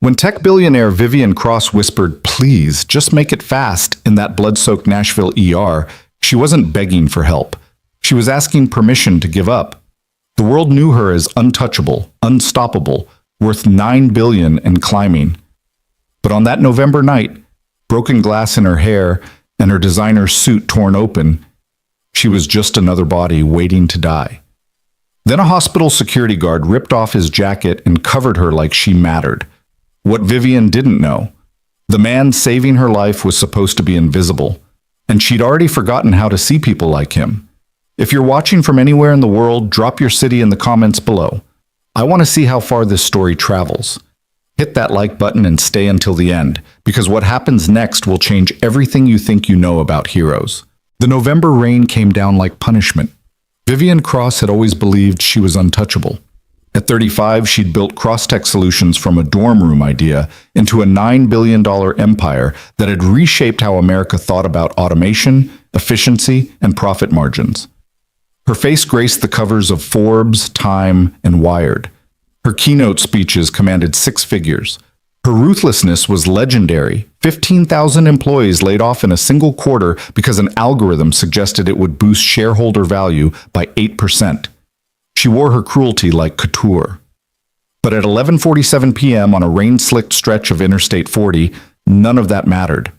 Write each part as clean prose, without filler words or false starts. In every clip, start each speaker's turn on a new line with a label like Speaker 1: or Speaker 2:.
Speaker 1: When tech billionaire Vivian Cross whispered, "Please, just make it fast," in that blood-soaked Nashville ER, she wasn't begging for help. She was asking permission to give up. The world knew her as untouchable, unstoppable, worth $9 billion and climbing. But on that November night, broken glass in her hair and her designer suit torn open, she was just another body waiting to die. Then a hospital security guard ripped off his jacket and covered her like she mattered. What Vivian didn't know, the man saving her life was supposed to be invisible, and she'd already forgotten how to see people like him. If you're watching from anywhere in the world, drop your city in the comments below. I want to see how far this story travels. Hit that like button and stay until the end, because what happens next will change everything you think you know about heroes. The November rain came down like punishment. Vivian Cross had always believed she was untouchable. At 35, she'd built Crosstech Solutions from a dorm room idea into a $9 billion empire that had reshaped how America thought about automation, efficiency, and profit margins. Her face graced the covers of Forbes, Time, and Wired. Her keynote speeches commanded six figures. Her ruthlessness was legendary. 15,000 employees laid off in a single quarter because an algorithm suggested it would boost shareholder value by 8%. She wore her cruelty like couture. But at 11:47 p.m. on a rain-slicked stretch of Interstate 40, none of that mattered.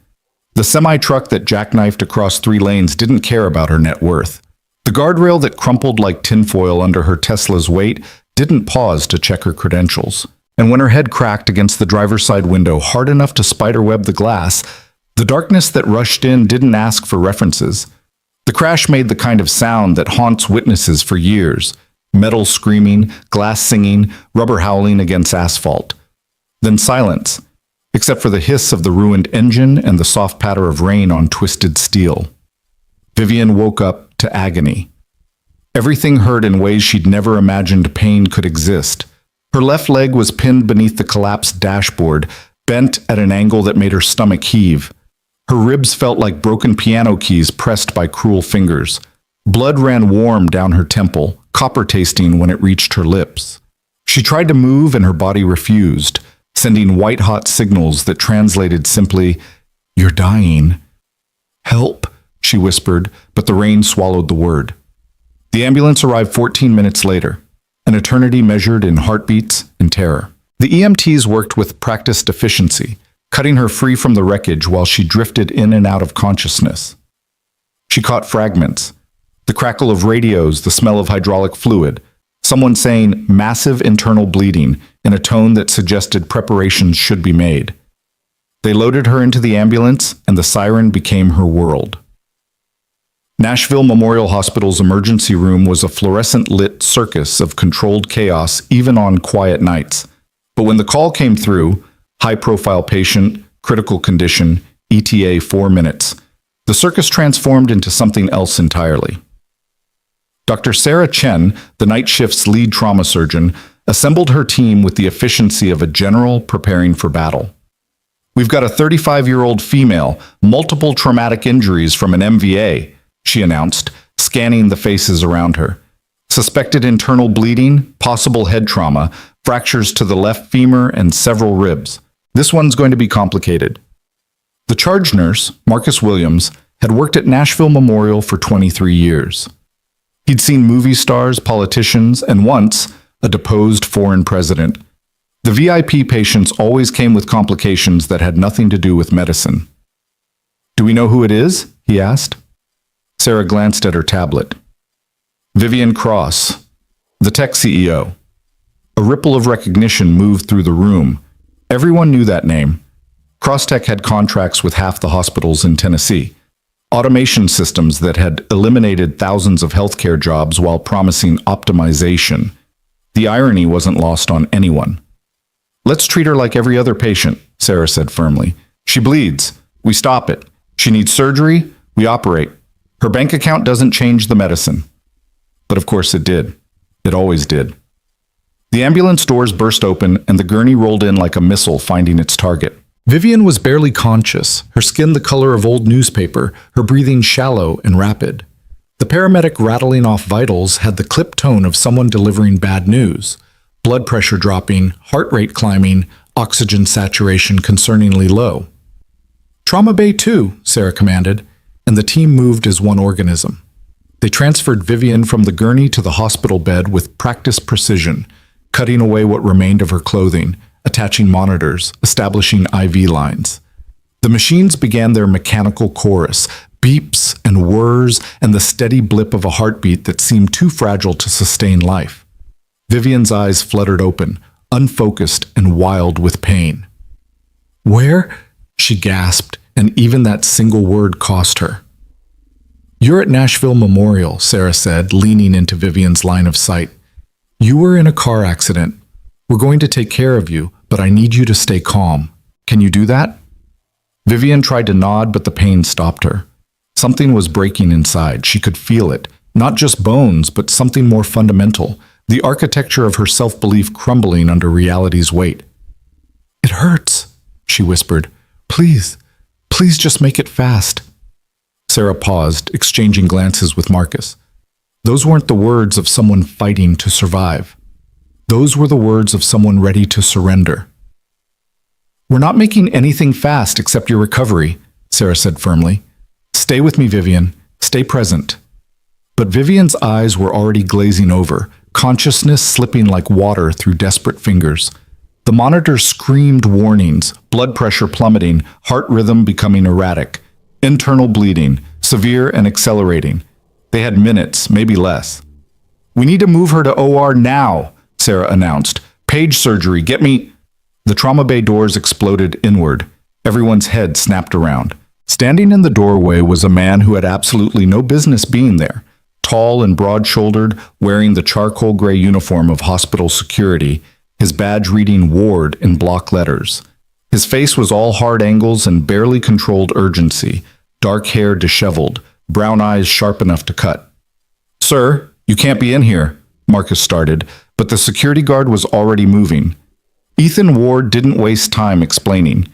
Speaker 1: The semi-truck that jackknifed across 3 lanes didn't care about her net worth. The guardrail that crumpled like tinfoil under her Tesla's weight didn't pause to check her credentials. And when her head cracked against the driver's side window hard enough to spiderweb the glass, the darkness that rushed in didn't ask for references. The crash made the kind of sound that haunts witnesses for years. Metal screaming, glass singing, rubber howling against asphalt. Then silence, except for the hiss of the ruined engine and the soft patter of rain on twisted steel. Vivian woke up to agony. Everything hurt in ways she'd never imagined pain could exist. Her left leg was pinned beneath the collapsed dashboard, bent at an angle that made her stomach heave. Her ribs felt like broken piano keys pressed by cruel fingers. Blood ran warm down her temple, copper-tasting when it reached her lips. She tried to move and her body refused, sending white-hot signals that translated simply, "You're dying." "Help," she whispered, but the rain swallowed the word. The ambulance arrived 14 minutes later, an eternity measured in heartbeats and terror. The EMTs worked with practiced efficiency, cutting her free from the wreckage while she drifted in and out of consciousness. She caught fragments. The crackle of radios, the smell of hydraulic fluid, someone saying massive internal bleeding in a tone that suggested preparations should be made. They loaded her into the ambulance and the siren became her world. Nashville Memorial Hospital's emergency room was a fluorescent-lit circus of controlled chaos even on quiet nights. But when the call came through, high-profile patient, critical condition, ETA 4 minutes, the circus transformed into something else entirely. Dr. Sarah Chen, the night shift's lead trauma surgeon, assembled her team with the efficiency of a general preparing for battle. "We've got a 35-year-old female, multiple traumatic injuries from an MVA," she announced, scanning the faces around her. "Suspected internal bleeding, possible head trauma, fractures to the left femur and several ribs. This one's going to be complicated." The charge nurse, Marcus Williams, had worked at Nashville Memorial for 23 years. He'd seen movie stars, politicians, and once, a deposed foreign president. The VIP patients always came with complications that had nothing to do with medicine. "Do we know who it is?" he asked. Sarah glanced at her tablet. Vivian Cross, the tech CEO. A ripple of recognition moved through the room. Everyone knew that name. Crosstech had contracts with half the hospitals in Tennessee. Automation systems that had eliminated thousands of healthcare jobs while promising optimization. The irony wasn't lost on anyone. "Let's treat her like every other patient," Sarah said firmly. "She bleeds. We stop it. She needs surgery. We operate. Her bank account doesn't change the medicine." But of course it did. It always did. The ambulance doors burst open and the gurney rolled in like a missile finding its target. Vivian was barely conscious, her skin the color of old newspaper, her breathing shallow and rapid. The paramedic rattling off vitals had the clipped tone of someone delivering bad news. Blood pressure dropping, heart rate climbing, oxygen saturation concerningly low. Trauma Bay 2, Sarah commanded, and the team moved as one organism. They transferred Vivian from the gurney to the hospital bed with practiced precision, cutting away what remained of her clothing, attaching monitors, establishing IV lines. The machines began their mechanical chorus, beeps and whirs and the steady blip of a heartbeat that seemed too fragile to sustain life. Vivian's eyes fluttered open, unfocused and wild with pain. "Where?" she gasped, and even that single word cost her. "You're at Nashville Memorial," Sarah said, leaning into Vivian's line of sight. "You were in a car accident. We're going to take care of you, but I need you to stay calm. Can you do that?" Vivian tried to nod, but the pain stopped her. Something was breaking inside. She could feel it. Not just bones, but something more fundamental. The architecture of her self-belief crumbling under reality's weight. "It hurts," she whispered. Please just make it fast." Sarah paused, exchanging glances with Marcus. Those weren't the words of someone fighting to survive. Those were the words of someone ready to surrender. "We're not making anything fast except your recovery," Sarah said firmly. "Stay with me, Vivian. Stay present." But Vivian's eyes were already glazing over, consciousness slipping like water through desperate fingers. The monitor screamed warnings, blood pressure plummeting, heart rhythm becoming erratic, internal bleeding, severe and accelerating. They had minutes, maybe less. "We need to move her to OR now," Sarah announced. "Page surgery, get me—" The trauma bay doors exploded inward. Everyone's head snapped around. Standing in the doorway was a man who had absolutely no business being there. Tall and broad-shouldered, wearing the charcoal gray uniform of hospital security, his badge reading ward in block letters. His face was all hard angles and barely controlled urgency, dark hair disheveled, brown eyes sharp enough to cut. "Sir, you can't be in here," Marcus started, but the security guard was already moving. Ethan Ward didn't waste time explaining.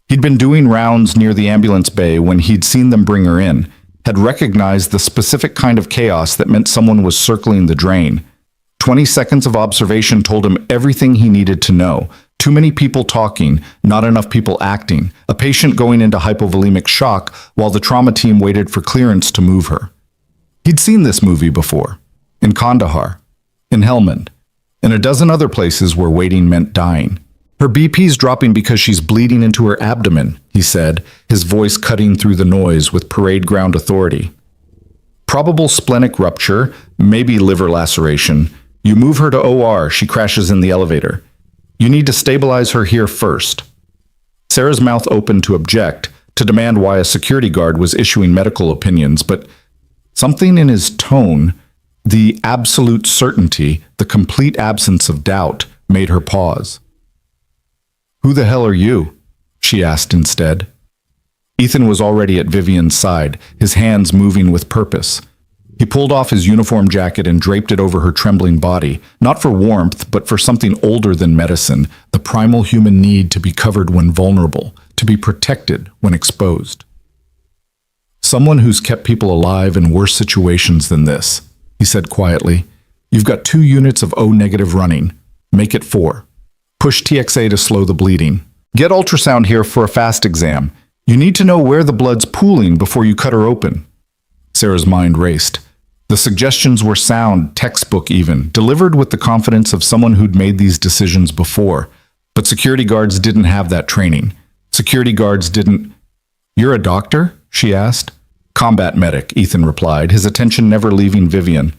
Speaker 1: He'd been doing rounds near the ambulance bay when he'd seen them bring her in, had recognized the specific kind of chaos that meant someone was circling the drain. 20 seconds of observation told him everything he needed to know. Too many people talking, not enough people acting, a patient going into hypovolemic shock while the trauma team waited for clearance to move her. He'd seen this movie before, in Kandahar, in Helmand, and a dozen other places where waiting meant dying. "Her BP's dropping because she's bleeding into her abdomen," he said, his voice cutting through the noise with parade ground authority. "Probable splenic rupture, maybe liver laceration. You move her to OR, she crashes in the elevator. You need to stabilize her here first." Sarah's mouth opened to object, to demand why a security guard was issuing medical opinions, but something in his tone, the absolute certainty, the complete absence of doubt, made her pause. "Who the hell are you?" she asked instead. Ethan was already at Vivian's side, his hands moving with purpose. He pulled off his uniform jacket and draped it over her trembling body, not for warmth, but for something older than medicine, the primal human need to be covered when vulnerable, to be protected when exposed. "Someone who's kept people alive in worse situations than this," he said quietly. "You've got 2 units of O-negative running. Make it 4. Push TXA to slow the bleeding. Get ultrasound here for a fast exam. You need to know where the blood's pooling before you cut her open." Sarah's mind raced. The suggestions were sound, textbook even, delivered with the confidence of someone who'd made these decisions before. But security guards didn't have that training. Security guards didn't— "You're a doctor?" she asked. "Combat medic," Ethan replied, his attention never leaving Vivian.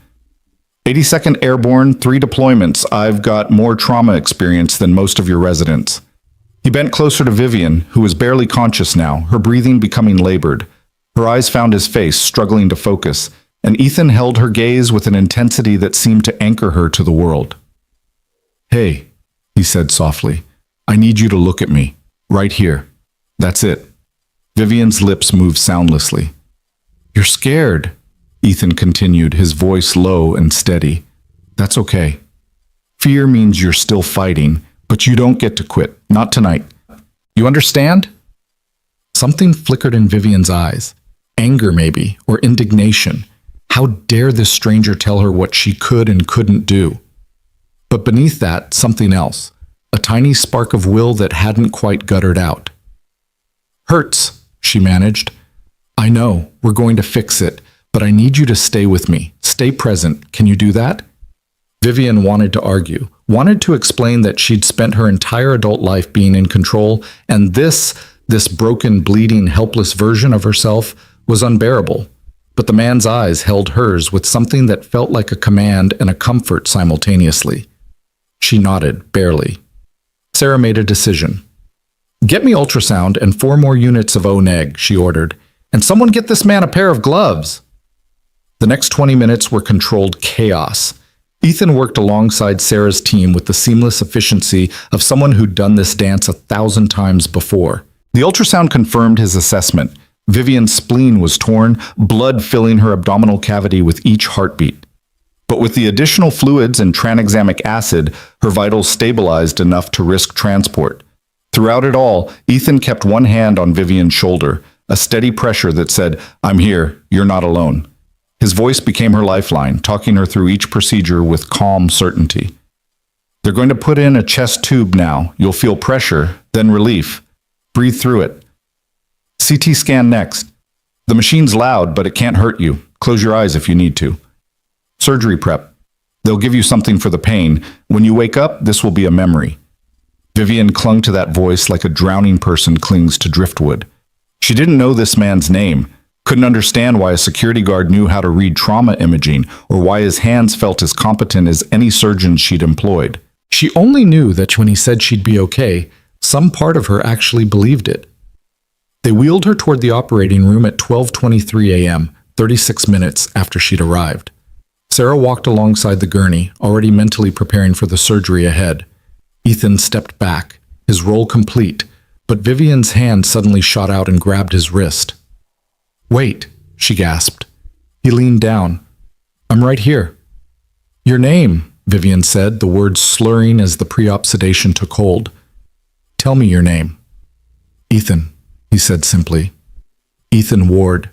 Speaker 1: 82nd Airborne, 3 deployments. I've got more trauma experience than most of your residents." He bent closer to Vivian, who was barely conscious now, her breathing becoming labored. Her eyes found his face, struggling to focus, and Ethan held her gaze with an intensity that seemed to anchor her to the world. "Hey," he said softly, "I need you to look at me, right here. That's it." Vivian's lips moved soundlessly. "You're scared," Ethan continued, his voice low and steady. "That's okay. Fear means you're still fighting, but you don't get to quit, not tonight. You understand?" Something flickered in Vivian's eyes. Anger maybe, or indignation. How dare this stranger tell her what she could and couldn't do? But beneath that, something else. a tiny spark of will that hadn't quite guttered out. "Hurts," she managed. "I know, we're going to fix it, but I need you to stay with me. Stay present. Can you do that?" Vivian wanted to argue, wanted to explain that she'd spent her entire adult life being in control, and this broken, bleeding, helpless version of herself was unbearable. But the man's eyes held hers with something that felt like a command and a comfort simultaneously. She nodded, barely. Sarah made a decision. "Get me ultrasound and 4 more units of O-neg," she ordered. "And someone get this man a pair of gloves." The next 20 minutes were controlled chaos. Ethan worked alongside Sarah's team with the seamless efficiency of someone who'd done this dance 1,000 times before. The ultrasound confirmed his assessment. Vivian's spleen was torn, blood filling her abdominal cavity with each heartbeat. But with the additional fluids and tranexamic acid, her vitals stabilized enough to risk transport. Throughout it all, Ethan kept one hand on Vivian's shoulder, a steady pressure that said, "I'm here, you're not alone." His voice became her lifeline, talking her through each procedure with calm certainty. "They're going to put in a chest tube now. You'll feel pressure, then relief. Breathe through it. CT scan next. The machine's loud, but it can't hurt you. Close your eyes if you need to. Surgery prep. They'll give you something for the pain. When you wake up, this will be a memory." Vivian clung to that voice like a drowning person clings to driftwood. She didn't know this man's name, couldn't understand why a security guard knew how to read trauma imaging or why his hands felt as competent as any surgeon she'd employed. She only knew that when he said she'd be okay, some part of her actually believed it. They wheeled her toward the operating room at 12:23 a.m., 36 minutes after she'd arrived. Sarah walked alongside the gurney, already mentally preparing for the surgery ahead. Ethan stepped back, his role complete, but Vivian's hand suddenly shot out and grabbed his wrist. "Wait," she gasped. He leaned down. "I'm right here." "Your name," Vivian said, the words slurring as the pre-op sedation took hold. "Tell me your name." "Ethan," he said simply. "Ethan Ward."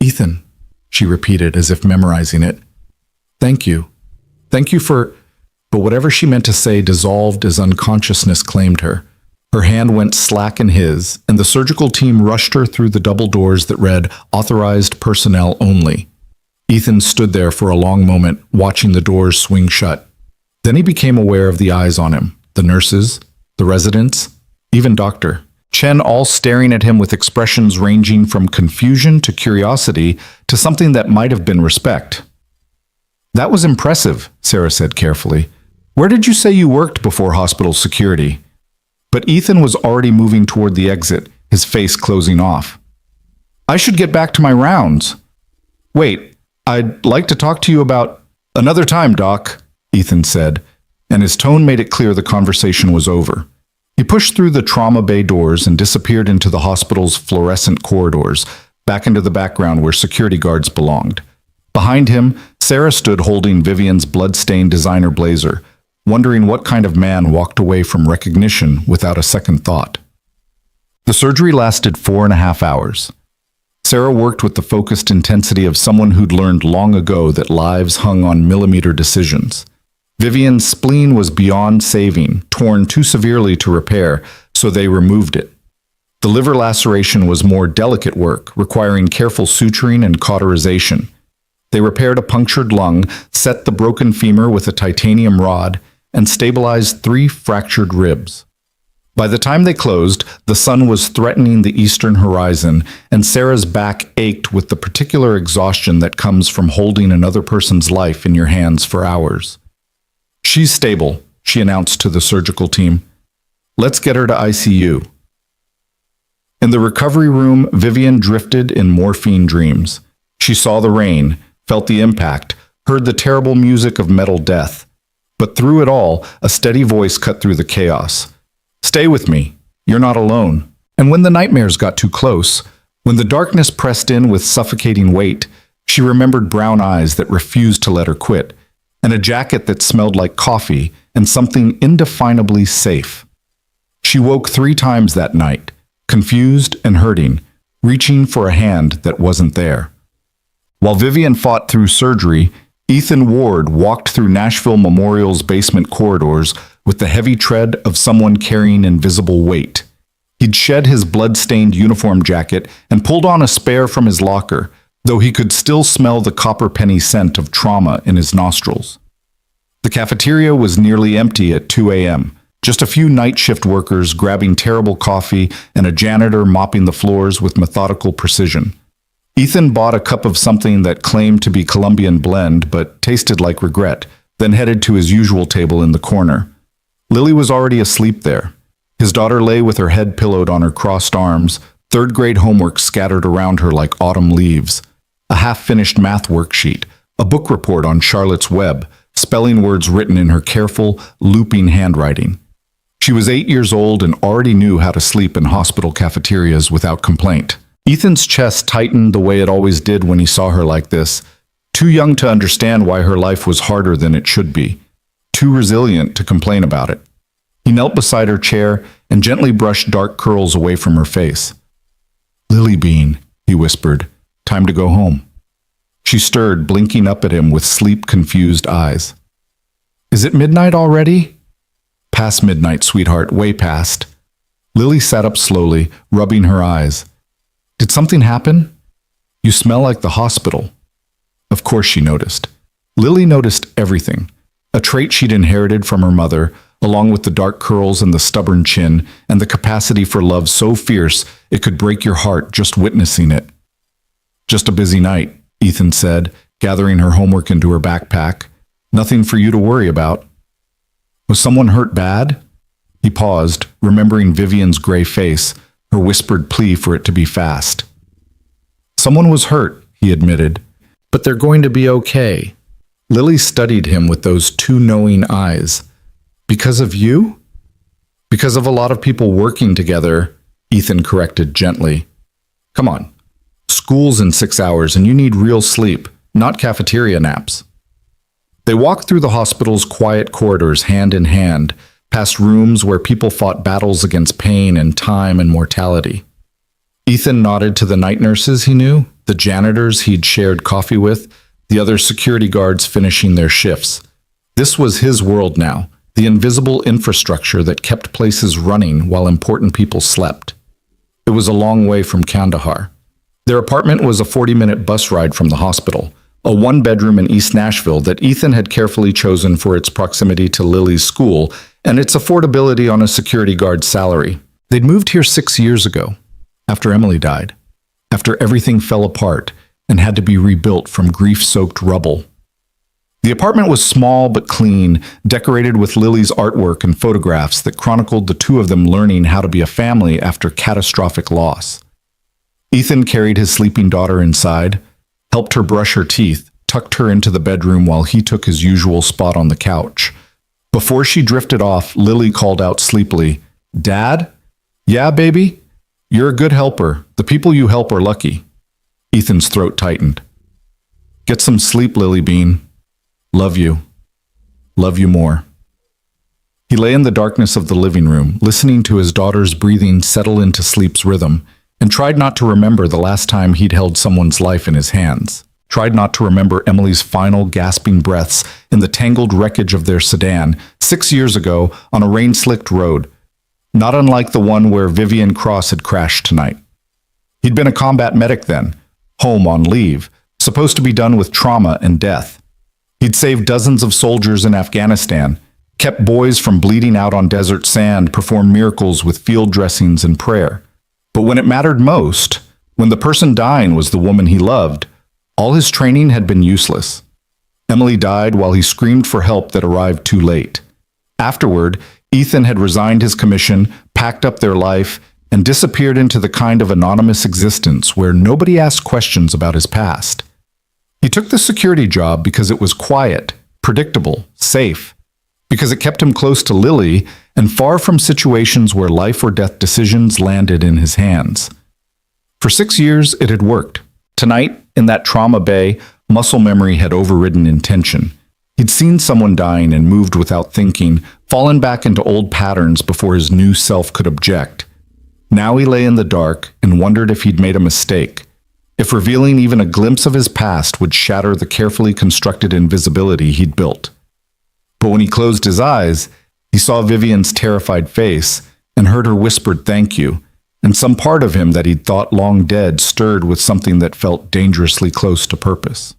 Speaker 1: "Ethan," she repeated as if memorizing it. "Thank you. Thank you for—" But whatever she meant to say dissolved as unconsciousness claimed her. Her hand went slack in his, and the surgical team rushed her through the double doors that read, "Authorized personnel only." Ethan stood there for a long moment, watching the doors swing shut. Then he became aware of the eyes on him, the nurses, the residents, even Dr. Chen, all staring at him with expressions ranging from confusion to curiosity to something that might have been respect. "That was impressive," Sarah said carefully. "Where did you say you worked before hospital security?" But Ethan was already moving toward the exit, his face closing off. "I should get back to my rounds." "Wait, I'd like to talk to you about—" "Another time, Doc," Ethan said, and his tone made it clear the conversation was over. He pushed through the trauma bay doors and disappeared into the hospital's fluorescent corridors, back into the background where security guards belonged. Behind him, Sarah stood holding Vivian's blood-stained designer blazer, wondering what kind of man walked away from recognition without a second thought. The surgery lasted 4.5 hours. Sarah worked with the focused intensity of someone who'd learned long ago that lives hung on millimeter decisions. Vivian's spleen was beyond saving, torn too severely to repair, so they removed it. The liver laceration was more delicate work, requiring careful suturing and cauterization. They repaired a punctured lung, set the broken femur with a titanium rod, and stabilized 3 fractured ribs. By the time they closed, the sun was threatening the eastern horizon, and Sarah's back ached with the particular exhaustion that comes from holding another person's life in your hands for hours. "She's stable," she announced to the surgical team. "Let's get her to ICU." In the recovery room, Vivian drifted in morphine dreams. She saw the rain, felt the impact, heard the terrible music of metal death. But through it all, a steady voice cut through the chaos. "Stay with me. You're not alone." And when the nightmares got too close, when the darkness pressed in with suffocating weight, she remembered brown eyes that refused to let her quit, and a jacket that smelled like coffee, and something indefinably safe. She woke 3 times that night, confused and hurting, reaching for a hand that wasn't there. While Vivian fought through surgery, Ethan Ward walked through Nashville Memorial's basement corridors with the heavy tread of someone carrying invisible weight. He'd shed his blood-stained uniform jacket and pulled on a spare from his locker, though he could still smell the copper penny scent of trauma in his nostrils. The cafeteria was nearly empty at 2 a.m., just a few night shift workers grabbing terrible coffee and a janitor mopping the floors with methodical precision. Ethan bought a cup of something that claimed to be Colombian blend but tasted like regret, then headed to his usual table in the corner. Lily was already asleep there. His daughter lay with her head pillowed on her crossed arms, third-grade homework scattered around her like autumn leaves. A half-finished math worksheet, a book report on Charlotte's Web, spelling words written in her careful, looping handwriting. She was 8 years old and already knew how to sleep in hospital cafeterias without complaint. Ethan's chest tightened the way it always did when he saw her like this, too young to understand why her life was harder than it should be, too resilient to complain about it. He knelt beside her chair and gently brushed dark curls away from her face. "Lily Bean," he whispered, "time to go home." She stirred, blinking up at him with sleep-confused eyes. "Is it midnight already?" "Past midnight, sweetheart, way past." Lily sat up slowly, rubbing her eyes. "Did something happen? You smell like the hospital." Of course she noticed. Lily noticed everything, a trait she'd inherited from her mother, along with the dark curls and the stubborn chin, and the capacity for love so fierce it could break your heart just witnessing it. "Just a busy night," Ethan said, gathering her homework into her backpack. "Nothing for you to worry about." "Was someone hurt bad?" He paused, remembering Vivian's gray face, her whispered plea for it to be fast. "Someone was hurt," he admitted, "but they're going to be okay." Lily studied him with those two knowing eyes. "Because of you?" "Because of a lot of people working together," Ethan corrected gently. "Come on. School's in 6 hours and you need real sleep, not cafeteria naps." They walked through the hospital's quiet corridors hand in hand, past rooms where people fought battles against pain and time and mortality. Ethan nodded to the night nurses he knew, the janitors he'd shared coffee with, the other security guards finishing their shifts. This was his world now, the invisible infrastructure that kept places running while important people slept. It was a long way from Kandahar. Their apartment was a 40-minute bus ride from the hospital, a one-bedroom in East Nashville that Ethan had carefully chosen for its proximity to Lily's school and its affordability on a security guard's salary. They'd moved here 6 years ago, after Emily died, after everything fell apart and had to be rebuilt from grief-soaked rubble. The apartment was small but clean, decorated with Lily's artwork and photographs that chronicled the two of them learning how to be a family after catastrophic loss. Ethan carried his sleeping daughter inside, helped her brush her teeth, tucked her into the bedroom while he took his usual spot on the couch. Before she drifted off, Lily called out sleepily, "Dad?" "Yeah, baby? You're a good helper. The people you help are lucky." Ethan's throat tightened. "Get some sleep, Lily Bean. Love you. Love you more." He lay in the darkness of the living room, listening to his daughter's breathing settle into sleep's rhythm, and tried not to remember the last time he'd held someone's life in his hands. Tried not to remember Emily's final gasping breaths in the tangled wreckage of their sedan 6 years ago on a rain-slicked road, not unlike the one where Vivian Cross had crashed tonight. He'd been a combat medic then, home on leave, supposed to be done with trauma and death. He'd saved dozens of soldiers in Afghanistan, kept boys from bleeding out on desert sand, performed miracles with field dressings and prayer. But when it mattered most, when the person dying was the woman he loved, all his training had been useless. Emily died while he screamed for help that arrived too late. Afterward, Ethan had resigned his commission, packed up their life, and disappeared into the kind of anonymous existence where nobody asked questions about his past. He took the security job because it was quiet, predictable, safe, because it kept him close to Lily and far from situations where life or death decisions landed in his hands. For 6 years, it had worked. Tonight, in that trauma bay, muscle memory had overridden intention. He'd seen someone dying and moved without thinking, fallen back into old patterns before his new self could object. Now he lay in the dark and wondered if he'd made a mistake, if revealing even a glimpse of his past would shatter the carefully constructed invisibility he'd built. But when he closed his eyes, He saw Vivian's terrified face and heard her whispered thank you, and some part of him that he'd thought long dead stirred with something that felt dangerously close to purpose.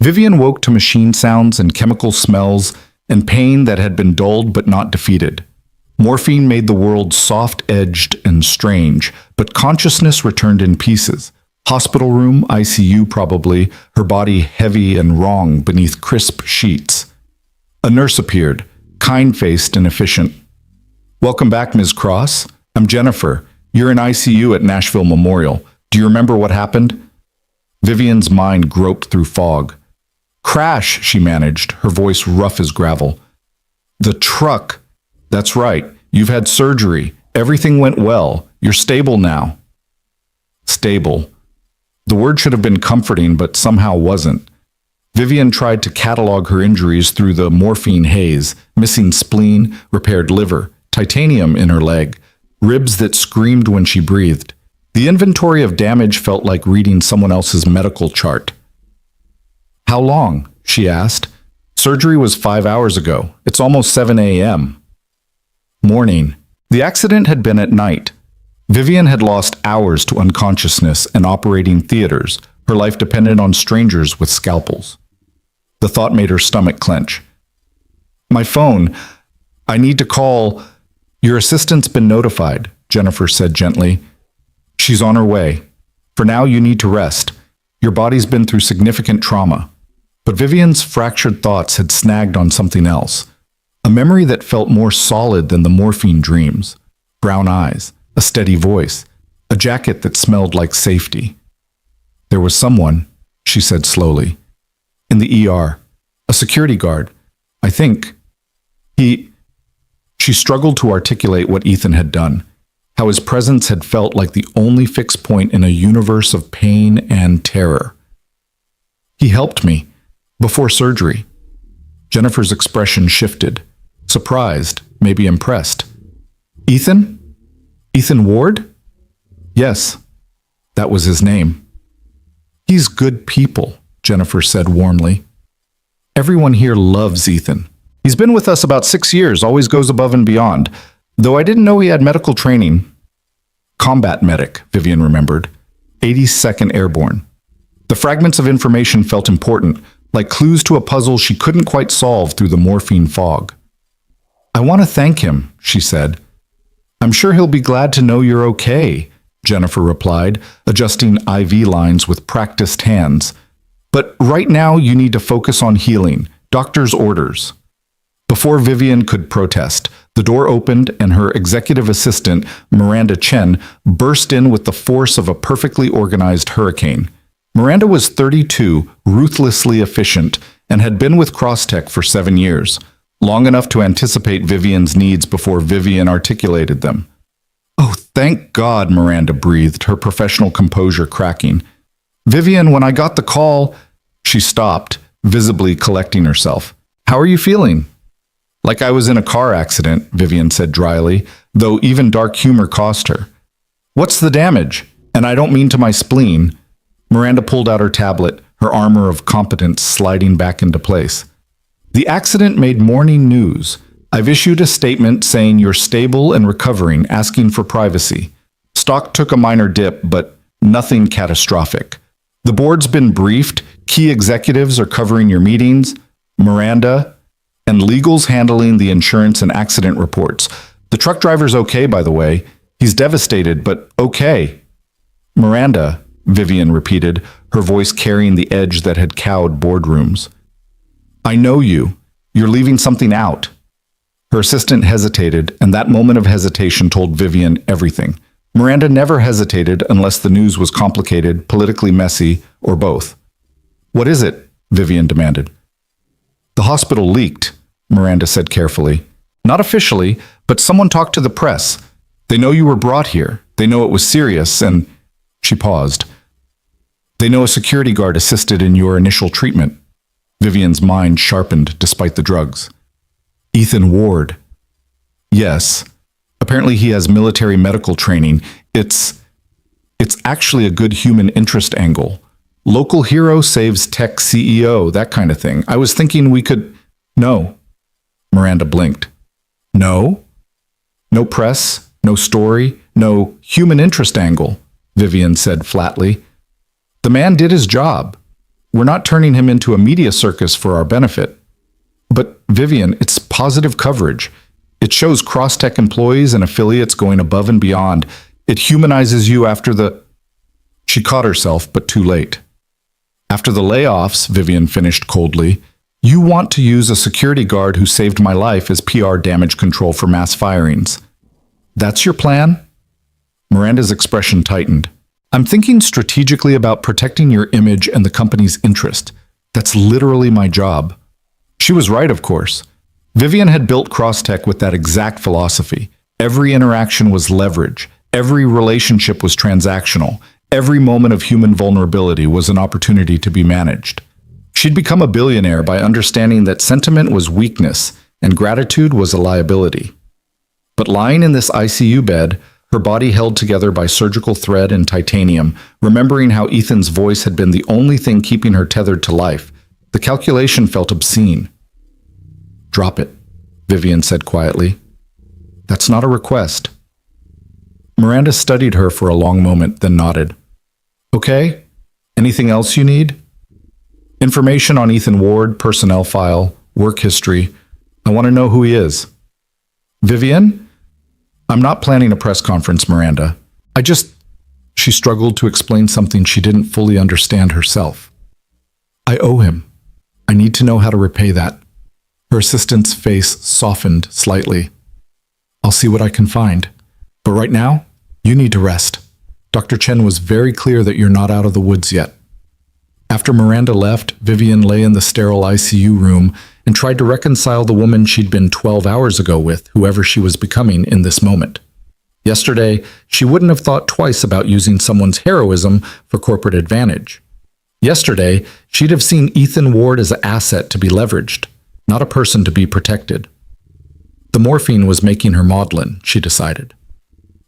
Speaker 1: Vivian woke to machine sounds and chemical smells and pain that had been dulled but not defeated. Morphine made the world soft-edged and strange, but consciousness returned in pieces. Hospital room, ICU probably, her body heavy and wrong beneath crisp sheets. A nurse appeared, kind-faced and efficient. "Welcome back, Ms. Cross. I'm Jennifer. You're in ICU at Nashville Memorial. Do you remember what happened?" Vivian's mind groped through fog. "Crash," she managed, her voice rough as gravel. "The truck. That's right. You've had surgery. Everything went well. You're stable now." Stable. The word should have been comforting, but somehow wasn't. Vivian tried to catalog her injuries through the morphine haze: missing spleen, repaired liver, titanium in her leg, ribs that screamed when she breathed. The inventory of damage felt like reading someone else's medical chart. "How long?" she asked. "Surgery was 5 hours ago. It's almost 7 a.m. Morning. The accident had been at night. Vivian had lost hours to unconsciousness and operating theaters. Her life depended on strangers with scalpels. The thought made her stomach clench. "My phone. I need to call." "Your assistant's been notified," Jennifer said gently. "She's on her way. For now, you need to rest. Your body's been through significant trauma." But Vivian's fractured thoughts had snagged on something else. A memory that felt more solid than the morphine dreams. Brown eyes, a steady voice, a jacket that smelled like safety. "There was someone," she said slowly, "in the ER. A security guard. I think. She struggled to articulate what Ethan had done, how his presence had felt like the only fixed point in a universe of pain and terror. "He helped me. Before surgery." Jennifer's expression shifted. Surprised, maybe impressed. "Ethan? Ethan Ward?" "Yes, that was his name." "He's good people," Jennifer said warmly. "Everyone here loves Ethan. He's been with us about 6 years, always goes above and beyond. Though I didn't know he had medical training." Combat medic, Vivian remembered. 82nd Airborne. The fragments of information felt important, like clues to a puzzle she couldn't quite solve through the morphine fog. "I want to thank him," she said. "I'm sure he'll be glad to know you're okay," Jennifer replied, adjusting IV lines with practiced hands. "But right now you need to focus on healing. Doctor's orders." Before Vivian could protest, the door opened and her executive assistant, Miranda Chen, burst in with the force of a perfectly organized hurricane. Miranda was 32, ruthlessly efficient, and had been with Crosstech for 7 years, long enough to anticipate Vivian's needs before Vivian articulated them. "Oh, thank God," Miranda breathed, her professional composure cracking. "Vivian, when I got the call—" She stopped, visibly collecting herself. "How are you feeling?" "Like I was in a car accident," Vivian said dryly, though even dark humor cost her. "What's the damage? And I don't mean to my spleen." Miranda pulled out her tablet, her armor of competence sliding back into place. "The accident made morning news. I've issued a statement saying you're stable and recovering, asking for privacy. Stock took a minor dip, but nothing catastrophic. The board's been briefed, key executives are covering your meetings, Miranda, and legal's handling the insurance and accident reports. The truck driver's okay, by the way. He's devastated, but okay." "Miranda," Vivian repeated, her voice carrying the edge that had cowed boardrooms. "I know you. You're leaving something out." Her assistant hesitated, and that moment of hesitation told Vivian everything. Miranda never hesitated unless the news was complicated, politically messy, or both. "What is it?" Vivian demanded. "The hospital leaked," Miranda said carefully. "Not officially, but someone talked to the press. They know you were brought here. They know it was serious, and—" She paused. "They know a security guard assisted in your initial treatment." Vivian's mind sharpened despite the drugs. "Ethan Ward." "Yes. Apparently he has military medical training. It's actually a good human interest angle. Local hero saves tech CEO, that kind of thing. I was thinking we could—" "No." Miranda blinked. No? No press, no story, no human interest angle, Vivian said flatly. The man did his job. We're not turning him into a media circus for our benefit. But, Vivian, it's positive coverage. It shows Crosstech employees and affiliates going above and beyond. It humanizes you after the... She caught herself, but too late. After the layoffs, Vivian finished coldly, you want to use a security guard who saved my life as PR damage control for mass firings. That's your plan? Miranda's expression tightened. I'm thinking strategically about protecting your image and the company's interest. That's literally my job. She was right, of course. Vivian had built Crosstech with that exact philosophy. Every interaction was leverage. Every relationship was transactional. Every moment of human vulnerability was an opportunity to be managed. She'd become a billionaire by understanding that sentiment was weakness and gratitude was a liability. But lying in this ICU bed, her body held together by surgical thread and titanium, remembering how Ethan's voice had been the only thing keeping her tethered to life, the calculation felt obscene. Drop it, Vivian said quietly. That's not a request. Miranda studied her for a long moment, then nodded. Okay, anything else you need? Information on Ethan Ward, personnel file, work history. I want to know who he is. Vivian? I'm not planning a press conference, Miranda. She struggled to explain something she didn't fully understand herself. I owe him. I need to know how to repay that. Her assistant's face softened slightly. I'll see what I can find. But right now, you need to rest. Dr. Chen was very clear that you're not out of the woods yet. After Miranda left, Vivian lay in the sterile ICU room and tried to reconcile the woman she'd been 12 hours ago with, whoever she was becoming in this moment. Yesterday, she wouldn't have thought twice about using someone's heroism for corporate advantage. Yesterday, she'd have seen Ethan Ward as an asset to be leveraged, not a person to be protected. The morphine was making her maudlin, she decided.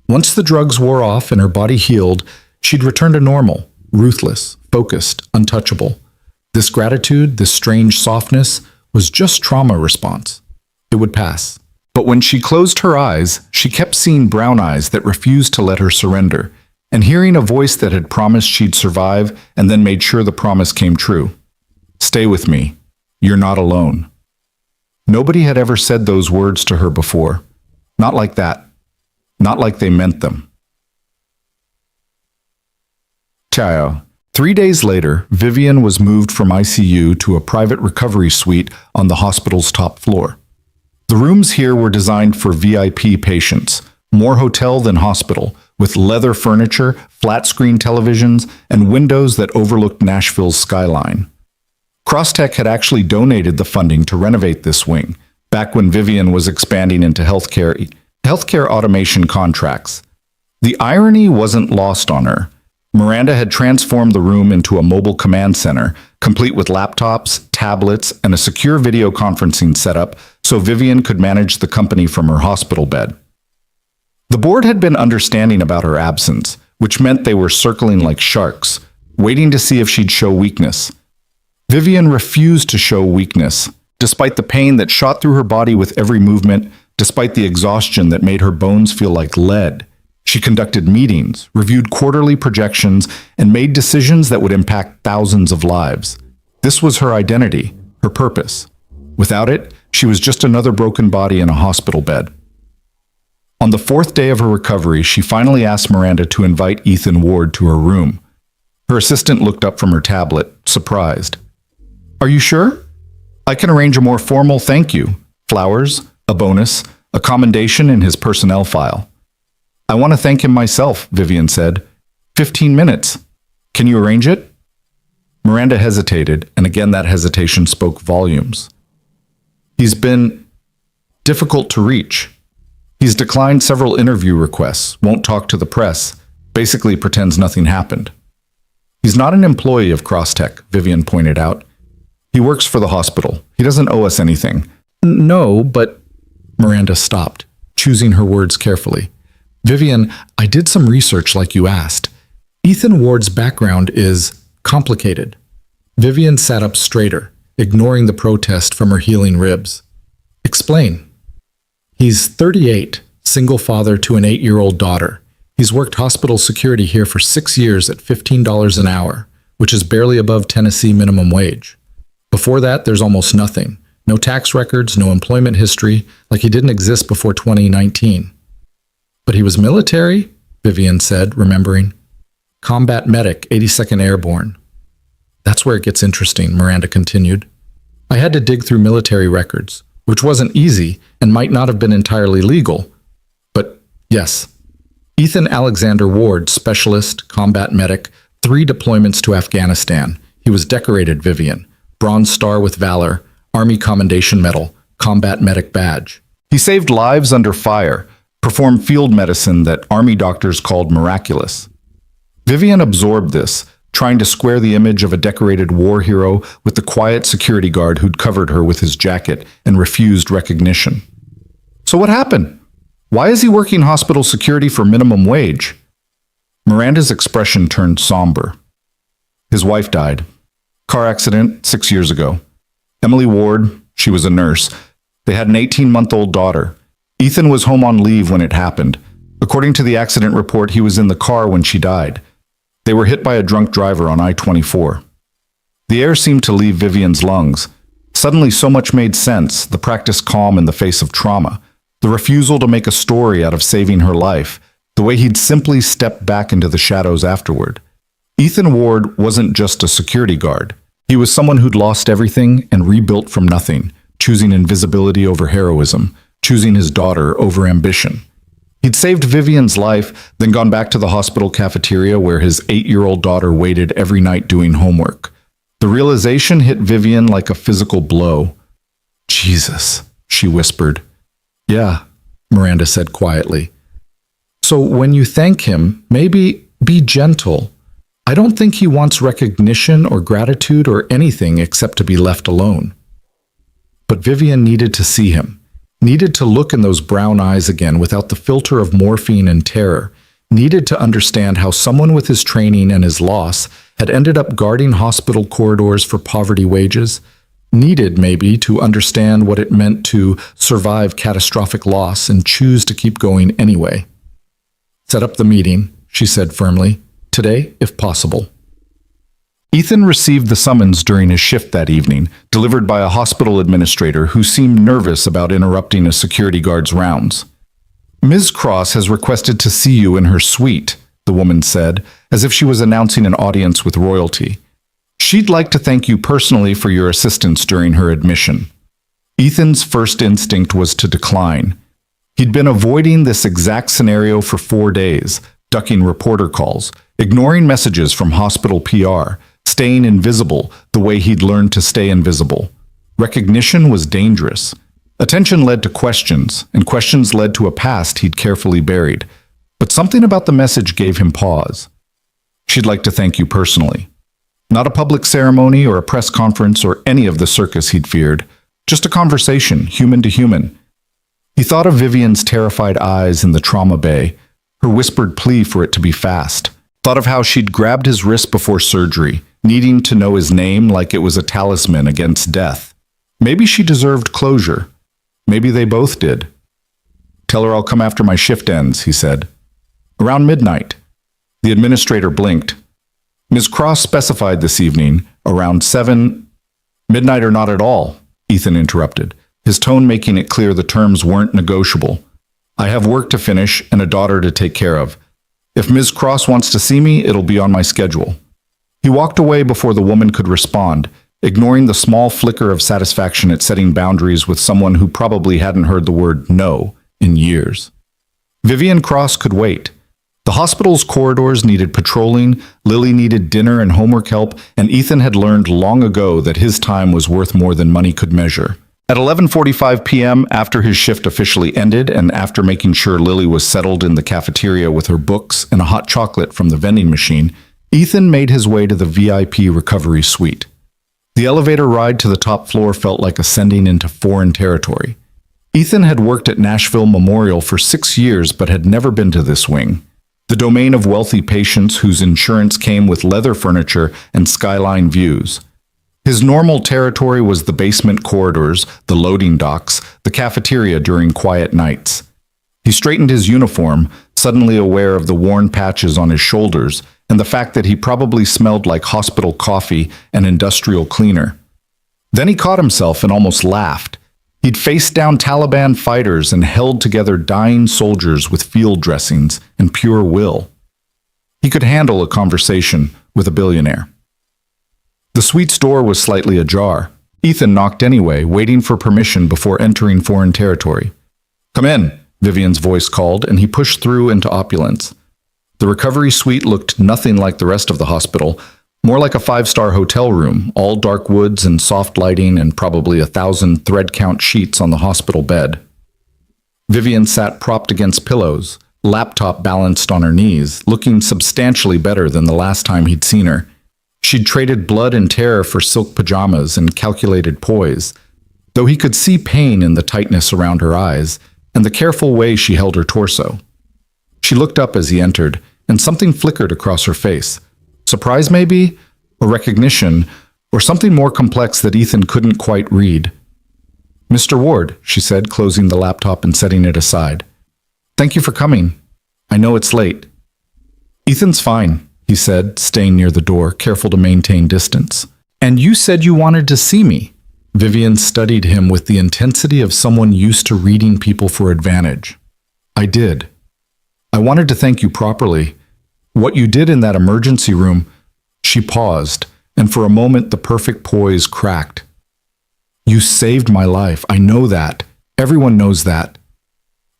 Speaker 1: Once the drugs wore off and her body healed, she'd return to normal, ruthless, focused, untouchable. This gratitude, this strange softness, was just trauma response. It would pass. But when she closed her eyes, she kept seeing brown eyes that refused to let her surrender, and hearing a voice that had promised she'd survive and then made sure the promise came true. Stay with me. You're not alone. Nobody had ever said those words to her before. Not like that. Not like they meant them. Ciao. 3 days later, Vivian was moved from ICU to a private recovery suite on the hospital's top floor. The rooms here were designed for VIP patients, more hotel than hospital, with leather furniture, flat-screen televisions, and windows that overlooked Nashville's skyline. Crosstech had actually donated the funding to renovate this wing, back when Vivian was expanding into healthcare automation contracts. The irony wasn't lost on her. Miranda had transformed the room into a mobile command center, complete with laptops, tablets, and a secure video conferencing setup so Vivian could manage the company from her hospital bed. The board had been understanding about her absence, which meant they were circling like sharks, waiting to see if she'd show weakness. Vivian refused to show weakness, despite the pain that shot through her body with every movement, despite the exhaustion that made her bones feel like lead. She conducted meetings, reviewed quarterly projections, and made decisions that would impact thousands of lives. This was her identity, her purpose. Without it, she was just another broken body in a hospital bed. On the 4th day of her recovery, she finally asked Miranda to invite Ethan Ward to her room. Her assistant looked up from her tablet, surprised. Are you sure? I can arrange a more formal thank you. Flowers, a bonus, a commendation in his personnel file. I want to thank him myself, Vivian said. 15 minutes. Can you arrange it? Miranda hesitated, and again that hesitation spoke volumes. He's been difficult to reach. He's declined several interview requests, won't talk to the press, basically pretends nothing happened. He's not an employee of Crosstech, Vivian pointed out. He works for the hospital. He doesn't owe us anything. No, but... Miranda stopped, choosing her words carefully. Vivian, I did some research like you asked. Ethan Ward's background is complicated. Vivian sat up straighter, ignoring the protest from her healing ribs. Explain.
Speaker 2: He's 38, single father to an 8-year-old daughter. He's worked hospital security here for 6 years at $15 an hour, which is barely above Tennessee minimum wage. Before that, there's almost nothing. No tax records, no employment history, like he didn't exist before 2019. But he was military, Vivian said, remembering. Combat medic, 82nd Airborne. That's where it gets interesting, Miranda continued. I had to dig through military records, which wasn't easy and might not have been entirely legal. But yes, Ethan Alexander Ward, specialist, combat medic, 3 deployments to Afghanistan. He was decorated, Vivian. Bronze Star with Valor, Army Commendation Medal, Combat Medic Badge.
Speaker 1: He saved lives under fire, performed field medicine that Army doctors called miraculous. Vivian absorbed this, trying to square the image of a decorated war hero with the quiet security guard who'd covered her with his jacket and refused recognition. So what happened? Why is he working hospital security for minimum wage? Miranda's expression turned somber. His wife died. Car accident 6 years ago. Emily Ward, she was a nurse. They had an 18-month-old daughter. Ethan was home on leave when it happened. According to the accident report, he was in the car when she died. They were hit by a drunk driver on I-24. The air seemed to leave Vivian's lungs. Suddenly so much made sense, the practiced calm in the face of trauma, the refusal to make a story out of saving her life, the way he'd simply stepped back into the shadows afterward. Ethan Ward wasn't just a security guard. He was someone who'd lost everything and rebuilt from nothing, choosing invisibility over heroism, choosing his daughter over ambition. He'd saved Vivian's life, then gone back to the hospital cafeteria where his 8-year-old daughter waited every night doing homework. The realization hit Vivian like a physical blow. Jesus, she whispered. Yeah, Miranda said quietly. So when you thank him, maybe be gentle. I don't think he wants recognition or gratitude or anything except to be left alone. But Vivian needed to see him, needed to look in those brown eyes again without the filter of morphine and terror, needed to understand how someone with his training and his loss had ended up guarding hospital corridors for poverty wages, needed maybe to understand what it meant to survive catastrophic loss and choose to keep going anyway. Set up the meeting, she said firmly. Today, if possible. Ethan received the summons during his shift that evening, delivered by a hospital administrator who seemed nervous about interrupting a security guard's rounds. Ms. Cross has requested to see you in her suite, the woman said, as if she was announcing an audience with royalty. She'd like to thank you personally for your assistance during her admission. Ethan's first instinct was to decline. He'd been avoiding this exact scenario for 4 days, ducking reporter calls, ignoring messages from hospital PR, staying invisible the way he'd learned to stay invisible. Recognition was dangerous. Attention led to questions, and questions led to a past he'd carefully buried. But something about the message gave him pause. She'd like to thank you personally. Not a public ceremony or a press conference or any of the circus he'd feared. Just a conversation, human to human. He thought of Vivian's terrified eyes in the trauma bay, her whispered plea for it to be fast. Thought of how she'd grabbed his wrist before surgery, needing to know his name like it was a talisman against death. Maybe she deserved closure. Maybe they both did. Tell her I'll come after my shift ends, he said. Around midnight. The administrator blinked. Ms. Cross specified this evening, around 7... Midnight or not at all, Ethan interrupted, his tone making it clear the terms weren't negotiable. I have work to finish and a daughter to take care of. If Ms. Cross wants to see me, it'll be on my schedule. He walked away before the woman could respond, ignoring the small flicker of satisfaction at setting boundaries with someone who probably hadn't heard the word no in years. Vivian Cross could wait. The hospital's corridors needed patrolling, Lily needed dinner and homework help, and Ethan had learned long ago that his time was worth more than money could measure. At 11:45 p.m., after his shift officially ended and after making sure Lily was settled in the cafeteria with her books and a hot chocolate from the vending machine, Ethan made his way to the VIP recovery suite. The elevator ride to the top floor felt like ascending into foreign territory. Ethan had worked at Nashville Memorial for 6 years but had never been to this wing, the domain of wealthy patients whose insurance came with leather furniture and skyline views. His normal territory was the basement corridors, the loading docks, the cafeteria during quiet nights. He straightened his uniform, suddenly aware of the worn patches on his shoulders and the fact that he probably smelled like hospital coffee and industrial cleaner. Then he caught himself and almost laughed. He'd faced down Taliban fighters and held together dying soldiers with field dressings and pure will. He could handle a conversation with a billionaire. The suite's door was slightly ajar. Ethan knocked anyway, waiting for permission before entering foreign territory. "Come in," Vivian's voice called, and he pushed through into opulence. The recovery suite looked nothing like the rest of the hospital, more like a five-star hotel room, all dark woods and soft lighting and probably 1,000 thread-count sheets on the hospital bed. Vivian sat propped against pillows, laptop balanced on her knees, looking substantially better than the last time he'd seen her. She'd traded blood and terror for silk pajamas and calculated poise, though he could see pain in the tightness around her eyes and the careful way she held her torso. She looked up as he entered, and something flickered across her face. Surprise maybe, or recognition, or something more complex that Ethan couldn't quite read. "Mr. Ward," she said, closing the laptop and setting it aside. "Thank you for coming. I know it's late." "Ethan's fine," he said, staying near the door, careful to maintain distance. "And you said you wanted to see me." Vivian studied him with the intensity of someone used to reading people for advantage. "I did. I wanted to thank you properly. What you did in that emergency room..." She paused, and for a moment the perfect poise cracked. "You saved my life. I know that. Everyone knows that."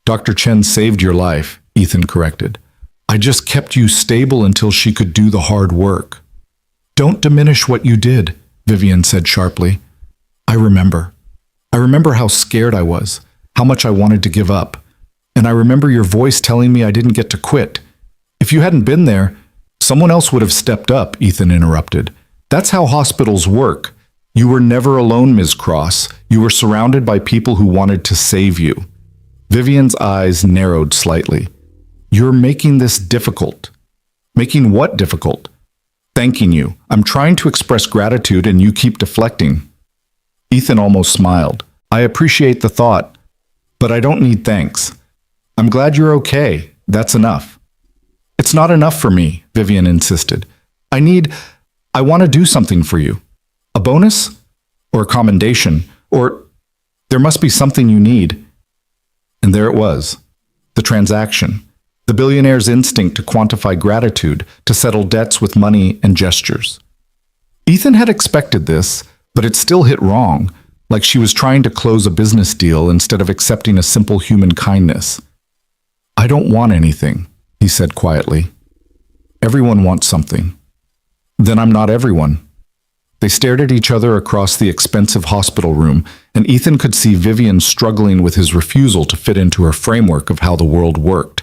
Speaker 1: "Dr. Chen saved your life," Ethan corrected. "I just kept you stable until she could do the hard work." "Don't diminish what you did," Vivian said sharply. I remember how scared I was, how much I wanted to give up. And I remember your voice telling me I didn't get to quit. If you hadn't been there, someone else would have stepped up," Ethan interrupted. "That's how hospitals work. You were never alone, Ms. Cross. You were surrounded by people who wanted to save you." Vivian's eyes narrowed slightly. "You're making this difficult." "Making what difficult?" "Thanking you. I'm trying to express gratitude and you keep deflecting." Ethan almost smiled. "I appreciate the thought, but I don't need thanks. I'm glad you're okay. That's enough." "It's not enough for me," Vivian insisted. I want to do something for you. A bonus? Or a commendation? Or there must be something you need." And there it was. The transaction. The billionaire's instinct to quantify gratitude, to settle debts with money and gestures. Ethan had expected this, but it still hit wrong, like she was trying to close a business deal instead of accepting a simple human kindness. "I don't want anything," he said quietly. "Everyone wants something." "Then I'm not everyone." They stared at each other across the expensive hospital room, and Ethan could see Vivian struggling with his refusal to fit into her framework of how the world worked.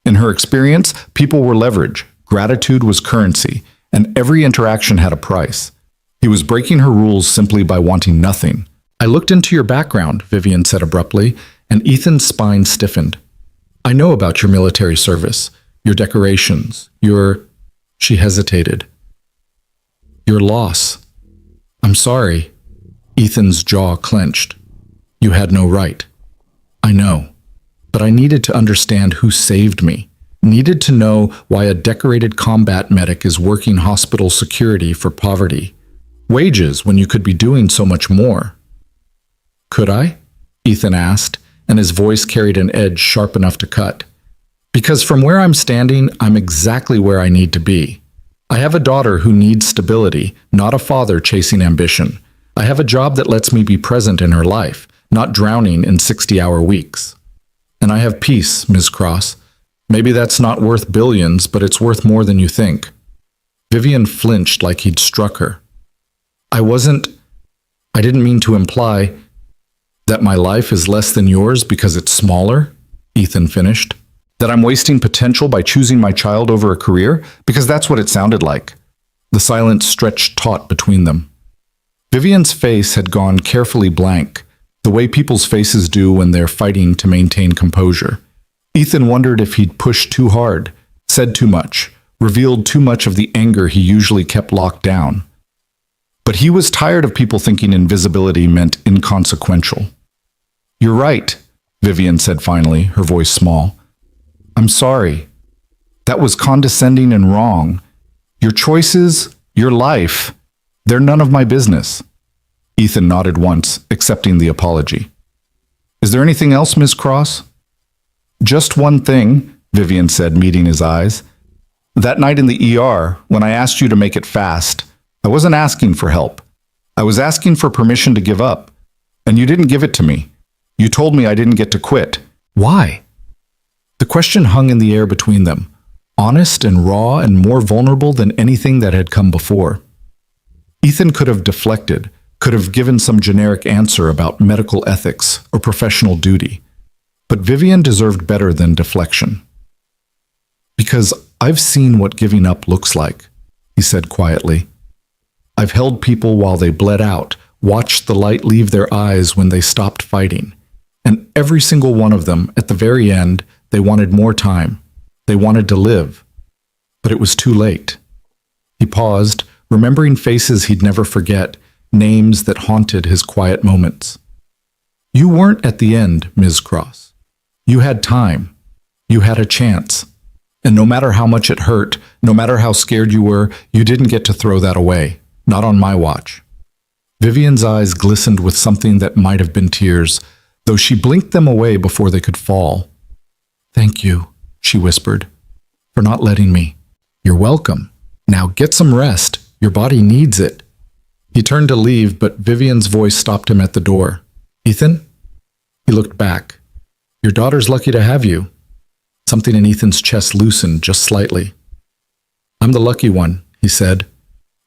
Speaker 1: In her experience, people were leverage, gratitude was currency, and every interaction had a price. He was breaking her rules simply by wanting nothing. "I looked into your background," Vivian said abruptly, and Ethan's spine stiffened. "I know about your military service, your decorations, your..." She hesitated. "Your loss." "I'm sorry." Ethan's jaw clenched. "You had no right." "I know. But I needed to understand who saved me. Needed to know why a decorated combat medic is working hospital security for poverty. Wages when you could be doing so much more." "Could I?" Ethan asked, and his voice carried an edge sharp enough to cut. "Because from where I'm standing, I'm exactly where I need to be. I have a daughter who needs stability, not a father chasing ambition. I have a job that lets me be present in her life, not drowning in 60-hour weeks. And I have peace, Ms. Cross. Maybe that's not worth billions, but it's worth more than you think." Vivian flinched like he'd struck her. I didn't mean to imply that my life is less than yours because it's smaller," Ethan finished. "That I'm wasting potential by choosing my child over a career? Because that's what it sounded like." The silence stretched taut between them. Vivian's face had gone carefully blank, the way people's faces do when they're fighting to maintain composure. Ethan wondered if he'd pushed too hard, said too much, revealed too much of the anger he usually kept locked down. But he was tired of people thinking invisibility meant inconsequential. "You're right," Vivian said finally, her voice small. "I'm sorry. That was condescending and wrong. Your choices, your life, they're none of my business." Ethan nodded once, accepting the apology. "Is there anything else, Miss Cross?" "Just one thing," Vivian said, meeting his eyes. "That night in the ER, when I asked you to make it fast, I wasn't asking for help. I was asking for permission to give up. And you didn't give it to me. You told me I didn't get to quit. Why?" The question hung in the air between them, honest and raw and more vulnerable than anything that had come before. Ethan could have deflected, could have given some generic answer about medical ethics or professional duty. But Vivian deserved better than deflection. "Because I've seen what giving up looks like," he said quietly. "I've held people while they bled out, watched the light leave their eyes when they stopped fighting. And every single one of them, at the very end, they wanted more time. They wanted to live. But it was too late." He paused, remembering faces he'd never forget, names that haunted his quiet moments. "You weren't at the end, Ms. Cross. You had time. You had a chance. And no matter how much it hurt, no matter how scared you were, you didn't get to throw that away. Not on my watch." Vivian's eyes glistened with something that might have been tears, though she blinked them away before they could fall. "Thank you," she whispered, "for not letting me." "You're welcome. Now get some rest. Your body needs it." He turned to leave, but Vivian's voice stopped him at the door. "Ethan?" He looked back. "Your daughter's lucky to have you." Something in Ethan's chest loosened just slightly. "I'm the lucky one," he said.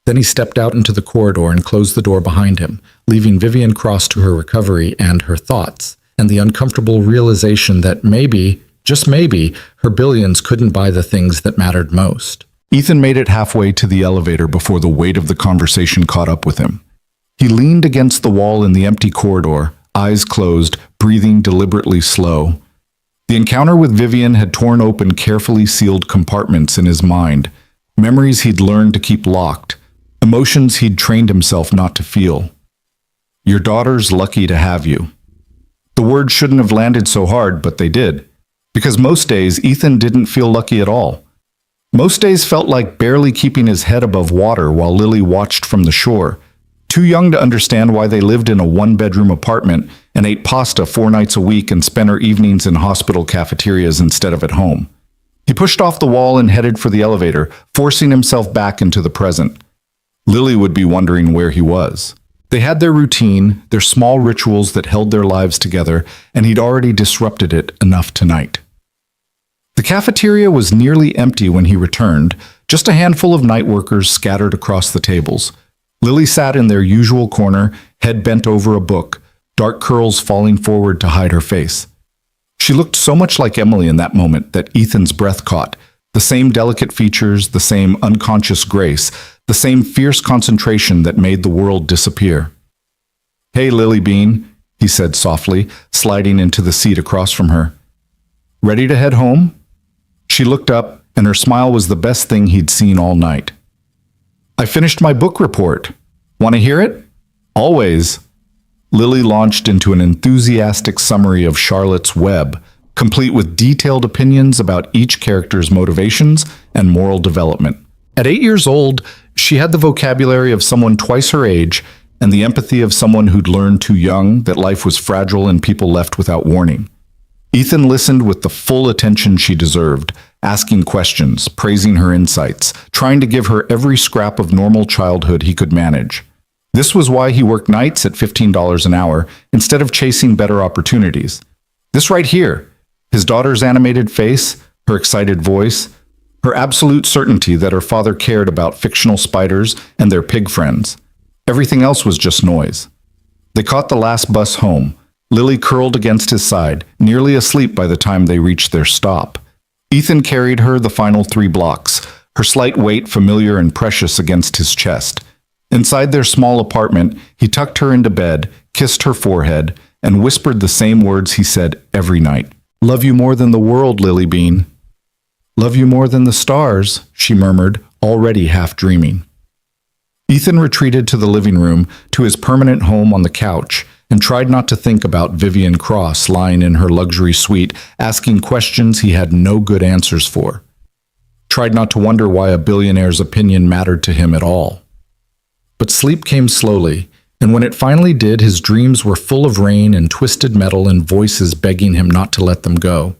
Speaker 1: Then he stepped out into the corridor and closed the door behind him, leaving Vivian Cross to her recovery and her thoughts, and the uncomfortable realization that maybe, just maybe, her billions couldn't buy the things that mattered most. Ethan made it halfway to the elevator before the weight of the conversation caught up with him. He leaned against the wall in the empty corridor, eyes closed, breathing deliberately slow. The encounter with Vivian had torn open carefully sealed compartments in his mind, memories he'd learned to keep locked, emotions he'd trained himself not to feel. "Your daughter's lucky to have you." The words shouldn't have landed so hard, but they did. Because most days, Ethan didn't feel lucky at all. Most days felt like barely keeping his head above water while Lily watched from the shore, too young to understand why they lived in a one-bedroom apartment and ate pasta 4 nights a week and spent her evenings in hospital cafeterias instead of at home. He pushed off the wall and headed for the elevator, forcing himself back into the present. Lily would be wondering where he was. They had their routine, their small rituals that held their lives together, and he'd already disrupted it enough tonight. The cafeteria was nearly empty when he returned, just a handful of night workers scattered across the tables. Lily sat in their usual corner, head bent over a book, dark curls falling forward to hide her face. She looked so much like Emily in that moment that Ethan's breath caught, the same delicate features, the same unconscious grace, the same fierce concentration that made the world disappear. "Hey, Lily Bean," he said softly, sliding into the seat across from her. "Ready to head home?" She looked up, and her smile was the best thing he'd seen all night. "I finished my book report. Want to hear it?" "Always." Lily launched into an enthusiastic summary of Charlotte's Web, complete with detailed opinions about each character's motivations and moral development. At 8 years old, she had the vocabulary of someone twice her age and the empathy of someone who'd learned too young that life was fragile and people left without warning. Ethan listened with the full attention she deserved, asking questions, praising her insights, trying to give her every scrap of normal childhood he could manage. This was why he worked nights at $15 an hour instead of chasing better opportunities. This right here, his daughter's animated face, her excited voice, her absolute certainty that her father cared about fictional spiders and their pig friends. Everything else was just noise. They caught the last bus home, Lily curled against his side, nearly asleep by the time they reached their stop. Ethan carried her the final 3 blocks, her slight weight familiar and precious against his chest. Inside their small apartment, he tucked her into bed, kissed her forehead, and whispered the same words he said every night. "Love you more than the world, Lily Bean." "Love you more than the stars," she murmured, already half dreaming. Ethan retreated to the living room, to his permanent home on the couch, and tried not to think about Vivian Cross lying in her luxury suite, asking questions he had no good answers for. Tried not to wonder why a billionaire's opinion mattered to him at all. But sleep came slowly, and when it finally did, his dreams were full of rain and twisted metal and voices begging him not to let them go.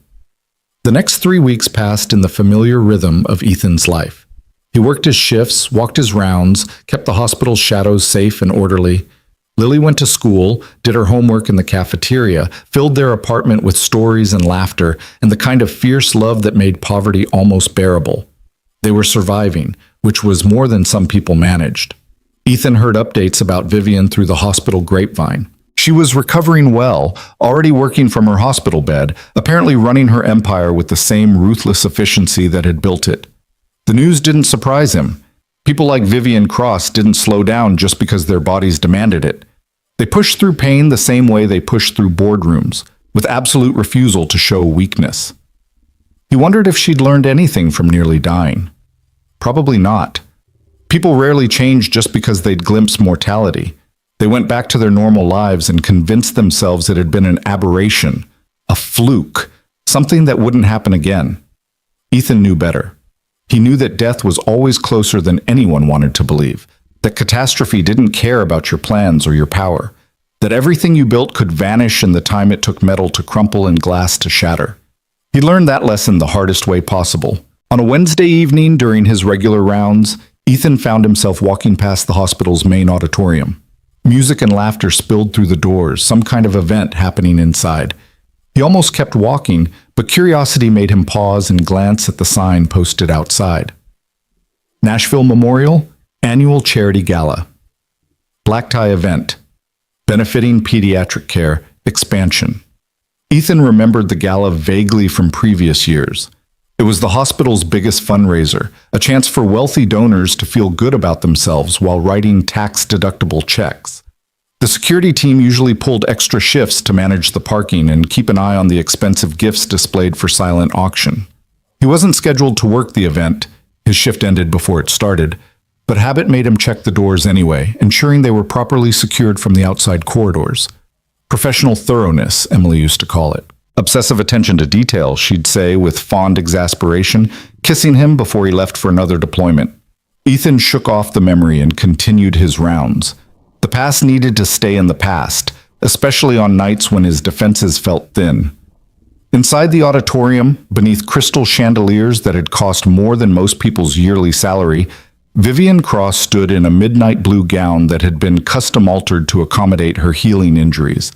Speaker 1: The next 3 weeks passed in the familiar rhythm of Ethan's life. He worked his shifts, walked his rounds, kept the hospital's shadows safe and orderly. Lily went to school, did her homework in the cafeteria, filled their apartment with stories and laughter, and the kind of fierce love that made poverty almost bearable. They were surviving, which was more than some people managed. Ethan heard updates about Vivian through the hospital grapevine. She was recovering well, already working from her hospital bed, apparently running her empire with the same ruthless efficiency that had built it. The news didn't surprise him. People like Vivian Cross didn't slow down just because their bodies demanded it. They pushed through pain the same way they pushed through boardrooms, with absolute refusal to show weakness. He wondered if she'd learned anything from nearly dying. Probably not. People rarely change just because they'd glimpsed mortality. They went back to their normal lives and convinced themselves it had been an aberration, a fluke, something that wouldn't happen again. Ethan knew better. He knew that death was always closer than anyone wanted to believe, that catastrophe didn't care about your plans or your power, that everything you built could vanish in the time it took metal to crumple and glass to shatter. He learned that lesson the hardest way possible. On a Wednesday evening during his regular rounds, Ethan found himself walking past the hospital's main auditorium. Music and laughter spilled through the doors, some kind of event happening inside. He almost kept walking, but curiosity made him pause and glance at the sign posted outside. Nashville Memorial Annual Charity Gala. Black tie event. Benefiting pediatric care. Expansion. Ethan remembered the gala vaguely from previous years. It was the hospital's biggest fundraiser, a chance for wealthy donors to feel good about themselves while writing tax-deductible checks. The security team usually pulled extra shifts to manage the parking and keep an eye on the expensive gifts displayed for silent auction. He wasn't scheduled to work the event, his shift ended before it started, but habit made him check the doors anyway, ensuring they were properly secured from the outside corridors. Professional thoroughness, Emily used to call it. Obsessive attention to detail, she'd say with fond exasperation, kissing him before he left for another deployment. Ethan shook off the memory and continued his rounds. The past needed to stay in the past, especially on nights when his defenses felt thin. Inside the auditorium, beneath crystal chandeliers that had cost more than most people's yearly salary, Vivian Cross stood in a midnight blue gown that had been custom altered to accommodate her healing injuries.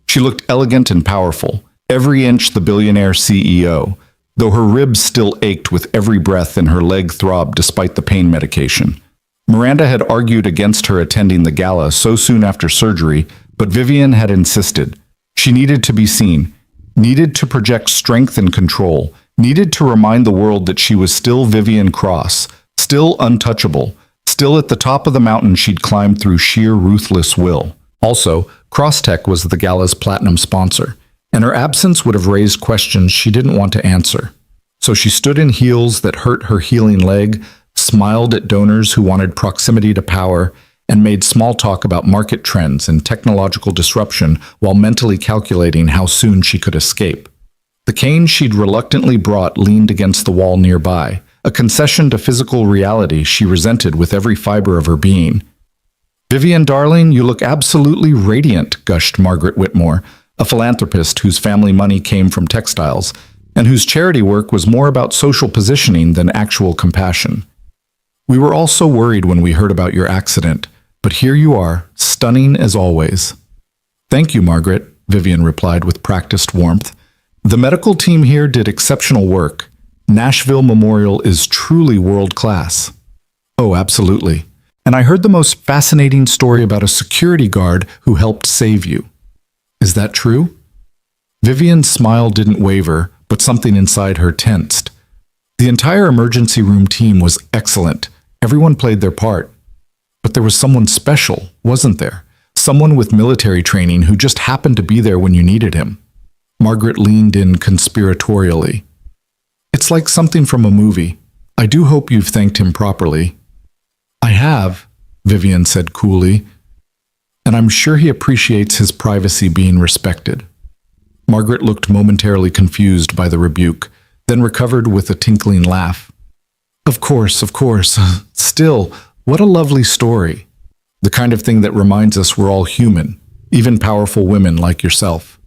Speaker 1: She looked elegant and powerful, every inch the billionaire CEO, though her ribs still ached with every breath and her leg throbbed despite the pain medication. Miranda had argued against her attending the gala so soon after surgery, but Vivian had insisted. She needed to be seen, needed to project strength and control, needed to remind the world that she was still Vivian Cross, still untouchable, still at the top of the mountain she'd climbed through sheer ruthless will. Also, Crosstech was the gala's platinum sponsor, and her absence would have raised questions she didn't want to answer. So she stood in heels that hurt her healing leg, smiled at donors who wanted proximity to power, and made small talk about market trends and technological disruption while mentally calculating how soon she could escape. The cane she'd reluctantly brought leaned against the wall nearby, a concession to physical reality she resented with every fiber of her being. "Vivian, darling, you look absolutely radiant," gushed Margaret Whitmore, a philanthropist whose family money came from textiles, and whose charity work was more about social positioning than actual compassion. "We were all so worried when we heard about your accident, but here you are, stunning as always." "Thank you, Margaret," Vivian replied with practiced warmth. "The medical team here did exceptional work. Nashville Memorial is truly world-class." "Oh, absolutely. And I heard the most fascinating story about a security guard who helped save you." "Is that true?" Vivian's smile didn't waver, but something inside her tensed. The entire emergency room team was excellent. Everyone played their part. But there was someone special, wasn't there? Someone with military training who just happened to be there when you needed him. Margaret leaned in conspiratorially. "It's like something from a movie. I do hope you've thanked him properly." "I have.
Speaker 2: Vivian said coolly. And I'm sure he appreciates his privacy being respected. Margaret looked momentarily confused by the rebuke, then recovered with a tinkling laugh. Of course, of course. Still, what a lovely story. The kind of thing that reminds us we're all human, even powerful women like yourself.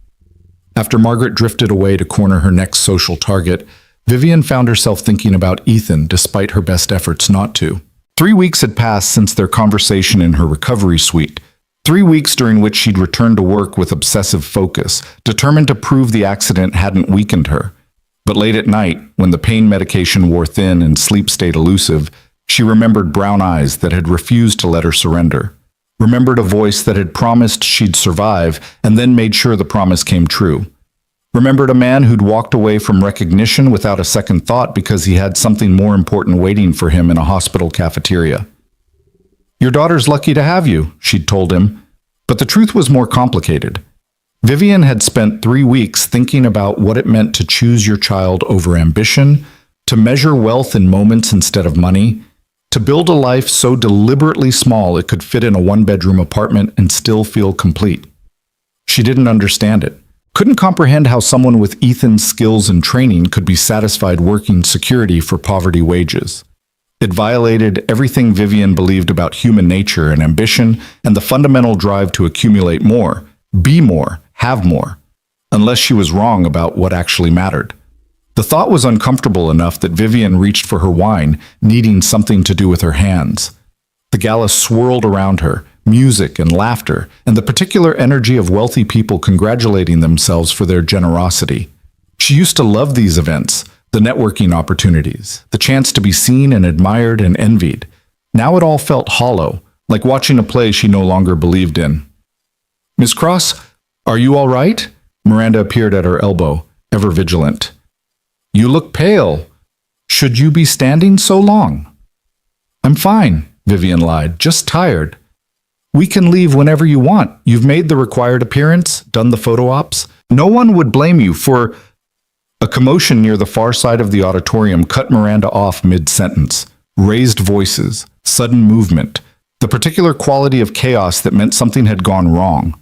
Speaker 2: After Margaret drifted away to corner her next social target, Vivian found herself thinking about Ethan despite her best efforts not to. 3 weeks had passed since their conversation in her recovery suite. 3 weeks during which she'd returned to work with obsessive focus, determined to prove the accident hadn't weakened her. But late at night, when the pain medication wore thin and sleep stayed elusive, she remembered brown eyes that had refused to let her surrender. Remembered a voice that had promised she'd survive and then made sure the promise came true. Remembered a man who'd walked away from recognition without a second thought because he had something more important waiting for him in a hospital cafeteria. Your daughter's lucky to have you, she'd told him. But the truth was more complicated. Vivian had spent 3 weeks thinking about what it meant to choose your child over ambition, to measure wealth in moments instead of money, to build a life so deliberately small it could fit in a one-bedroom apartment and still feel complete. She didn't understand it. Couldn't comprehend how someone with Ethan's skills and training could be satisfied working security for poverty wages. It violated everything Vivian believed about human nature and ambition and the fundamental drive to accumulate more, be more, have more, unless she was wrong about what actually mattered. The thought was uncomfortable enough that Vivian reached for her wine, needing something to do with her hands. The gala swirled around her, music and laughter, and the particular energy of wealthy people congratulating themselves for their generosity. She used to love these events, the networking opportunities, the chance to be seen and admired and envied. Now it all felt hollow, like watching a play she no longer believed in. Miss Cross, are you all right? Miranda appeared at her elbow, ever vigilant. You look pale. Should you be standing so long? I'm fine, Vivian lied, just tired. We can leave whenever you want. You've made the required appearance, done the photo ops. No one would blame you for... A commotion near the far side of the auditorium cut Miranda off mid-sentence. Raised voices, sudden movement, the particular quality of chaos that meant something had gone wrong.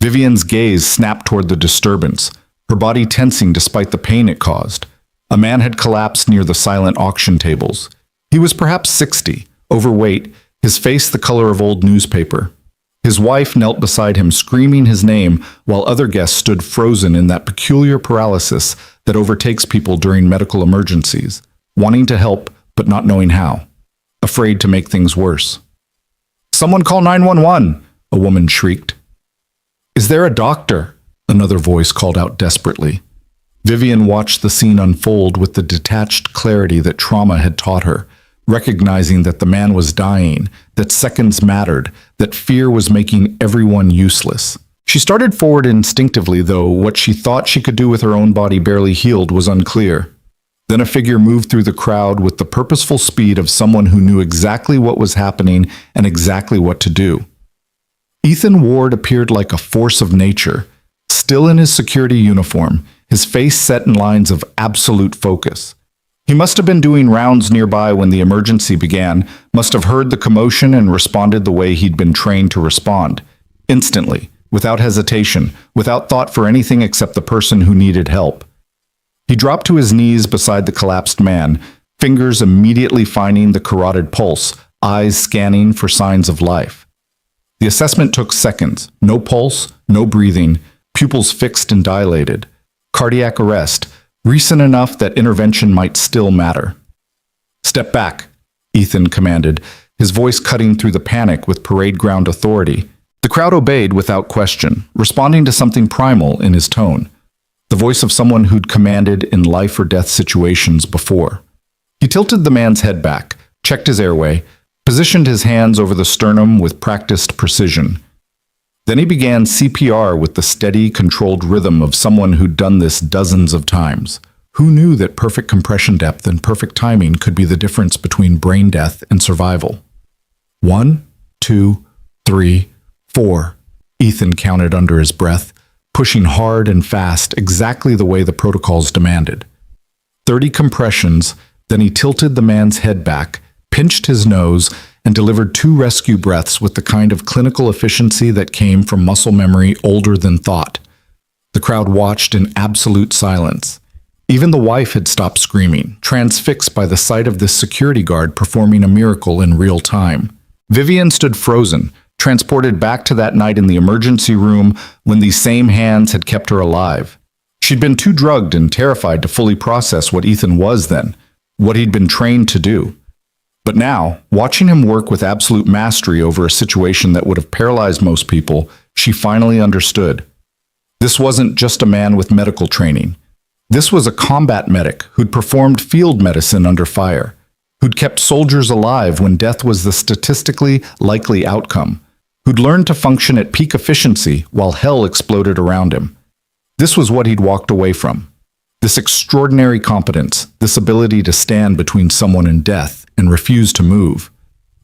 Speaker 2: Vivian's gaze snapped toward the disturbance, her body tensing despite the pain it caused. A man had collapsed near the silent auction tables. He was perhaps 60, overweight, his face the color of old newspaper. His wife knelt beside him, screaming his name, while other guests stood frozen in that peculiar paralysis that overtakes people during medical emergencies, wanting to help but not knowing how, afraid to make things worse. Someone call 911, a woman shrieked. Is there a doctor? Another voice called out desperately. Vivian watched the scene unfold with the detached clarity that trauma had taught her, recognizing that the man was dying, that seconds mattered, that fear was making everyone useless. She started forward instinctively, though what she thought she could do with her own body barely healed was unclear. Then a figure moved through the crowd with the purposeful speed of someone who knew exactly what was happening and exactly what to do. Ethan Ward appeared like a force of nature, still in his security uniform, his face set in lines of absolute focus. He must have been doing rounds nearby when the emergency began, must have heard the commotion and responded the way he'd been trained to respond. Instantly, without hesitation, without thought for anything except the person who needed help. He dropped to his knees beside the collapsed man, fingers immediately finding the carotid pulse, eyes scanning for signs of life. The assessment took seconds. No pulse, no breathing, pupils fixed and dilated. Cardiac arrest, recent enough that intervention might still matter. Step back, Ethan commanded, his voice cutting through the panic with parade ground authority. The crowd obeyed without question, responding to something primal in his tone, the voice of someone who'd commanded in life or death situations before. He tilted the man's head back, checked his airway, positioned his hands over the sternum with practiced precision. Then he began CPR with the steady, controlled rhythm of someone who'd done this dozens of times. Who knew that perfect compression depth and perfect timing could be the difference between brain death and survival? 1, 2, 3, 4, Ethan counted under his breath, pushing hard and fast exactly the way the protocols demanded. 30 compressions, then he tilted the man's head back, pinched his nose,
Speaker 1: and delivered 2 rescue breaths with the kind of clinical efficiency that came from muscle memory older than thought. The crowd watched in absolute silence. Even the wife had stopped screaming, transfixed by the sight of this security guard performing a miracle in real time. Vivian stood frozen, transported back to that night in the emergency room when these same hands had kept her alive. She'd been too drugged and terrified to fully process what Ethan was then, what he'd been trained to do. But now, watching him work with absolute mastery over a situation that would have paralyzed most people, she finally understood. This wasn't just a man with medical training. This was a combat medic who'd performed field medicine under fire, who'd kept soldiers alive when death was the statistically likely outcome, who'd learned to function at peak efficiency while hell exploded around him. This was what he'd walked away from. This extraordinary competence, this ability to stand between someone and death and refuse to move.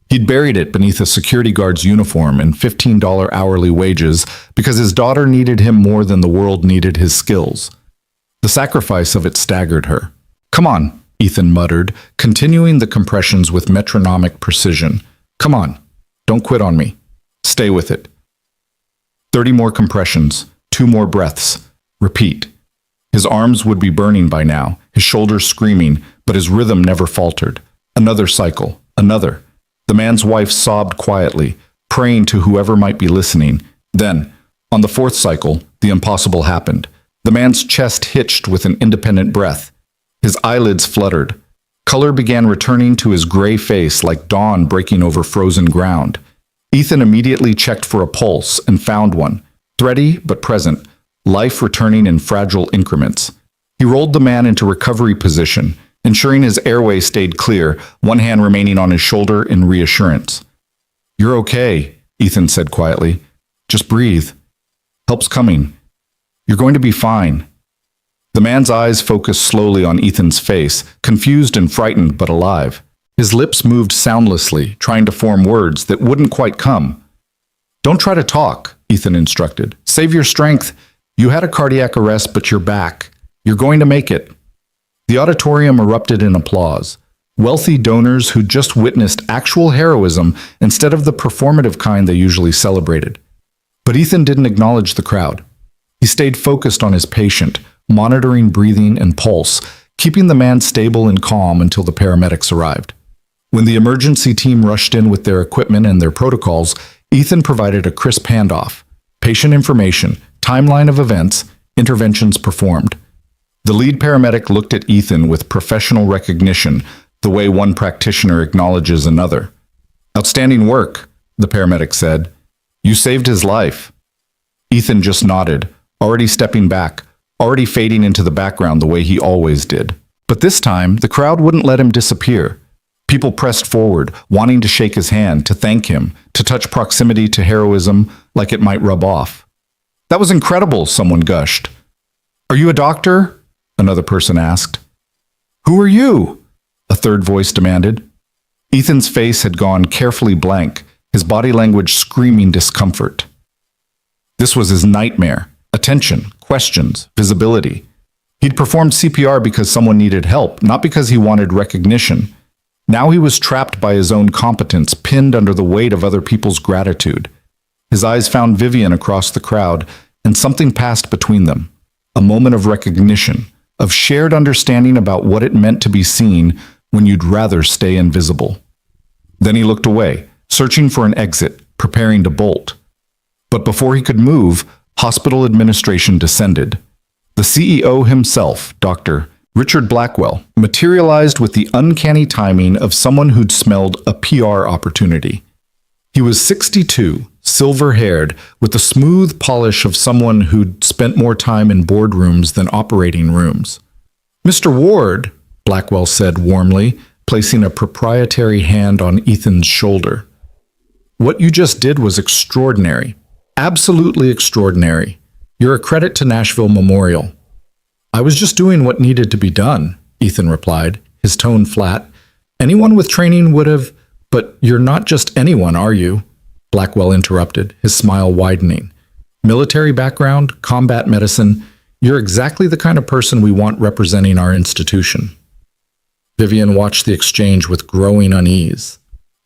Speaker 1: He'd buried it beneath a security guard's uniform and $15 hourly wages because his daughter needed him more than the world needed his skills. The sacrifice of it staggered her. "Come on," Ethan muttered, continuing the compressions with metronomic precision. "Come on, don't quit on me. Stay with it." 30 more compressions, 2 more breaths. Repeat. His arms would be burning by now, his shoulders screaming, but his rhythm never faltered. Another cycle, another. The man's wife sobbed quietly, praying to whoever might be listening. Then, on the 4th cycle, the impossible happened. The man's chest hitched with an independent breath. His eyelids fluttered. Color began returning to his gray face like dawn breaking over frozen ground. Ethan immediately checked for a pulse and found one, thready but present, life returning in fragile increments. He rolled the man into recovery position, ensuring his airway stayed clear, one hand remaining on his shoulder in reassurance. "You're okay," Ethan said quietly. "Just breathe. Help's coming. You're going to be fine." The man's eyes focused slowly on Ethan's face, confused and frightened but alive. His lips moved soundlessly, trying to form words that wouldn't quite come. "Don't try to talk," Ethan instructed. "Save your strength. You had a cardiac arrest, but you're back. You're going to make it." The auditorium erupted in applause. Wealthy donors who'd just witnessed actual heroism instead of the performative kind they usually celebrated. But Ethan didn't acknowledge the crowd. He stayed focused on his patient, monitoring breathing and pulse, keeping the man stable and calm until the paramedics arrived. When the emergency team rushed in with their equipment and their protocols, Ethan provided a crisp handoff. Patient information, timeline of events, interventions performed. The lead paramedic looked at Ethan with professional recognition, the way one practitioner acknowledges another. "Outstanding work," the paramedic said. "You saved his life." Ethan just nodded, already stepping back, already fading into the background the way he always did. But this time, the crowd wouldn't let him disappear. People pressed forward, wanting to shake his hand, to thank him, to touch proximity to heroism like it might rub off. "That was incredible," someone gushed. "Are you a doctor?" another person asked. "Who are you?" a third voice demanded. Ethan's face had gone carefully blank, his body language screaming discomfort. This was his nightmare. Attention, questions, visibility. He'd performed CPR because someone needed help, not because he wanted recognition. Now he was trapped by his own competence, pinned under the weight of other people's gratitude. His eyes found Vivian across the crowd, and something passed between them. A moment of recognition, of shared understanding about what it meant to be seen when you'd rather stay invisible. Then he looked away, searching for an exit, preparing to bolt. But before he could move, hospital administration descended. The CEO himself, Dr. Richard Blackwell, materialized with the uncanny timing of someone who'd smelled a PR opportunity. He was 62, silver-haired, with the smooth polish of someone who'd spent more time in boardrooms than operating rooms. "Mr. Ward," Blackwell said warmly, placing a proprietary hand on Ethan's shoulder. "What you just did was extraordinary. Absolutely extraordinary. You're a credit to Nashville Memorial." "I was just doing what needed to be done," Ethan replied, his tone flat. "Anyone with training would have—" "But you're not just anyone, are you?" Blackwell interrupted, his smile widening. "Military background, combat medicine, you're exactly the kind of person we want representing our institution." Vivian watched the exchange with growing unease.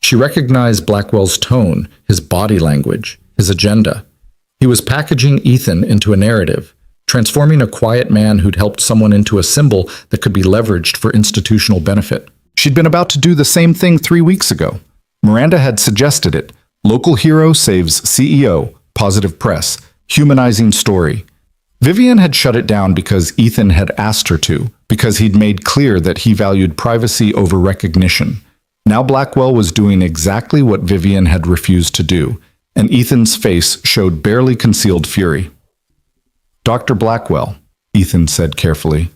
Speaker 2: She recognized Blackwell's tone, his body language, his agenda. He was packaging Ethan into a narrative, transforming a quiet man who'd helped someone into a symbol that could be leveraged for institutional benefit.
Speaker 1: She'd been about to do the same thing 3 weeks ago. Miranda had suggested it. Local hero saves CEO, positive press, humanizing story. Vivian had shut it down because Ethan had asked her to, because he'd made clear that he valued privacy over recognition. Now Blackwell was doing exactly what Vivian had refused to do, and Ethan's face showed barely concealed fury. "Dr. Blackwell," Ethan said carefully,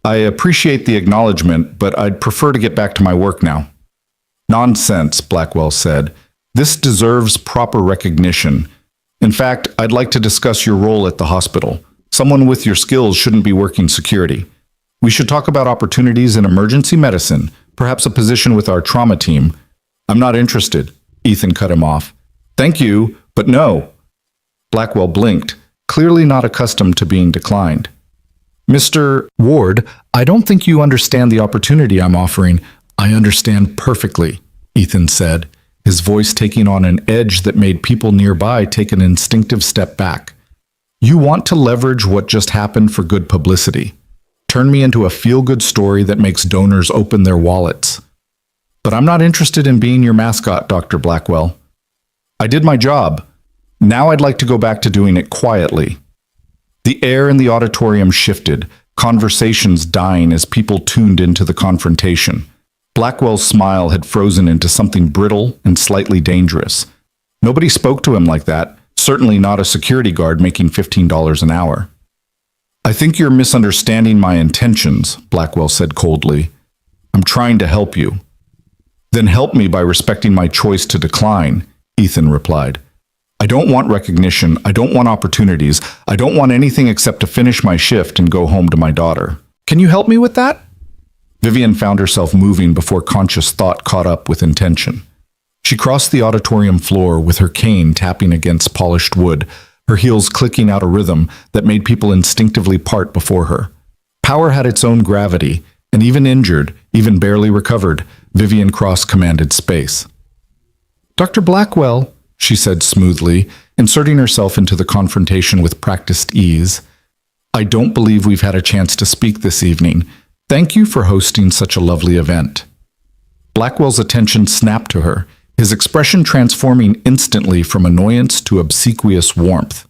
Speaker 1: "I appreciate the acknowledgement, but I'd prefer to get back to my work now." "Nonsense," Blackwell said. "This deserves proper recognition. In fact, I'd like to discuss your role at the hospital. Someone with your skills shouldn't be working security. We should talk about opportunities in emergency medicine, perhaps a position with our trauma team." "I'm not interested," Ethan cut him off. "Thank you, but no." Blackwell blinked, clearly not accustomed to being declined. "Mr. Ward, I don't think you understand the opportunity I'm offering." "I understand perfectly," Ethan said, his voice taking on an edge that made people nearby take an instinctive step back. "You want to leverage what just happened for good publicity. Turn me into a feel-good story that makes donors open their wallets. But I'm not interested in being your mascot, Dr. Blackwell. I did my job. Now I'd like to go back to doing it quietly." The air in the auditorium shifted, conversations dying as people tuned into the confrontation. Blackwell's smile had frozen into something brittle and slightly dangerous. Nobody spoke to him like that, certainly not a security guard making $15 an hour. "I think you're misunderstanding my intentions," Blackwell said coldly. "I'm trying to help you." "Then help me by respecting my choice to decline," Ethan replied. "I don't want recognition, I don't want opportunities, I don't want anything except to finish my shift and go home to my daughter. Can you help me with that?" Vivian found herself moving before conscious thought caught up with intention. She crossed the auditorium floor with her cane tapping against polished wood, her heels clicking out a rhythm that made people instinctively part before her. Power had its own gravity, and even injured, even barely recovered, Vivian Cross commanded space. "Dr. Blackwell," she said smoothly, inserting herself into the confrontation with practiced ease, "I don't believe we've had a chance to speak this evening. Thank you for hosting such a lovely event." Blackwell's attention snapped to her, his expression transforming instantly from annoyance to obsequious warmth.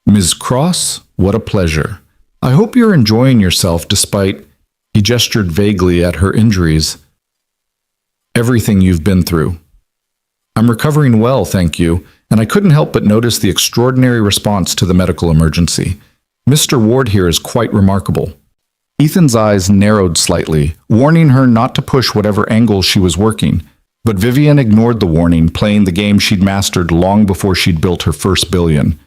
Speaker 1: "Ms. Cross, what a pleasure. I hope you're enjoying yourself despite," he gestured vaguely at her injuries, "everything you've been through." "I'm recovering well, thank you, and I couldn't help but notice the extraordinary response to the medical emergency. Mr. Ward here is quite remarkable." Ethan's eyes narrowed slightly, warning her not to push whatever angle she was working, but Vivian ignored the warning, playing the game she'd mastered long before she'd built her first billion.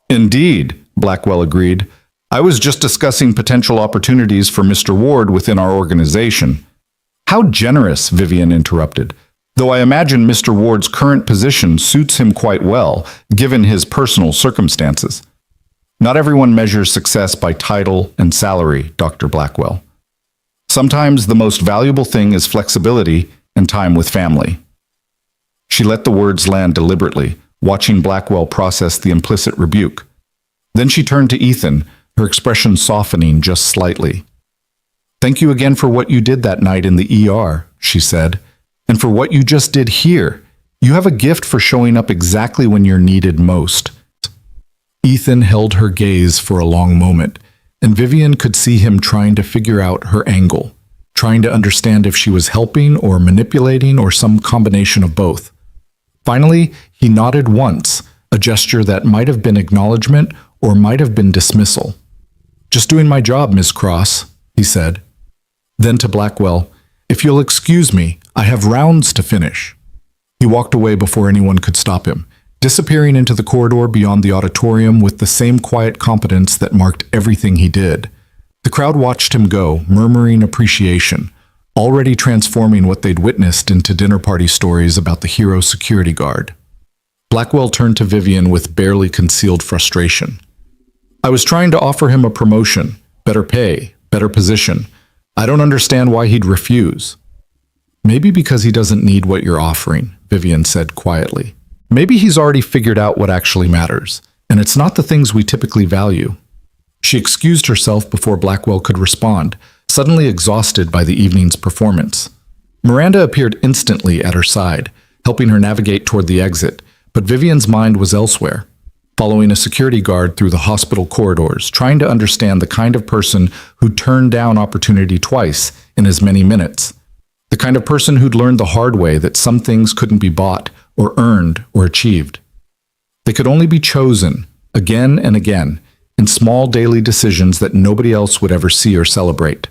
Speaker 1: "Indeed," Blackwell agreed. "I was just discussing potential opportunities for Mr. Ward within our organization." "How generous," Vivian interrupted. "Though I imagine Mr. Ward's current position suits him quite well, given his personal circumstances." "Not everyone measures success by title and salary, Dr. Blackwell. Sometimes the most valuable thing is flexibility and time with family." She let the words land deliberately, watching Blackwell process the implicit rebuke. Then she turned to Ethan, her expression softening just slightly. "Thank you again for what you did that night in the ER," she said, "and for what you just did here. You have a gift for showing up exactly when you're needed most." Ethan held her gaze for a long moment, and Vivian could see him trying to figure out her angle, trying to understand if she was helping or manipulating or some combination of both. Finally, he nodded once, a gesture that might have been acknowledgement or might have been dismissal. "Just doing my job, Miss Cross," he said. Then to Blackwell, "If you'll excuse me, I have rounds to finish." He walked away before anyone could stop him, disappearing into the corridor beyond the auditorium with the same quiet competence that marked everything he did. The crowd watched him go, murmuring appreciation, already transforming what they'd witnessed into dinner party stories about the hero security guard. Blackwell turned to Vivian with barely concealed frustration. "I was trying to offer him a promotion, better pay, better position. I don't understand why he'd refuse."
Speaker 2: Maybe because he doesn't need what you're offering, Vivian said quietly. Maybe he's already figured out what actually matters, and it's not the things we typically value. She excused herself before Blackwell could respond, suddenly exhausted by the evening's performance. Miranda appeared instantly at her side, helping her navigate toward the exit, but Vivian's mind was elsewhere, following a security guard through the hospital corridors, trying to understand the kind of person who'd turned down opportunity twice in as many minutes. The kind of person who'd learned the hard way that some things couldn't be bought or earned or achieved. They could only be chosen, again and again, in small daily decisions that nobody else would ever see or celebrate.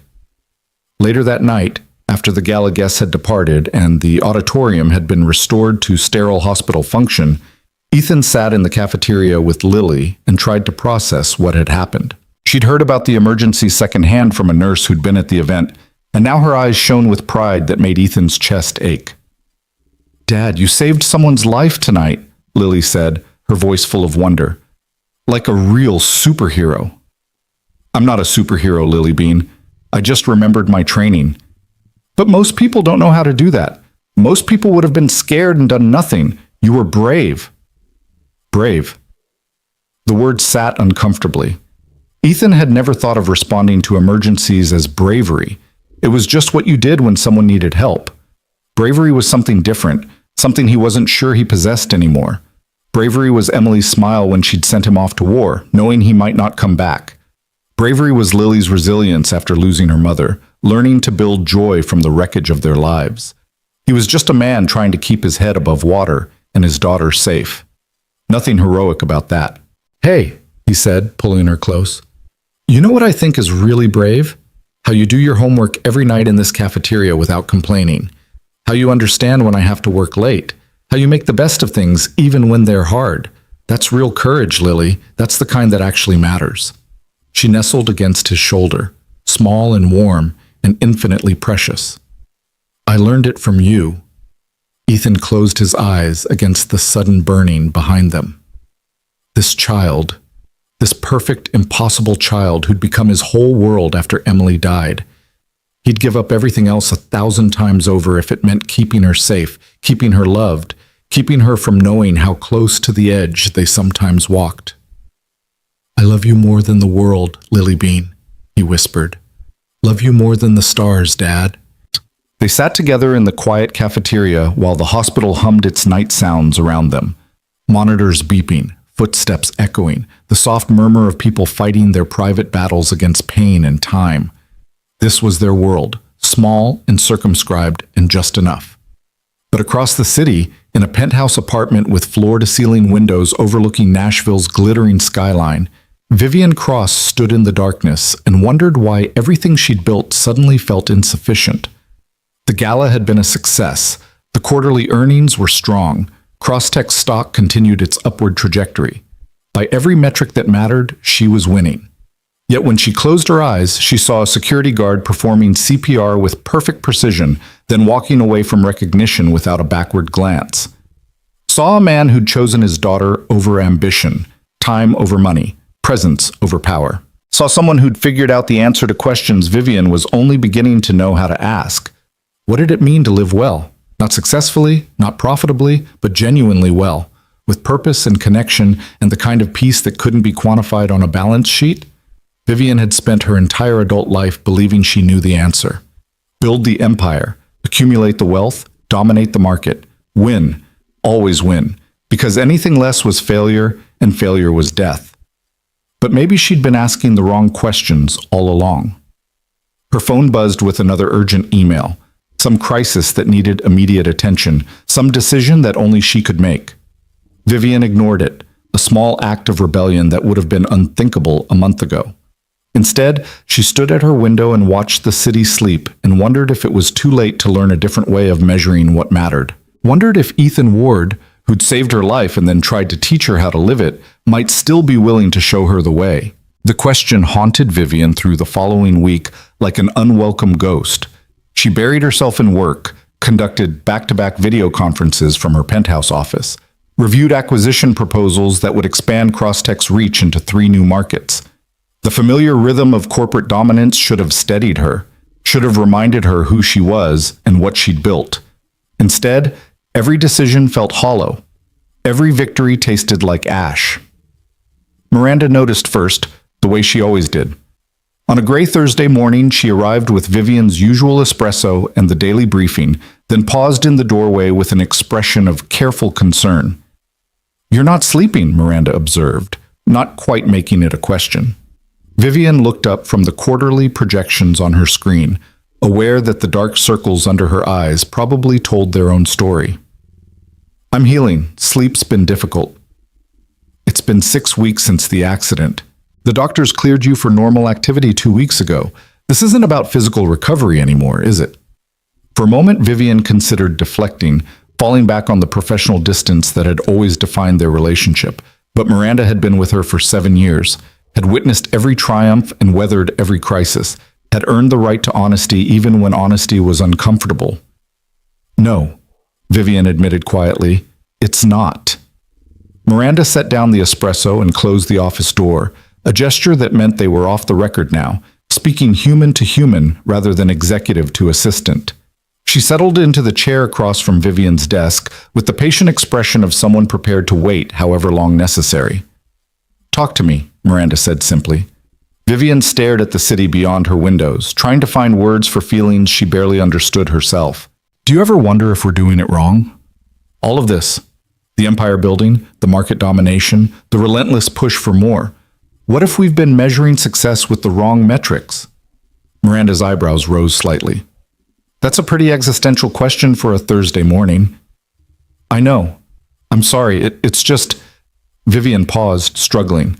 Speaker 2: Later that night, after the gala guests had departed and the auditorium had been restored to sterile hospital function, Ethan sat in the cafeteria with Lily and tried to process what had happened. She'd heard about the emergency secondhand from a nurse who'd been at the event, and now her eyes shone with pride that made Ethan's chest ache. "Dad, you saved someone's life tonight," Lily said, her voice full of wonder. "Like a real superhero." "I'm not a superhero, Lily Bean. I just remembered my training." "But most people don't know how to do that. Most people would have been scared and done nothing. You were brave." Brave. The word sat uncomfortably. Ethan had never thought of responding to emergencies as bravery. It was just what you did when someone needed help. Bravery was something different, something he wasn't sure he possessed anymore. Bravery was Emily's smile when she'd sent him off to war, knowing he might not come back. Bravery was Lily's resilience after losing her mother, learning to build joy from the wreckage of their lives. He was just a man trying to keep his head above water and his daughter safe. Nothing heroic about that. "Hey," he said, pulling her close. "You know what I think is really brave? How you do your homework every night in this cafeteria without complaining. How you understand when I have to work late. How you make the best of things even when they're hard. That's real courage, Lily. That's the kind that actually matters." She nestled against his shoulder, small and warm and infinitely precious. "I learned it from you." Ethan closed his eyes against the sudden burning behind them. This child, this perfect, impossible child who'd become his whole world after Emily died. He'd give up everything else 1,000 times over if it meant keeping her safe, keeping her loved, keeping her from knowing how close to the edge they sometimes walked. "I love you more than the world, Lily Bean," he whispered. "Love you more than the stars, Dad." They sat together in the quiet cafeteria while the hospital hummed its night sounds around them. Monitors beeping, footsteps echoing, the soft murmur of people fighting their private battles against pain and time. This was their world, small and circumscribed and just enough. But across the city, in a penthouse apartment with floor-to-ceiling windows overlooking Nashville's glittering skyline, Vivian Cross stood in the darkness and wondered why everything she'd built suddenly felt insufficient. The gala had been a success. The quarterly earnings were strong. Crosstech's stock continued its upward trajectory. By every metric that mattered, she was winning. Yet when she closed her eyes, she saw a security guard performing CPR with perfect precision, then walking away from recognition without a backward glance. Saw a man who'd chosen his daughter over ambition, time over money, presence over power. Saw someone who'd figured out the answer to questions Vivian was only beginning to know how to ask. What did it mean to live well? Not successfully, not profitably, but genuinely well, with purpose and connection and the kind of peace that couldn't be quantified on a balance sheet? Vivian had spent her entire adult life believing she knew the answer. Build the empire, accumulate the wealth, dominate the market, win, always win, because anything less was failure and failure was death. But maybe she'd been asking the wrong questions all along. Her phone buzzed with another urgent email. Some crisis that needed immediate attention, some decision that only she could make. Vivian ignored it, a small act of rebellion that would have been unthinkable a month ago. Instead, she stood at her window and watched the city sleep and wondered if it was too late to learn a different way of measuring what mattered. Wondered if Ethan Ward, who'd saved her life and then tried to teach her how to live it, might still be willing to show her the way. The question haunted Vivian through the following week like an unwelcome ghost. She buried herself in work, conducted back-to-back video conferences from her penthouse office, reviewed acquisition proposals that would expand Crosstech's reach into 3 new markets. The familiar rhythm of corporate dominance should have steadied her.
Speaker 1: should have reminded her who she was and what she'd built. Instead, every decision felt hollow. Every victory tasted like ash. Miranda noticed first, the way she always did. On a gray Thursday morning, she arrived with Vivian's usual espresso and the daily briefing, then paused in the doorway with an expression of careful concern. "You're not sleeping," Miranda observed, not quite making it a question. Vivian looked up from the quarterly projections on her screen, aware that the dark circles under her eyes probably told their own story. "I'm healing. Sleep's been difficult. It's been 6 weeks since the accident. The doctors cleared you for normal activity 2 weeks ago. This isn't about physical recovery anymore, is it?" For a moment, Vivian considered deflecting, falling back on the professional distance that had always defined their relationship. But Miranda had been with her for 7 years, had witnessed every triumph and weathered every crisis, had earned the right to honesty even when honesty was uncomfortable. "No," Vivian admitted quietly, "it's not." Miranda set down the espresso and closed the office door, a gesture that meant they were off the record now, speaking human to human rather than executive to assistant. She settled into the chair across from Vivian's desk with the patient expression of someone prepared to wait however long necessary. "Talk to me," Miranda said simply. Vivian stared at the city beyond her windows, trying to find words for feelings she barely understood herself. "Do you ever wonder if we're doing it wrong? All of this, the empire building, the market domination, the relentless push for more. What if we've been measuring success with the wrong metrics?" Miranda's eyebrows rose slightly. "That's a pretty existential question for a Thursday morning." "I know. I'm sorry. It's just—" Vivian paused, struggling.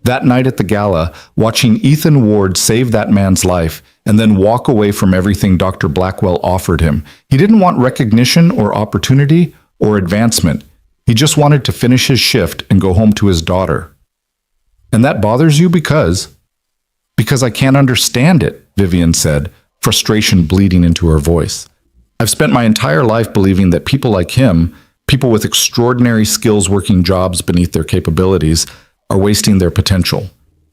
Speaker 1: That night at the gala, watching Ethan Ward save that man's life and then walk away from everything Dr. Blackwell offered him, he didn't want recognition or opportunity or advancement. He just wanted to finish his shift and go home to his daughter. "And that bothers you because—" "Because I can't understand it," Vivian said, frustration bleeding into her voice. "I've spent my entire life believing that people like him, people with extraordinary skills working jobs beneath their capabilities, are wasting their potential,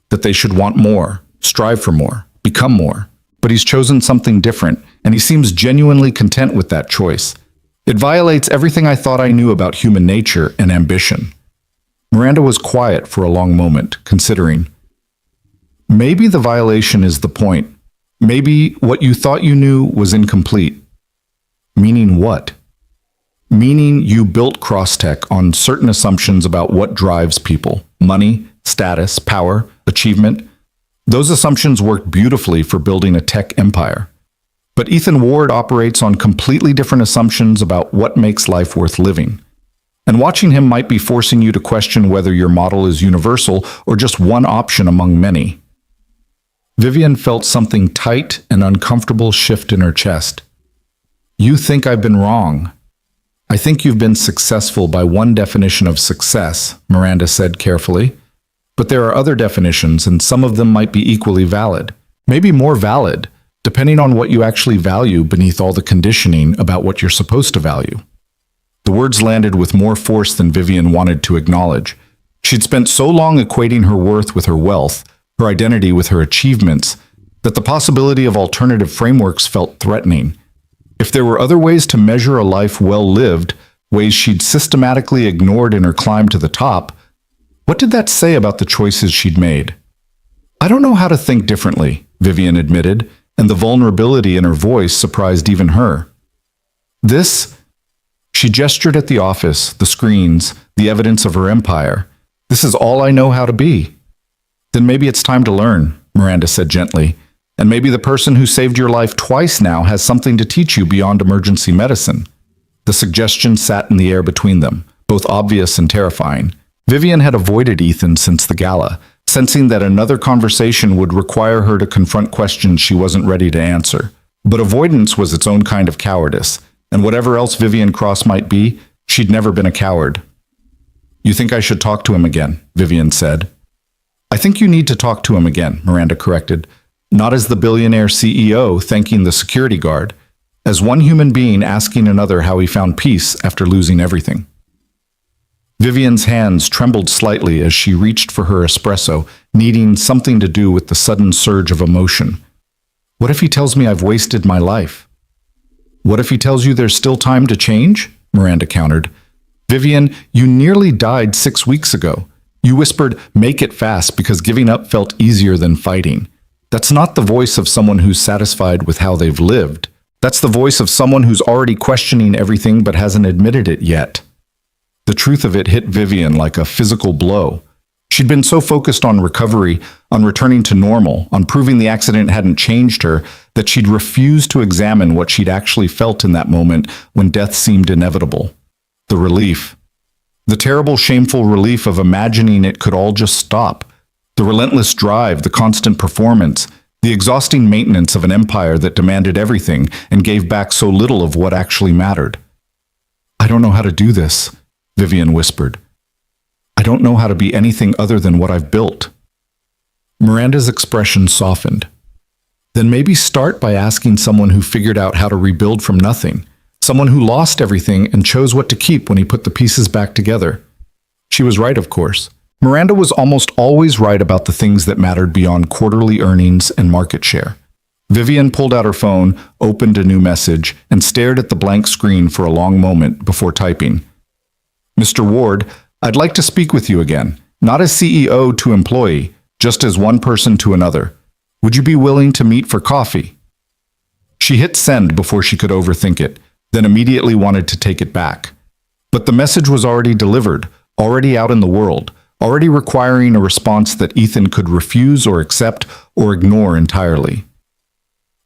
Speaker 1: that they should want more, strive for more, become more. But he's chosen something different, and he seems genuinely content with that choice. It violates everything I thought I knew about human nature and ambition." Miranda was quiet for a long moment, considering. "Maybe the violation is the point. Maybe what you thought you knew was incomplete." "Meaning what?" "Meaning you built Crosstech on certain assumptions about what drives people. Money, status, power, achievement. Those assumptions worked beautifully for building a tech empire. But Ethan Ward operates on completely different assumptions about what makes life worth living. And watching him might be forcing you to question whether your model is universal or just one option among many." Vivian felt something tight and uncomfortable shift in her chest. "You think I've been wrong. I think you've been successful by one definition of success," Miranda said carefully. "But there are other definitions, and some of them might be equally valid. Maybe more valid, depending on what you actually value beneath all the conditioning about what you're supposed to value." The words landed with more force than Vivian wanted to acknowledge. She'd spent so long equating her worth with her wealth, her identity with her achievements, that the possibility of alternative frameworks felt threatening. If there were other ways to measure a life well lived, ways she'd systematically ignored in her climb to the top, what did that say about the choices she'd made? "I don't know how to think differently," Vivian admitted, and the vulnerability in her voice surprised even her. She gestured at the office, the screens, the evidence of her empire. "This is all I know how to be." "Then maybe it's time to learn," Miranda said gently. "And maybe the person who saved your life twice now has something to teach you beyond emergency medicine." The suggestion sat in the air between them, both obvious and terrifying. Vivian had avoided Ethan since the gala, sensing that another conversation would require her to confront questions she wasn't ready to answer. But avoidance was its own kind of cowardice, and whatever else Vivian Cross might be, she'd never been a coward. "You think I should talk to him again?" Vivian said. "I think you need to talk to him again," Miranda corrected. "Not as the billionaire CEO thanking the security guard, as one human being asking another how he found peace after losing everything." Vivian's hands trembled slightly as she reached for her espresso, needing something to do with the sudden surge of emotion. What if he tells me I've wasted my life? What if he tells you there's still time to change? Miranda countered. Vivian, you nearly died 6 weeks ago. You whispered, make it fast because giving up felt easier than fighting. That's not the voice of someone who's satisfied with how they've lived. That's the voice of someone who's already questioning everything but hasn't admitted it yet. The truth of it hit Vivian like a physical blow. She'd been so focused on recovery, on returning to normal, on proving the accident hadn't changed her, that she'd refused to examine what she'd actually felt in that moment when death seemed inevitable. The relief. The terrible, shameful relief of imagining it could all just stop. The relentless drive, the constant performance, the exhausting maintenance of an empire that demanded everything and gave back so little of what actually mattered. I don't know how to do this, Vivian whispered. I don't know how to be anything other than what I've built. Miranda's expression softened. Then maybe start by asking someone who figured out how to rebuild from nothing, someone who lost everything and chose what to keep when he put the pieces back together. She was right, of course. Miranda was almost always right about the things that mattered beyond quarterly earnings and market share. Vivian pulled out her phone, opened a new message, and stared at the blank screen for a long moment before typing. Mr. Ward, I'd like to speak with you again, not as CEO to employee, just as one person to another. Would you be willing to meet for coffee? She hit send before she could overthink it, then immediately wanted to take it back. But the message was already delivered, already out in the world, already requiring a response that Ethan could refuse or accept or ignore entirely.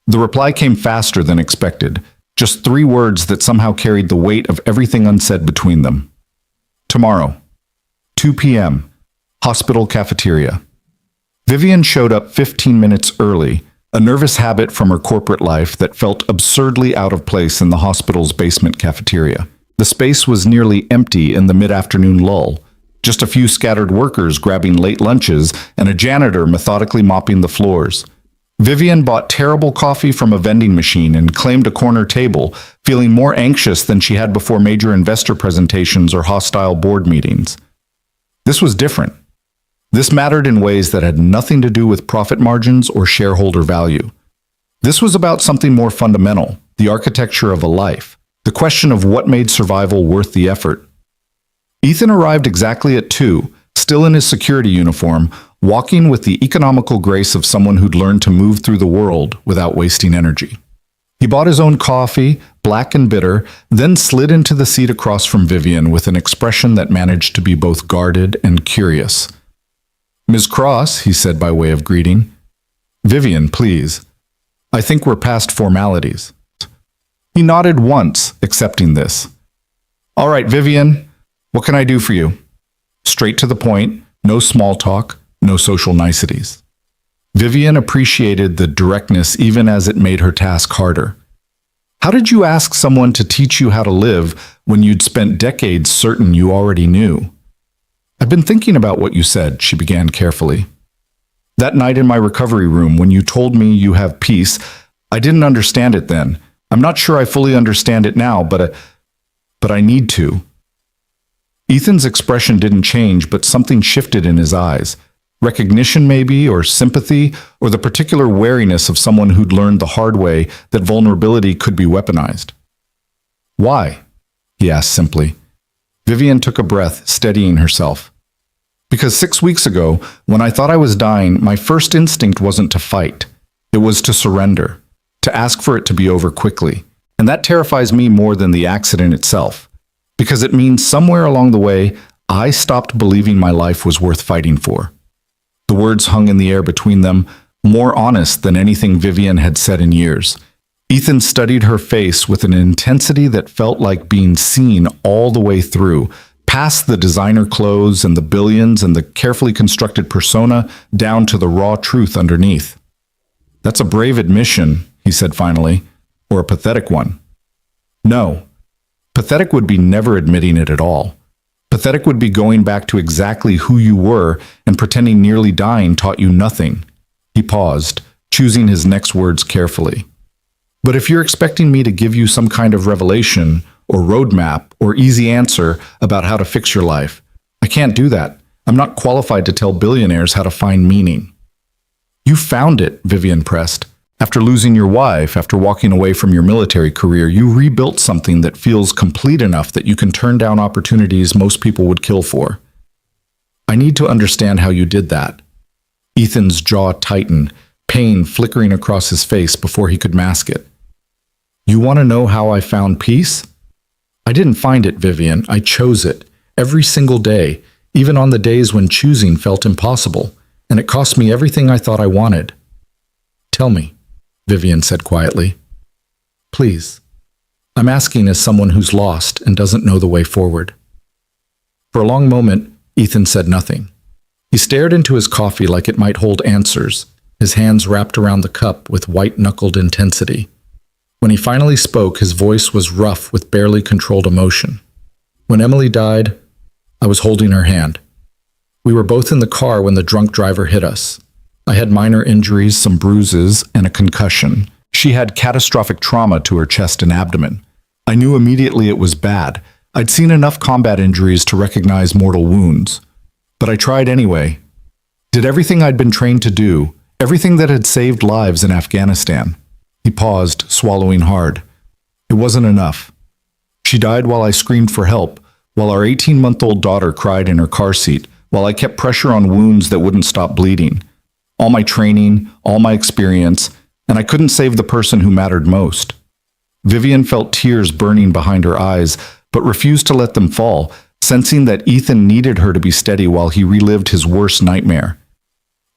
Speaker 1: The reply came faster than expected, just 3 words that somehow carried the weight of everything unsaid between them. Tomorrow, 2 p.m., hospital cafeteria. Vivian showed up 15 minutes early, a nervous habit from her corporate life that felt absurdly out of place in the hospital's basement cafeteria. The space was nearly empty in the mid-afternoon lull, just a few scattered workers grabbing late lunches and a janitor methodically mopping the floors. Vivian bought terrible coffee from a vending machine and claimed a corner table, feeling more anxious than she had before major investor presentations or hostile board meetings. This was different. This mattered in ways that had nothing to do with profit margins or shareholder value. This was about something more fundamental, the architecture of a life, the question of what made survival worth the effort. Ethan arrived exactly at 2, still in his security uniform, walking with the economical grace of someone who'd learned to move through the world without wasting energy. He bought his own coffee, black and bitter, then slid into the seat across from Vivian with an expression that managed to be both guarded and curious. Ms. Cross, he said by way of greeting. Vivian, please. I think we're past formalities. He nodded once, accepting this. All right, Vivian, what can I do for you? Straight to the point, no small talk, no social niceties. Vivian appreciated the directness even as it made her task harder. How did you ask someone to teach you how to live when you'd spent decades certain you already knew? I've been thinking about what you said, she began carefully. That night in my recovery room when you told me you have peace, I didn't understand it then. I'm not sure I fully understand it now, but I need to. Ethan's expression didn't change, but something shifted in his eyes. Recognition maybe, or sympathy, or the particular wariness of someone who'd learned the hard way that vulnerability could be weaponized. Why? He asked simply. Vivian took a breath, steadying herself. Because 6 weeks ago, when I thought I was dying, my first instinct wasn't to fight. It was to surrender, to ask for it to be over quickly. And that terrifies me more than the accident itself. Because it means somewhere along the way, I stopped believing my life was worth fighting for. The words hung in the air between them, more honest than anything Vivian had said in years. Ethan studied her face with an intensity that felt like being seen all the way through, past the designer clothes and the billions and the carefully constructed persona, down to the raw truth underneath. That's a brave admission, he said finally, or a pathetic one. No. Pathetic would be never admitting it at all. Pathetic would be going back to exactly who you were and pretending nearly dying taught you nothing. He paused, choosing his next words carefully. But if you're expecting me to give you some kind of revelation or roadmap or easy answer about how to fix your life, I can't do that. I'm not qualified to tell billionaires how to find meaning. You found it, Vivian pressed. After losing your wife, after walking away from your military career, you rebuilt something that feels complete enough that you can turn down opportunities most people would kill for. I need to understand how you did that. Ethan's jaw tightened, pain flickering across his face before he could mask it. You want to know how I found peace? I didn't find it, Vivian. I chose it. Every single day, even on the days when choosing felt impossible, and it cost me everything I thought I wanted. Tell me, Vivian said quietly. Please. I'm asking as someone who's lost and doesn't know the way forward. For a long moment, Ethan said nothing. He stared into his coffee like it might hold answers, his hands wrapped around the cup with white-knuckled intensity. When he finally spoke, his voice was rough with barely controlled emotion. When Emily died, I was holding her hand. We were both in the car when the drunk driver hit us. I had minor injuries, some bruises, and a concussion. She had catastrophic trauma to her chest and abdomen. I knew immediately it was bad. I'd seen enough combat injuries to recognize mortal wounds. But I tried anyway. Did everything I'd been trained to do, everything that had saved lives in Afghanistan. He paused, swallowing hard. It wasn't enough. She died while I screamed for help, while our 18-month-old daughter cried in her car seat, while I kept pressure on wounds that wouldn't stop bleeding. All my training, all my experience, and I couldn't save the person who mattered most. Vivian felt tears burning behind her eyes, but refused to let them fall, sensing that Ethan needed her to be steady while he relived his worst nightmare.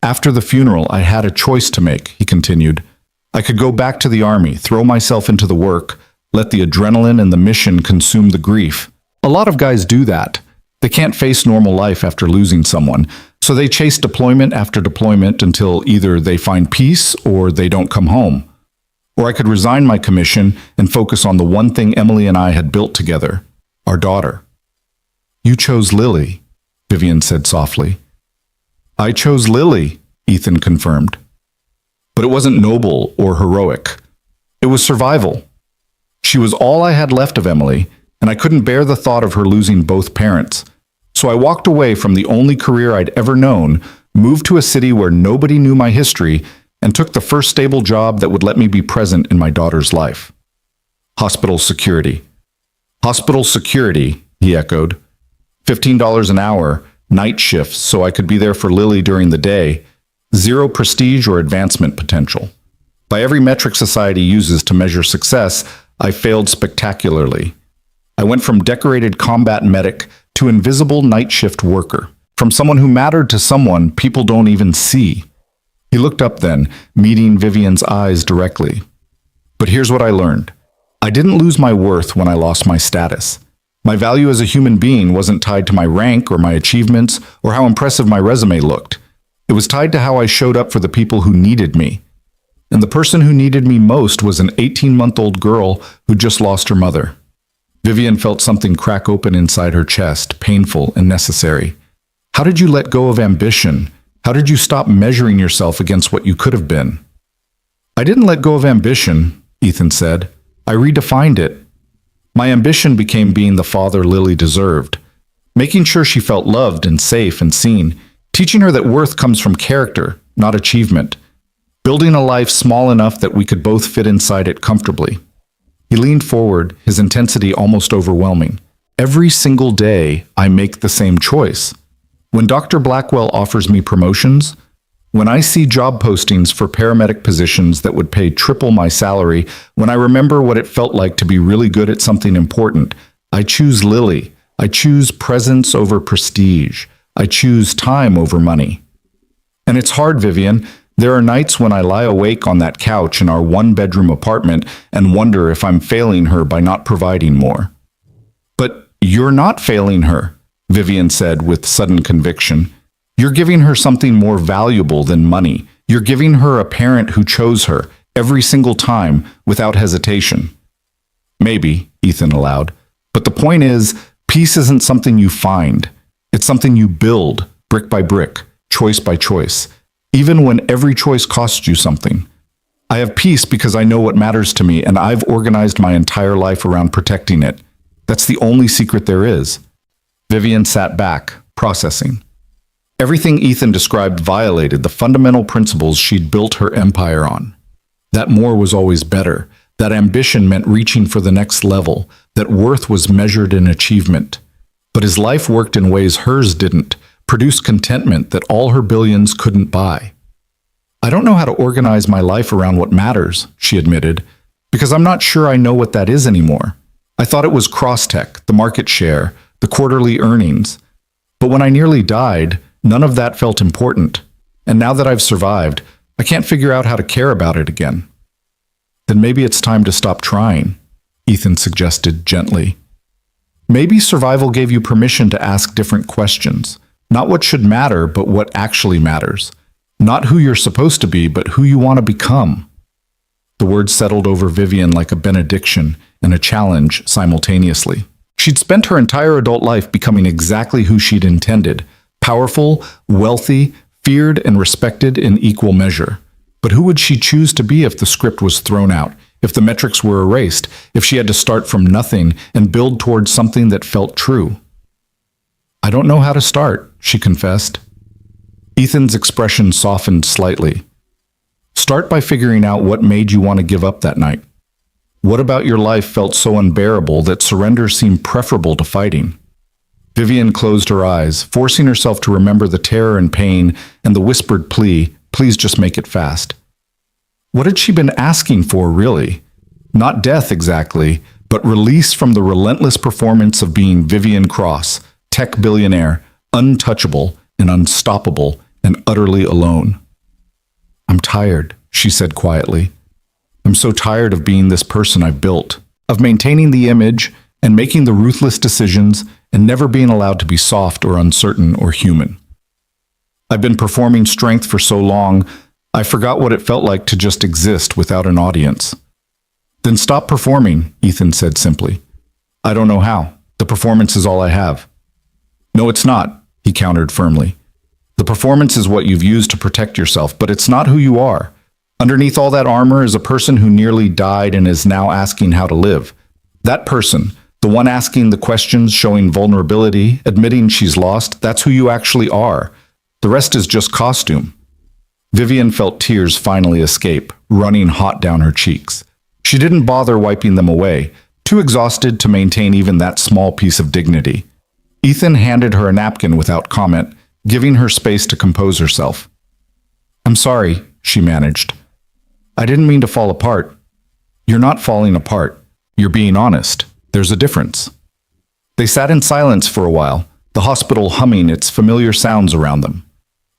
Speaker 1: After the funeral, I had a choice to make, he continued. I could go back to the army, throw myself into the work, let the adrenaline and the mission consume the grief. A lot of guys do that. They can't face normal life after losing someone, so they chase deployment after deployment until either they find peace or they don't come home. Or I could resign my commission and focus on the one thing Emily and I had built together, our daughter. You chose Lily, Vivian said softly. I chose Lily, Ethan confirmed. But it wasn't noble or heroic. It was survival. She was all I had left of Emily, and I couldn't bear the thought of her losing both parents. So I walked away from the only career I'd ever known, moved to a city where nobody knew my history, and took the first stable job that would let me be present in my daughter's life. Hospital security. Hospital security, he echoed. $15 an hour, night shifts so I could be there for Lily during the day. Zero prestige or advancement potential. By every metric society uses to measure success, I failed spectacularly. I went from decorated combat medic to invisible night shift worker, from someone who mattered to someone people don't even see. He looked up then, meeting Vivian's eyes directly. But here's what I learned. I didn't lose my worth when I lost my status. My value as a human being wasn't tied to my rank or my achievements or how impressive my resume looked. It was tied to how I showed up for the people who needed me. And the person who needed me most was an 18-month-old girl who just lost her mother. Vivian felt something crack open inside her chest, painful and necessary. How did you let go of ambition? How did you stop measuring yourself against what you could have been? I didn't let go of ambition, Ethan said. I redefined it. My ambition became being the father Lily deserved, making sure she felt loved and safe and seen, teaching her that worth comes from character, not achievement, building a life small enough that we could both fit inside it comfortably. He leaned forward, his intensity almost overwhelming. Every single day, I make the same choice. When Dr. Blackwell offers me promotions, when I see job postings for paramedic positions that would pay triple my salary, when I remember what it felt like to be really good at something important, I choose Lily. I choose presence over prestige. I choose time over money. And it's hard, Vivian. There are nights when I lie awake on that couch in our one-bedroom apartment and wonder if I'm failing her by not providing more. But you're not failing her, Vivian said with sudden conviction. You're giving her something more valuable than money. You're giving her a parent who chose her every single time without hesitation. Maybe, Ethan allowed, but the point is, peace isn't something you find. It's something you build, brick by brick, choice by choice, even when every choice costs you something. I have peace because I know what matters to me, and I've organized my entire life around protecting it. That's the only secret there is. Vivian sat back, processing. Everything Ethan described violated the fundamental principles she'd built her empire on. That more was always better, that ambition meant reaching for the next level, that worth was measured in achievement. But his life worked in ways hers didn't, produced contentment that all her billions couldn't buy. I don't know how to organize my life around what matters, she admitted, because I'm not sure I know what that is anymore. I thought it was Crosstech, the market share, the quarterly earnings. But when I nearly died, none of that felt important. And now that I've survived, I can't figure out how to care about it again. Then maybe it's time to stop trying, Ethan suggested gently. Maybe survival gave you permission to ask different questions. Not what should matter, but what actually matters. Not who you're supposed to be, but who you want to become. The words settled over Vivian like a benediction and a challenge simultaneously. She'd spent her entire adult life becoming exactly who she'd intended. Powerful, wealthy, feared and respected in equal measure. But who would she choose to be if the script was thrown out, if the metrics were erased, if she had to start from nothing and build towards something that felt true? I don't know how to start, she confessed. Ethan's expression softened slightly. Start by figuring out what made you want to give up that night. What about your life felt so unbearable that surrender seemed preferable to fighting? Vivian closed her eyes, forcing herself to remember the terror and pain and the whispered plea, please just make it fast. What had she been asking for, really? Not death exactly, but release from the relentless performance of being Vivian Cross, tech billionaire, untouchable and unstoppable and utterly alone. I'm tired, she said quietly. I'm so tired of being this person I've built, of maintaining the image and making the ruthless decisions and never being allowed to be soft or uncertain or human. I've been performing strength for so long, I forgot what it felt like to just exist without an audience. Then stop performing, Ethan said simply. I don't know how. The performance is all I have. No, it's not, he countered firmly. The performance is what you've used to protect yourself, but it's not who you are. Underneath all that armor is a person who nearly died and is now asking how to live. That person, the one asking the questions, showing vulnerability, admitting she's lost, that's who you actually are. The rest is just costume. Vivian felt tears finally escape, running hot down her cheeks. She didn't bother wiping them away, too exhausted to maintain even that small piece of dignity. Ethan handed her a napkin without comment, giving her space to compose herself. I'm sorry, she managed. I didn't mean to fall apart. You're not falling apart. You're being honest. There's a difference. They sat in silence for a while, the hospital humming its familiar sounds around them.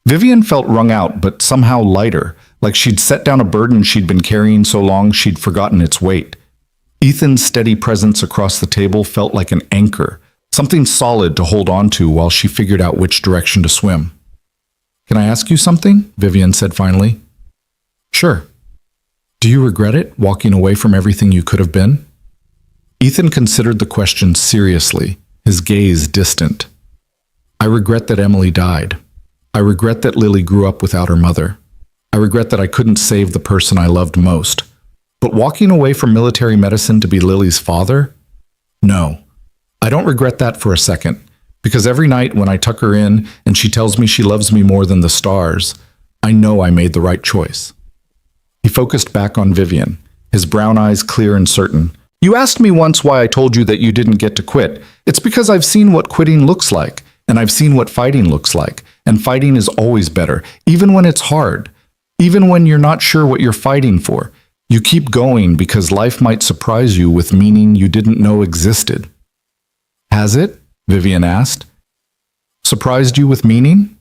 Speaker 1: Vivian felt wrung out, but somehow lighter, like she'd set down a burden she'd been carrying so long she'd forgotten its weight. Ethan's steady presence across the table felt like an anchor, something solid to hold on to while she figured out which direction to swim. Can I ask you something? Vivian said finally. Sure. Do you regret it, walking away from everything you could have been? Ethan considered the question seriously, his gaze distant. I regret that Emily died. I regret that Lily grew up without her mother. I regret that I couldn't save the person I loved most. But walking away from military medicine to be Lily's father? No. I don't regret that for a second, because every night when I tuck her in and she tells me she loves me more than the stars, I know I made the right choice. He focused back on Vivian, his brown eyes clear and certain. You asked me once why I told you that you didn't get to quit. It's because I've seen what quitting looks like, and I've seen what fighting looks like, and fighting is always better, even when it's hard, even when you're not sure what you're fighting for. You keep going because life might surprise you with meaning you didn't know existed. Has it? Vivian asked. Surprised you with meaning?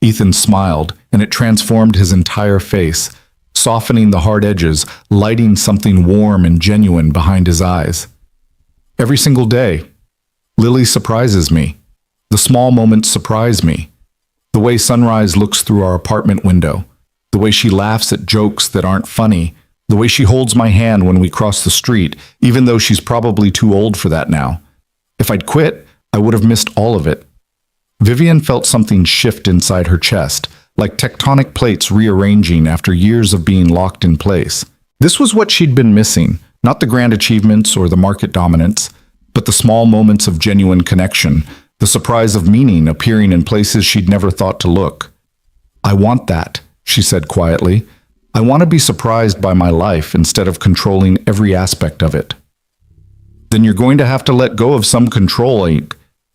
Speaker 1: Ethan smiled, and it transformed his entire face, softening the hard edges, lighting something warm and genuine behind his eyes. Every single day, Lily surprises me. The small moments surprise me. The way sunrise looks through our apartment window, the way she laughs at jokes that aren't funny, the way she holds my hand when we cross the street, even though she's probably too old for that now. If I'd quit, I would have missed all of it. Vivian felt something shift inside her chest, like tectonic plates rearranging after years of being locked in place. This was what she'd been missing, not the grand achievements or the market dominance, but the small moments of genuine connection, the surprise of meaning appearing in places she'd never thought to look. I want that, she said quietly. I want to be surprised by my life instead of controlling every aspect of it. Then you're going to have to let go of some control,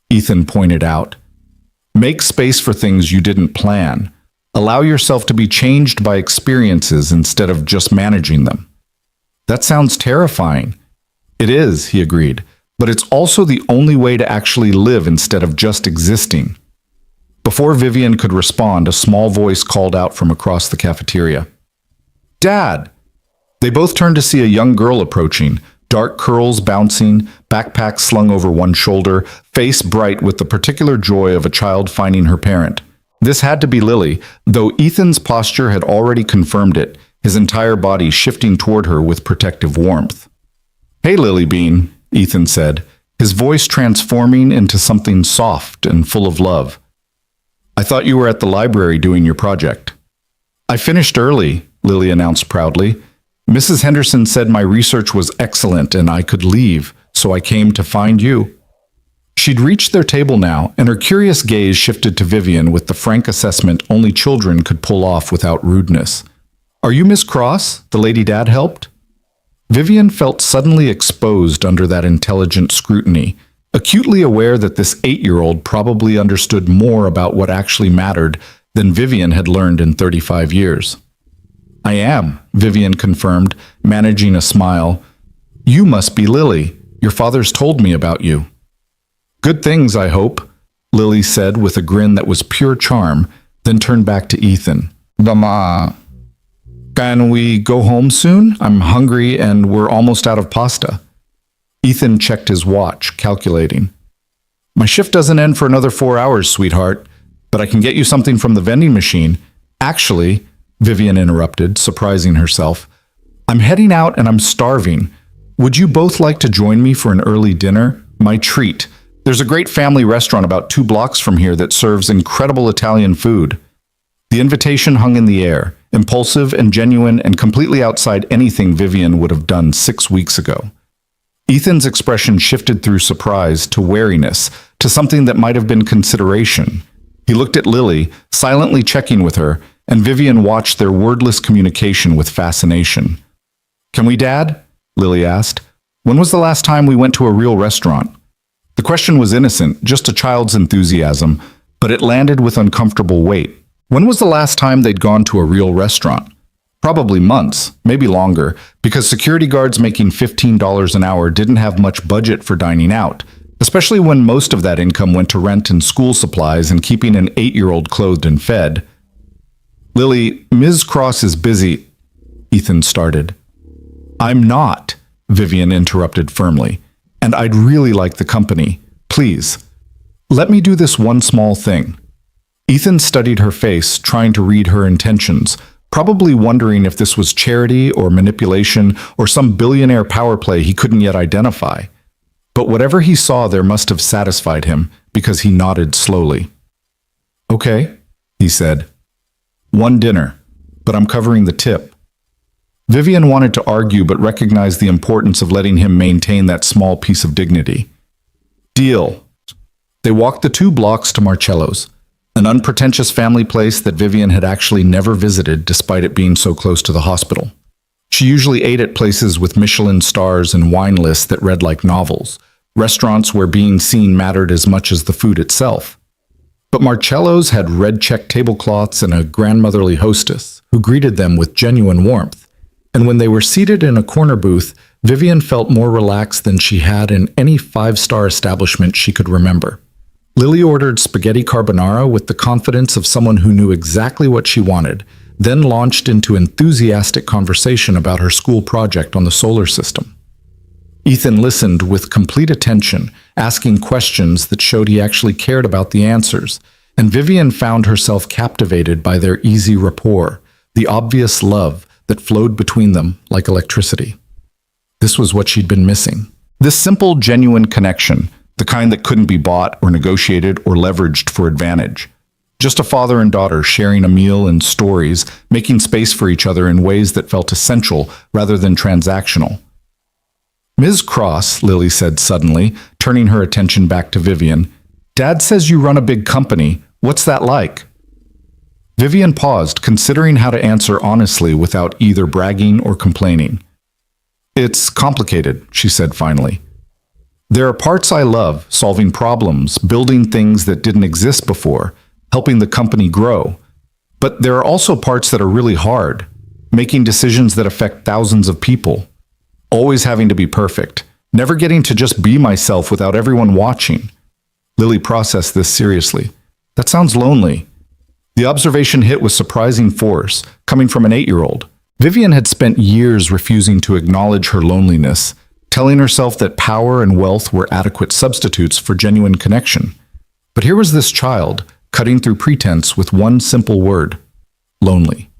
Speaker 1: Ethan pointed out. Make space for things you didn't plan. Allow yourself to be changed by experiences instead of just managing them. That sounds terrifying. It is, he agreed, but it's also the only way to actually live instead of just existing. Before Vivian could respond, a small voice called out from across the cafeteria. Dad! They both turned to see a young girl approaching, dark curls bouncing, backpack slung over one shoulder, face bright with the particular joy of a child finding her parent. This had to be Lily, though Ethan's posture had already confirmed it, his entire body shifting toward her with protective warmth. Hey, Lily Bean, Ethan said, his voice transforming into something soft and full of love. I thought you were at the library doing your project. I finished early, Lily announced proudly. Mrs. Henderson said my research was excellent and I could leave, so I came to find you. She'd reached their table now, and her curious gaze shifted to Vivian with the frank assessment only children could pull off without rudeness. Are you Miss Cross, the lady Dad helped? Vivian felt suddenly exposed under that intelligent scrutiny, acutely aware that this 8-year-old probably understood more about what actually mattered than Vivian had learned in 35 years. I am, Vivian confirmed, managing a smile. You must be Lily. Your father's told me about you. Good things, I hope, Lily said with a grin that was pure charm, then turned back to Ethan. Mama, can we go home soon? I'm hungry and we're almost out of pasta. Ethan checked his watch, calculating. My shift doesn't end for another 4 hours, sweetheart, but I can get you something from the vending machine. Actually, Vivian interrupted, surprising herself. I'm heading out and I'm starving. Would you both like to join me for an early dinner? My treat. There's a great family restaurant about 2 blocks from here that serves incredible Italian food. The invitation hung in the air, impulsive and genuine and completely outside anything Vivian would have done 6 weeks ago. Ethan's expression shifted through surprise to wariness, to something that might have been consideration. He looked at Lily, silently checking with her, and Vivian watched their wordless communication with fascination. Can we, Dad? Lily asked. When was the last time we went to a real restaurant? The question was innocent, just a child's enthusiasm, but it landed with uncomfortable weight. When was the last time they'd gone to a real restaurant? Probably months, maybe longer, because security guards making $15 an hour didn't have much budget for dining out, especially when most of that income went to rent and school supplies and keeping an 8-year-old clothed and fed. Lily, Ms. Cross is busy, Ethan started. I'm not, Vivian interrupted firmly, and I'd really like the company. Please, let me do this one small thing. Ethan studied her face, trying to read her intentions, probably wondering if this was charity or manipulation or some billionaire power play he couldn't yet identify. But whatever he saw there must have satisfied him, because he nodded slowly. Okay, he said. One dinner, but I'm covering the tip. Vivian wanted to argue but recognized the importance of letting him maintain that small piece of dignity. Deal. They walked the 2 blocks to Marcello's, an unpretentious family place that Vivian had actually never visited despite it being so close to the hospital. She usually ate at places with Michelin stars and wine lists that read like novels, restaurants where being seen mattered as much as the food itself. But Marcello's had red-checked tablecloths and a grandmotherly hostess who greeted them with genuine warmth. And when they were seated in a corner booth, Vivian felt more relaxed than she had in any 5-star establishment she could remember. Lily ordered spaghetti carbonara with the confidence of someone who knew exactly what she wanted, then launched into enthusiastic conversation about her school project on the solar system. Ethan listened with complete attention, asking questions that showed he actually cared about the answers, and Vivian found herself captivated by their easy rapport, the obvious love that flowed between them like electricity. This was what she'd been missing. This simple, genuine connection, the kind that couldn't be bought or negotiated or leveraged for advantage. Just a father and daughter sharing a meal and stories, making space for each other in ways that felt essential rather than transactional. Ms. Cross, Lily said suddenly, turning her attention back to Vivian, Dad says you run a big company. What's that like? Vivian paused, considering how to answer honestly without either bragging or complaining. It's complicated, she said finally. There are parts I love, solving problems, building things that didn't exist before, helping the company grow. But there are also parts that are really hard, making decisions that affect thousands of people, always having to be perfect, never getting to just be myself without everyone watching. Lily processed this seriously. That sounds lonely. The observation hit with surprising force, coming from an 8-year-old. Vivian had spent years refusing to acknowledge her loneliness, telling herself that power and wealth were adequate substitutes for genuine connection. But here was this child, cutting through pretense with one simple word: lonely.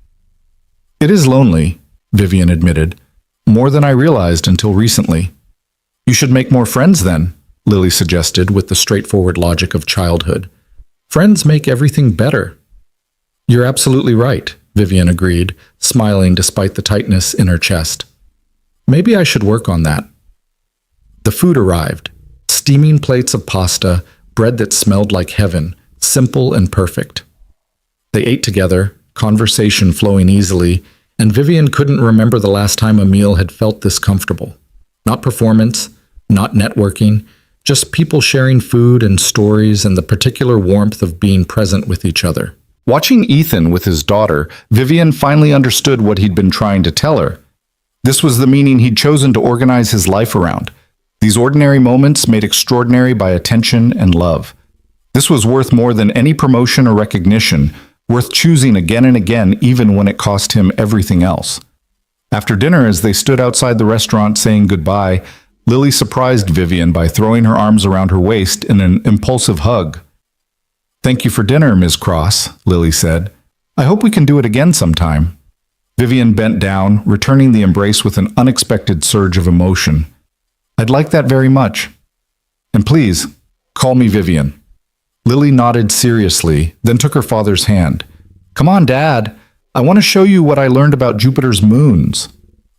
Speaker 1: It is lonely, Vivian admitted, more than I realized until recently. You should make more friends then, Lily suggested with the straightforward logic of childhood. Friends make everything better. You're absolutely right, Vivian agreed, smiling despite the tightness in her chest. Maybe I should work on that. The food arrived. Steaming plates of pasta, bread that smelled like heaven, simple and perfect. They ate together, conversation flowing easily, and Vivian couldn't remember the last time a meal had felt this comfortable. Not performance, not networking, just people sharing food and stories and the particular warmth of being present with each other. Watching Ethan with his daughter, Vivian finally understood what he'd been trying to tell her. This was the meaning he'd chosen to organize his life around. These ordinary moments made extraordinary by attention and love. This was worth more than any promotion or recognition, worth choosing again and again even when it cost him everything else. After dinner, as they stood outside the restaurant saying goodbye, Lily surprised Vivian by throwing her arms around her waist in an impulsive hug. "Thank you for dinner, Ms. Cross," Lily said. "I hope we can do it again sometime." Vivian bent down, returning the embrace with an unexpected surge of emotion. "I'd like that very much. And please, call me Vivian." Lily nodded seriously, then took her father's hand. "Come on, Dad. I want to show you what I learned about Jupiter's moons."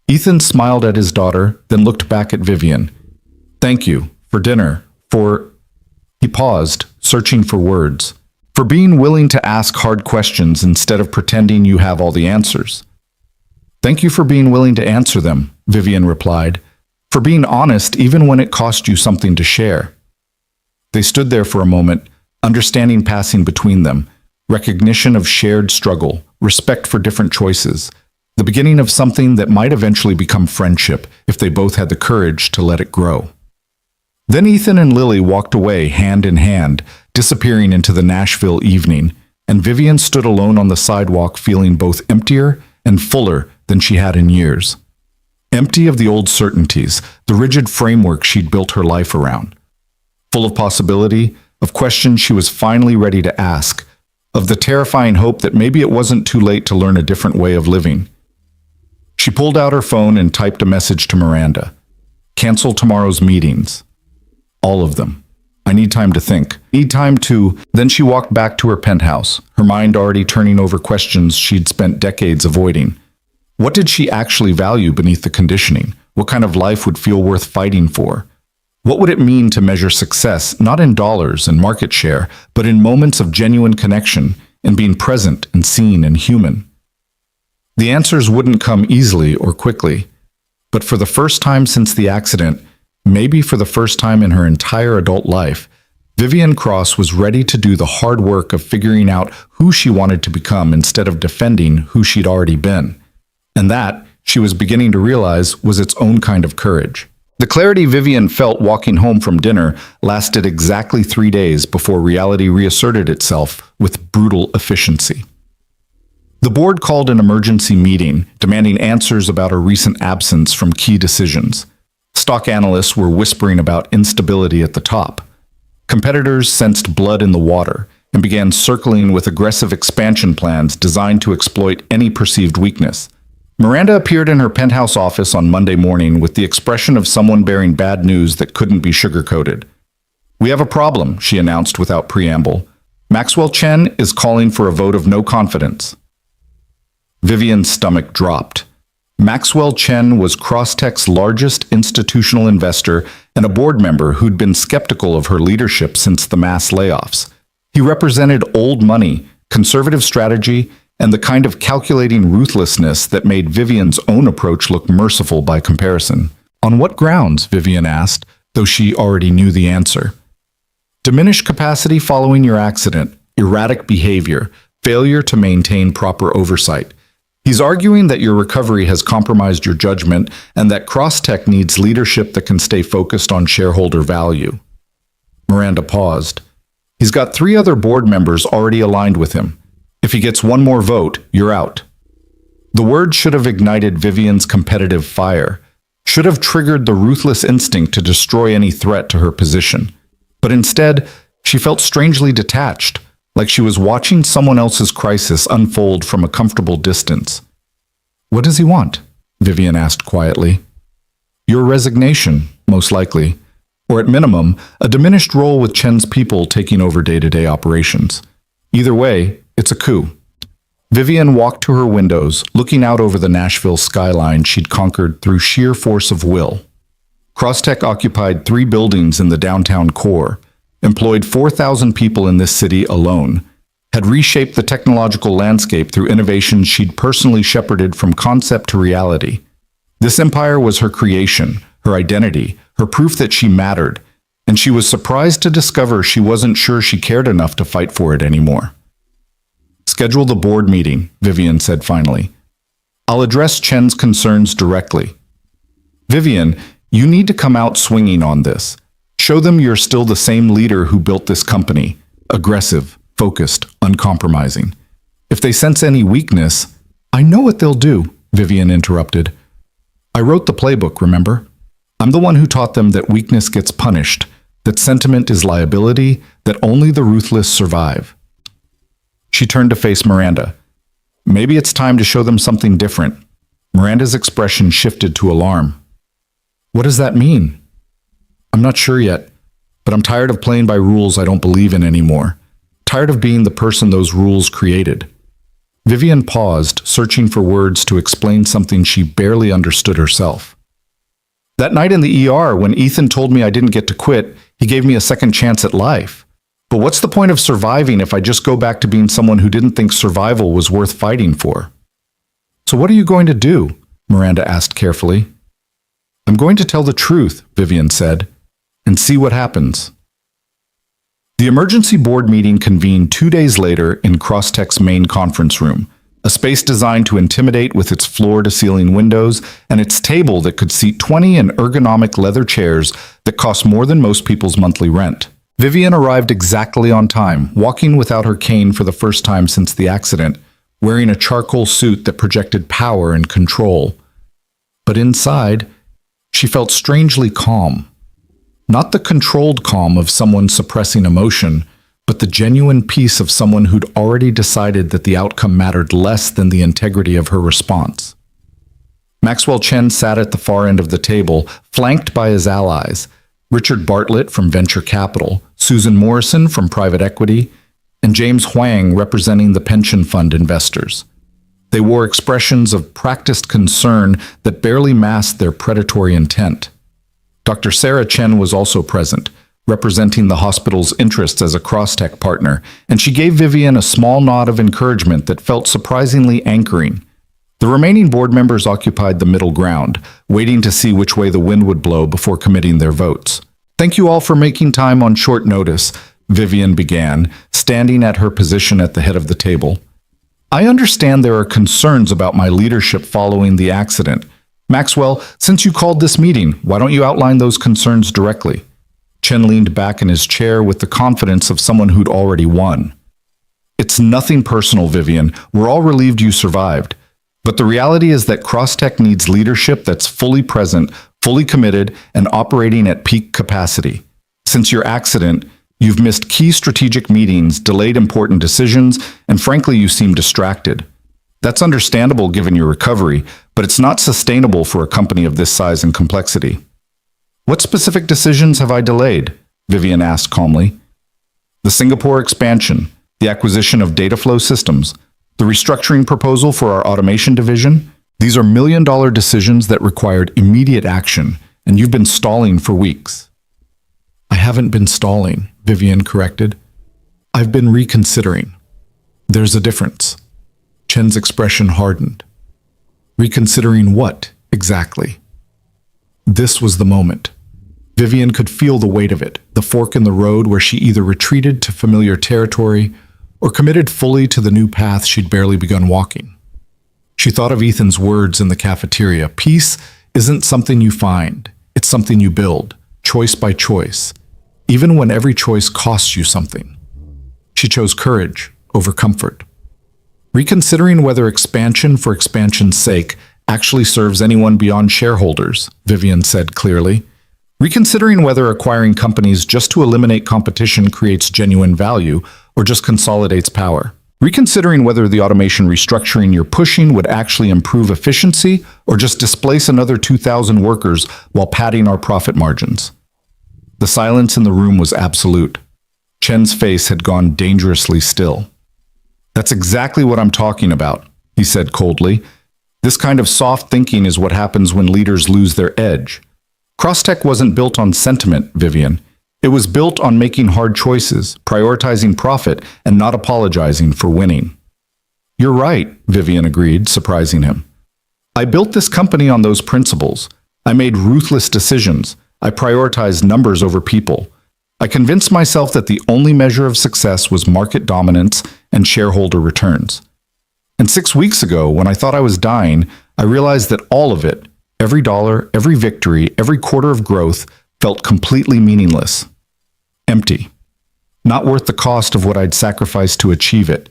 Speaker 1: Ethan smiled at his daughter, then looked back at Vivian. "Thank you for dinner, for—" He paused, searching for words. "For being willing to ask hard questions instead of pretending you have all the answers." "Thank you for being willing to answer them," Vivian replied. "For being honest even when it cost you something to share." They stood there for a moment, understanding passing between them, recognition of shared struggle, respect for different choices, the beginning of something that might eventually become friendship if they both had the courage to let it grow. Then Ethan and Lily walked away hand in hand, disappearing into the Nashville evening, and Vivian stood alone on the sidewalk feeling both emptier and fuller than she had in years. Empty of the old certainties, the rigid framework she'd built her life around. Full of possibility, of questions she was finally ready to ask, of the terrifying hope that maybe it wasn't too late to learn a different way of living. She pulled out her phone and typed a message to Miranda. "Cancel tomorrow's meetings. All of them. I need time to think. Need time to—" Then she walked back to her penthouse, her mind already turning over questions she'd spent decades avoiding. What did she actually value beneath the conditioning? What kind of life would feel worth fighting for? What would it mean to measure success, not in dollars and market share, but in moments of genuine connection and being present and seen and human? The answers wouldn't come easily or quickly, but for the first time since the accident, maybe for the first time in her entire adult life, Vivian Cross was ready to do the hard work of figuring out who she wanted to become instead of defending who she'd already been. And that, she was beginning to realize, was its own kind of courage. The clarity Vivian felt walking home from dinner lasted exactly 3 days before reality reasserted itself with brutal efficiency. The board called an emergency meeting, demanding answers about her recent absence from key decisions. Stock analysts were whispering about instability at the top. Competitors sensed blood in the water and began circling with aggressive expansion plans designed to exploit any perceived weakness. Miranda appeared in her penthouse office on Monday morning with the expression of someone bearing bad news that couldn't be sugarcoated. "We have a problem," she announced without preamble. "Maxwell Chen is calling for a vote of no confidence." Vivian's stomach dropped. Maxwell Chen was Crosstech's largest institutional investor and a board member who'd been skeptical of her leadership since the mass layoffs. He represented old money, conservative strategy, and the kind of calculating ruthlessness that made Vivian's own approach look merciful by comparison. On what grounds? Vivian asked, though she already knew the answer. Diminished capacity following your accident, erratic behavior, failure to maintain proper oversight. He's arguing that your recovery has compromised your judgment and that Crosstech needs leadership that can stay focused on shareholder value. Miranda paused. He's got 3 other board members already aligned with him. If he gets one more vote, you're out. The word should have ignited Vivian's competitive fire, should have triggered the ruthless instinct to destroy any threat to her position. But instead, she felt strangely detached, like she was watching someone else's crisis unfold from a comfortable distance. What does he want? Vivian asked quietly. Your resignation, most likely. Or at minimum, a diminished role with Chen's people taking over day-to-day operations. Either way, it's a coup. Vivian walked to her windows, looking out over the Nashville skyline she'd conquered through sheer force of will. Crosstech occupied 3 buildings in the downtown core, employed 4,000 people in this city alone, had reshaped the technological landscape through innovations she'd personally shepherded from concept to reality. This empire was her creation, her identity, her proof that she mattered, and she was surprised to discover she wasn't sure she cared enough to fight for it anymore. Schedule the board meeting, Vivian said finally. I'll address Chen's concerns directly. Vivian, you need to come out swinging on this. Show them you're still the same leader who built this company. Aggressive, focused, uncompromising. If they sense any weakness, I know what they'll do, Vivian interrupted. I wrote the playbook, remember? I'm the one who taught them that weakness gets punished, that sentiment is liability, that only the ruthless survive. She turned to face Miranda. Maybe it's time to show them something different. Miranda's expression shifted to alarm. What does that mean? I'm not sure yet, but I'm tired of playing by rules I don't believe in anymore. Tired of being the person those rules created. Vivian paused, searching for words to explain something she barely understood herself. That night in the ER, when Ethan told me I didn't get to quit, he gave me a second chance at life. But what's the point of surviving if I just go back to being someone who didn't think survival was worth fighting for? So what are you going to do? Miranda asked carefully. I'm going to tell the truth, Vivian said, and see what happens. The emergency board meeting convened 2 days later in Crosstech's main conference room, a space designed to intimidate with its floor-to-ceiling windows and its table that could seat 20 in ergonomic leather chairs that cost more than most people's monthly rent. Vivian arrived exactly on time, walking without her cane for the first time since the accident, wearing a charcoal suit that projected power and control. But inside, she felt strangely calm. Not the controlled calm of someone suppressing emotion, but the genuine peace of someone who'd already decided that the outcome mattered less than the integrity of her response. Maxwell Chen sat at the far end of the table, flanked by his allies, Richard Bartlett from Venture Capital, Susan Morrison from Private Equity, and James Huang representing the pension fund investors. They wore expressions of practiced concern that barely masked their predatory intent. Dr. Sarah Chen was also present, representing the hospital's interests as a Crosstech partner, and she gave Vivian a small nod of encouragement that felt surprisingly anchoring. The remaining board members occupied the middle ground, waiting to see which way the wind would blow before committing their votes. Thank you all for making time on short notice, Vivian began, standing at her position at the head of the table. I understand there are concerns about my leadership following the accident. Maxwell, since you called this meeting, why don't you outline those concerns directly? Chen leaned back in his chair with the confidence of someone who'd already won. It's nothing personal, Vivian. We're all relieved you survived. But the reality is that Crosstech needs leadership that's fully present, fully committed, and operating at peak capacity. Since your accident, you've missed key strategic meetings, delayed important decisions, and frankly, you seem distracted. That's understandable given your recovery, but it's not sustainable for a company of this size and complexity. What specific decisions have I delayed? Vivian asked calmly. The Singapore expansion, the acquisition of data flow systems, the restructuring proposal for our automation division. These are million-dollar decisions that required immediate action, and you've been stalling for weeks. I haven't been stalling, Vivian corrected. I've been reconsidering.
Speaker 2: There's a difference. Chen's expression hardened. Reconsidering what, exactly? This was the moment. Vivian could feel the weight of it, the fork in the road where she either retreated to familiar territory or committed fully to the new path she'd barely begun walking. She thought of Ethan's words in the cafeteria. Peace isn't something you find, it's something you build, choice by choice, even when every choice costs you something. She chose courage over comfort. Reconsidering whether expansion for expansion's sake actually serves anyone beyond shareholders, Vivian said clearly. Reconsidering whether acquiring companies just to eliminate competition creates genuine value or just consolidates power. Reconsidering whether the automation restructuring you're pushing would actually improve efficiency or just displace another 2,000 workers while padding our profit margins. The silence in the room was absolute. Chen's face had gone dangerously still. That's exactly what I'm talking about, he said coldly. This kind of soft thinking is what happens when leaders lose their edge. Crosstech wasn't built on sentiment, Vivian. It was built on making hard choices, prioritizing profit, and not apologizing for winning. You're right, Vivian agreed, surprising him. I built this company on those principles. I made ruthless decisions. I prioritized numbers over people. I convinced myself that the only measure of success was market dominance and shareholder returns. And 6 weeks ago, when I thought I was dying, I realized that all of it, every dollar, every victory, every quarter of growth, felt completely meaningless. Empty. Not worth the cost of what I'd sacrificed to achieve it.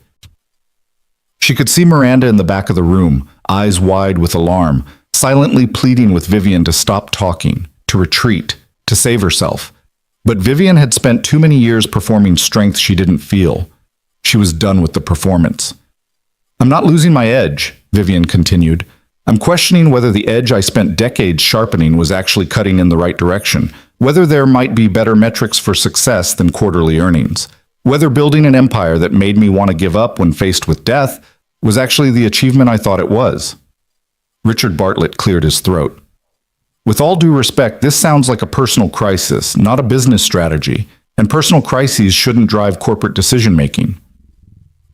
Speaker 2: She could see Miranda in the back of the room, eyes wide with alarm, silently pleading with Vivian to stop talking, to retreat, to save herself. But Vivian had spent too many years performing strength she didn't feel. She was done with the performance. I'm not losing my edge, Vivian continued. I'm questioning whether the edge I spent decades sharpening was actually cutting in the right direction, whether there might be better metrics for success than quarterly earnings, whether building an empire that made me want to give up when faced with death was actually the achievement I thought it was. Richard Bartlett cleared his throat. With all due respect, this sounds like a personal crisis, not a business strategy, and personal crises shouldn't drive corporate decision-making.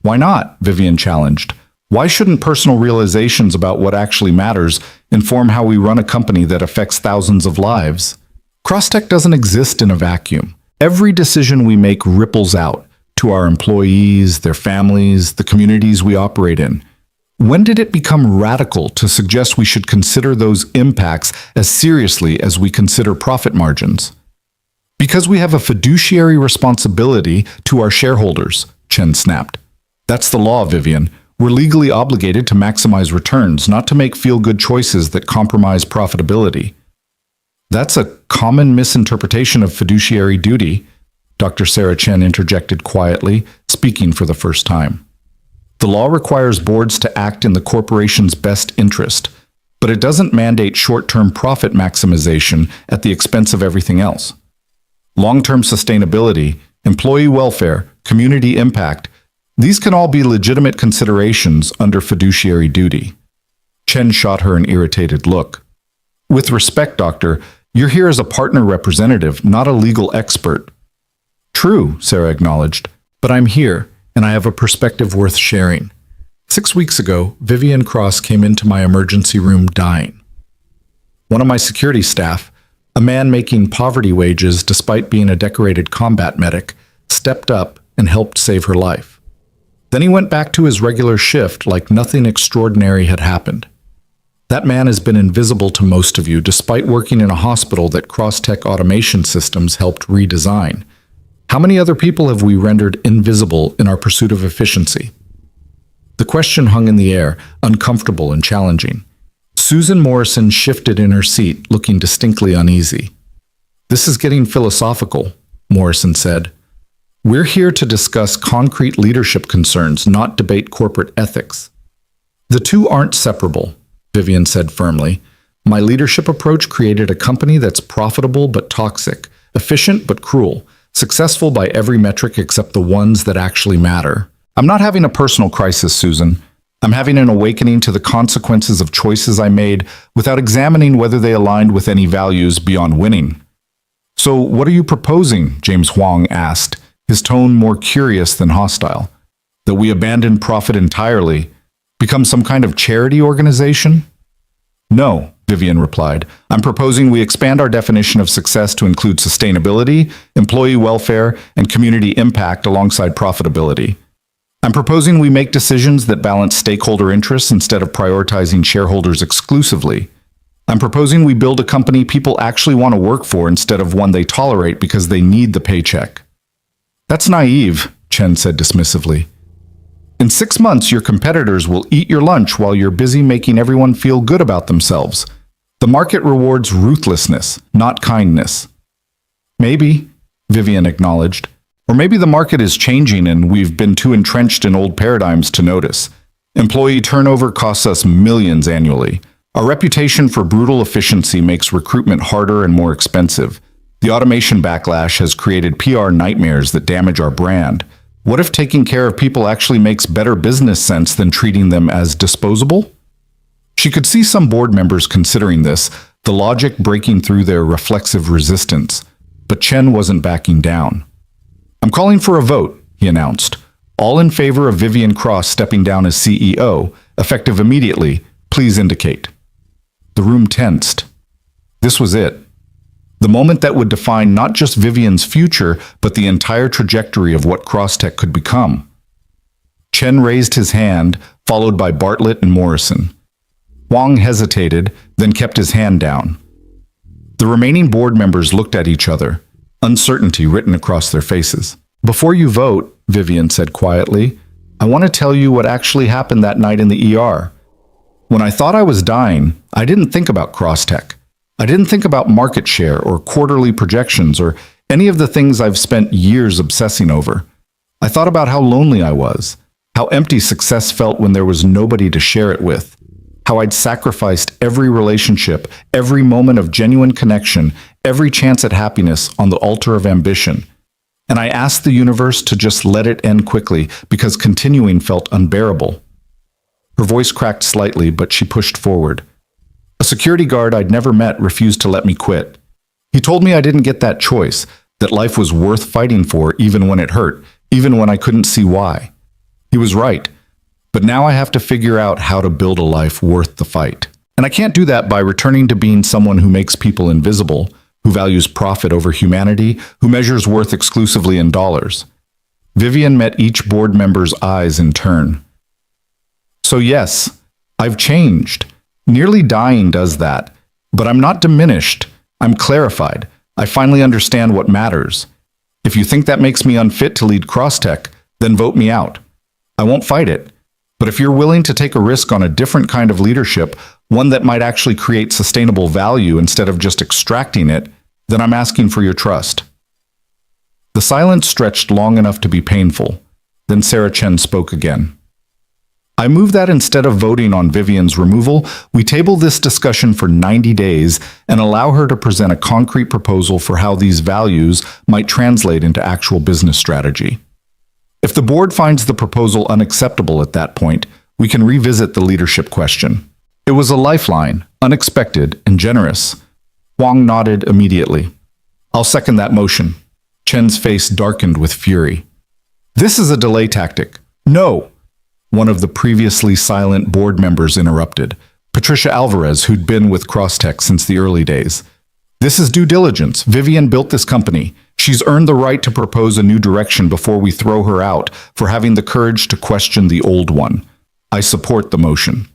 Speaker 2: Why not? Vivian challenged. Why shouldn't personal realizations about what actually matters inform how we run a company that affects thousands of lives? Crosstech doesn't exist in a vacuum. Every decision we make ripples out to our employees, their families, the communities we operate in. When did it become radical to suggest we should consider those impacts as seriously as we consider profit margins? Because we have a fiduciary responsibility to our shareholders, Chen snapped. That's the law, Vivian. We're legally obligated to maximize returns, not to make feel-good choices that compromise profitability. That's a common misinterpretation of fiduciary duty, Dr. Sarah Chen interjected quietly, speaking for the first time. The law requires boards to act in the corporation's best interest, but it doesn't mandate short-term profit maximization at the expense of everything else. Long-term sustainability, employee welfare, community impact, these can all be legitimate considerations under fiduciary duty. Chen shot her an irritated look. With respect, Doctor, you're here as a partner representative, not a legal expert. True, Sarah acknowledged, but I'm here, and I have a perspective worth sharing. 6 weeks ago, Vivian Cross came into my emergency room dying. One of my security staff, a man making poverty wages despite being a decorated combat medic, stepped up and helped save her life. Then he went back to his regular shift like nothing extraordinary had happened. That man has been invisible to most of you despite working in a hospital that Crosstech Automation Systems helped redesign. How many other people have we rendered invisible in our pursuit of efficiency? The question hung in the air, uncomfortable and challenging. Susan Morrison shifted in her seat, looking distinctly uneasy. This is getting philosophical, Morrison said. We're here to discuss concrete leadership concerns, not debate corporate ethics. The two aren't separable, Vivian said firmly. My leadership approach created a company that's profitable but toxic, efficient but cruel, successful by every metric except the ones that actually matter. I'm not having a personal crisis, Susan. I'm having an awakening to the consequences of choices I made without examining whether they aligned with any values beyond winning. So what are you proposing? James Huang asked, his tone more curious than hostile.
Speaker 1: That we abandon profit entirely? Become some kind of charity organization? No, Vivian replied. I'm proposing we expand our definition of success to include sustainability, employee welfare, and community impact alongside profitability. I'm proposing we make decisions that balance stakeholder interests instead of prioritizing shareholders exclusively. I'm proposing we build a company people actually want to work for instead of one they tolerate because they need the paycheck. That's naive, Chen said dismissively. In 6 months, your competitors will eat your lunch while you're busy making everyone feel good about themselves. The market rewards ruthlessness, not kindness. Maybe, Vivian acknowledged. Or maybe the market is changing and we've been too entrenched in old paradigms to notice. Employee turnover costs us millions annually. Our reputation for brutal efficiency makes recruitment harder and more expensive. The automation backlash has created PR nightmares that damage our brand. What if taking care of people actually makes better business sense than treating them as disposable? She could see some board members considering this, the logic breaking through their reflexive resistance. But Chen wasn't backing down. I'm calling for a vote, he announced. All in favor of Vivian Cross stepping down as CEO, effective immediately, please indicate. The room tensed. This was it. The moment that would define not just Vivian's future, but the entire trajectory of what Crosstech could become. Chen raised his hand, followed by Bartlett and Morrison. Wang hesitated, then kept his hand down. The remaining board members looked at each other, uncertainty written across their faces. Before you vote, Vivian said quietly, I want to tell you what actually happened that night in the ER. When I thought I was dying, I didn't think about Crosstech. I didn't think about market share or quarterly projections or any of the things I've spent years obsessing over. I thought about how lonely I was, how empty success felt when there was nobody to share it with, how I'd sacrificed every relationship, every moment of genuine connection, every chance at happiness on the altar of ambition. And I asked the universe to just let it end quickly because continuing felt unbearable. Her voice cracked slightly, but she pushed forward. A security guard I'd never met refused to let me quit. He told me I didn't get that choice, that life was worth fighting for even when it hurt, even when I couldn't see why. He was right. But now I have to figure out how to build a life worth the fight. And I can't do that by returning to being someone who makes people invisible, who values profit over humanity, who measures worth exclusively in dollars. Vivian met each board member's eyes in turn. So yes, I've changed. Nearly dying does that. But I'm not diminished. I'm clarified. I finally understand what matters. If you think that makes me unfit to lead Crosstech, then vote me out. I won't fight it. But if you're willing to take a risk on a different kind of leadership, one that might actually create sustainable value instead of just extracting it, then I'm asking for your trust. The silence stretched long enough to be painful. Then Sarah Chen spoke again. I move that instead of voting on Vivian's removal, we table this discussion for 90 days and allow her to present a concrete proposal for how these values might translate into actual business strategy. If the board finds the proposal unacceptable at that point, we can revisit the leadership question. It was a lifeline, unexpected and generous. Wang nodded immediately. I'll second that motion. Chen's face darkened with fury. This is a delay tactic. No! One of the previously silent board members interrupted. Patricia Alvarez, who'd been with Crosstech since the early days. This is due diligence. Vivian built this company. She's earned the right to propose a new direction before we throw her out for having the courage to question the old one. I support the motion.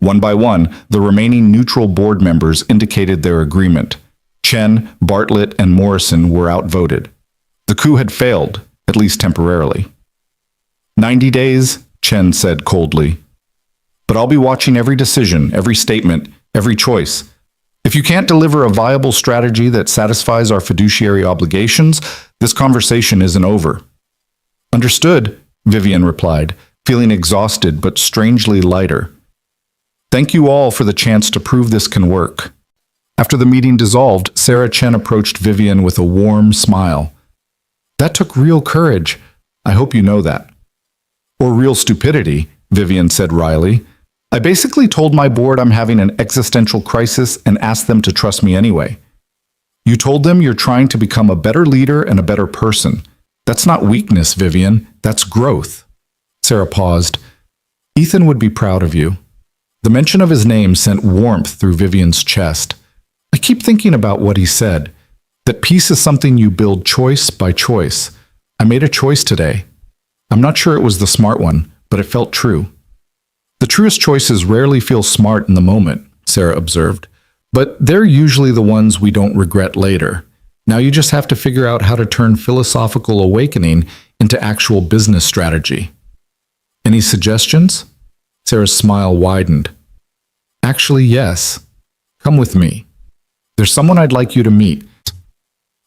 Speaker 1: One by one, the remaining neutral board members indicated their agreement. Chen, Bartlett, and Morrison were outvoted. The coup had failed, at least temporarily. 90 days, Chen said coldly. But I'll be watching every decision, every statement, every choice. If you can't deliver a viable strategy that satisfies our fiduciary obligations, this conversation isn't over. Understood, Vivian replied, feeling exhausted but strangely lighter. Thank you all for the chance to prove this can work. After the meeting dissolved, Sarah Chen approached Vivian with a warm smile. That took real courage. I hope you know that. Or real stupidity, Vivian said wryly. I basically told my board I'm having an existential crisis and asked them to trust me anyway. You told them you're trying to become a better leader and a better person. That's not weakness, Vivian. That's growth.
Speaker 2: Sarah paused. Ethan would be proud of you. The mention of his name sent warmth through Vivian's chest. I keep thinking about what he said, that peace is something you build choice by choice. I made a choice today. I'm not sure it was the smart one, but it felt true. The truest choices rarely feel smart in the moment, Sarah observed, but they're usually the ones we don't regret later. Now you just have to figure out how to turn philosophical awakening into actual business strategy. Any suggestions? Sarah's smile widened. Actually, yes. Come with me. There's someone I'd like you to meet.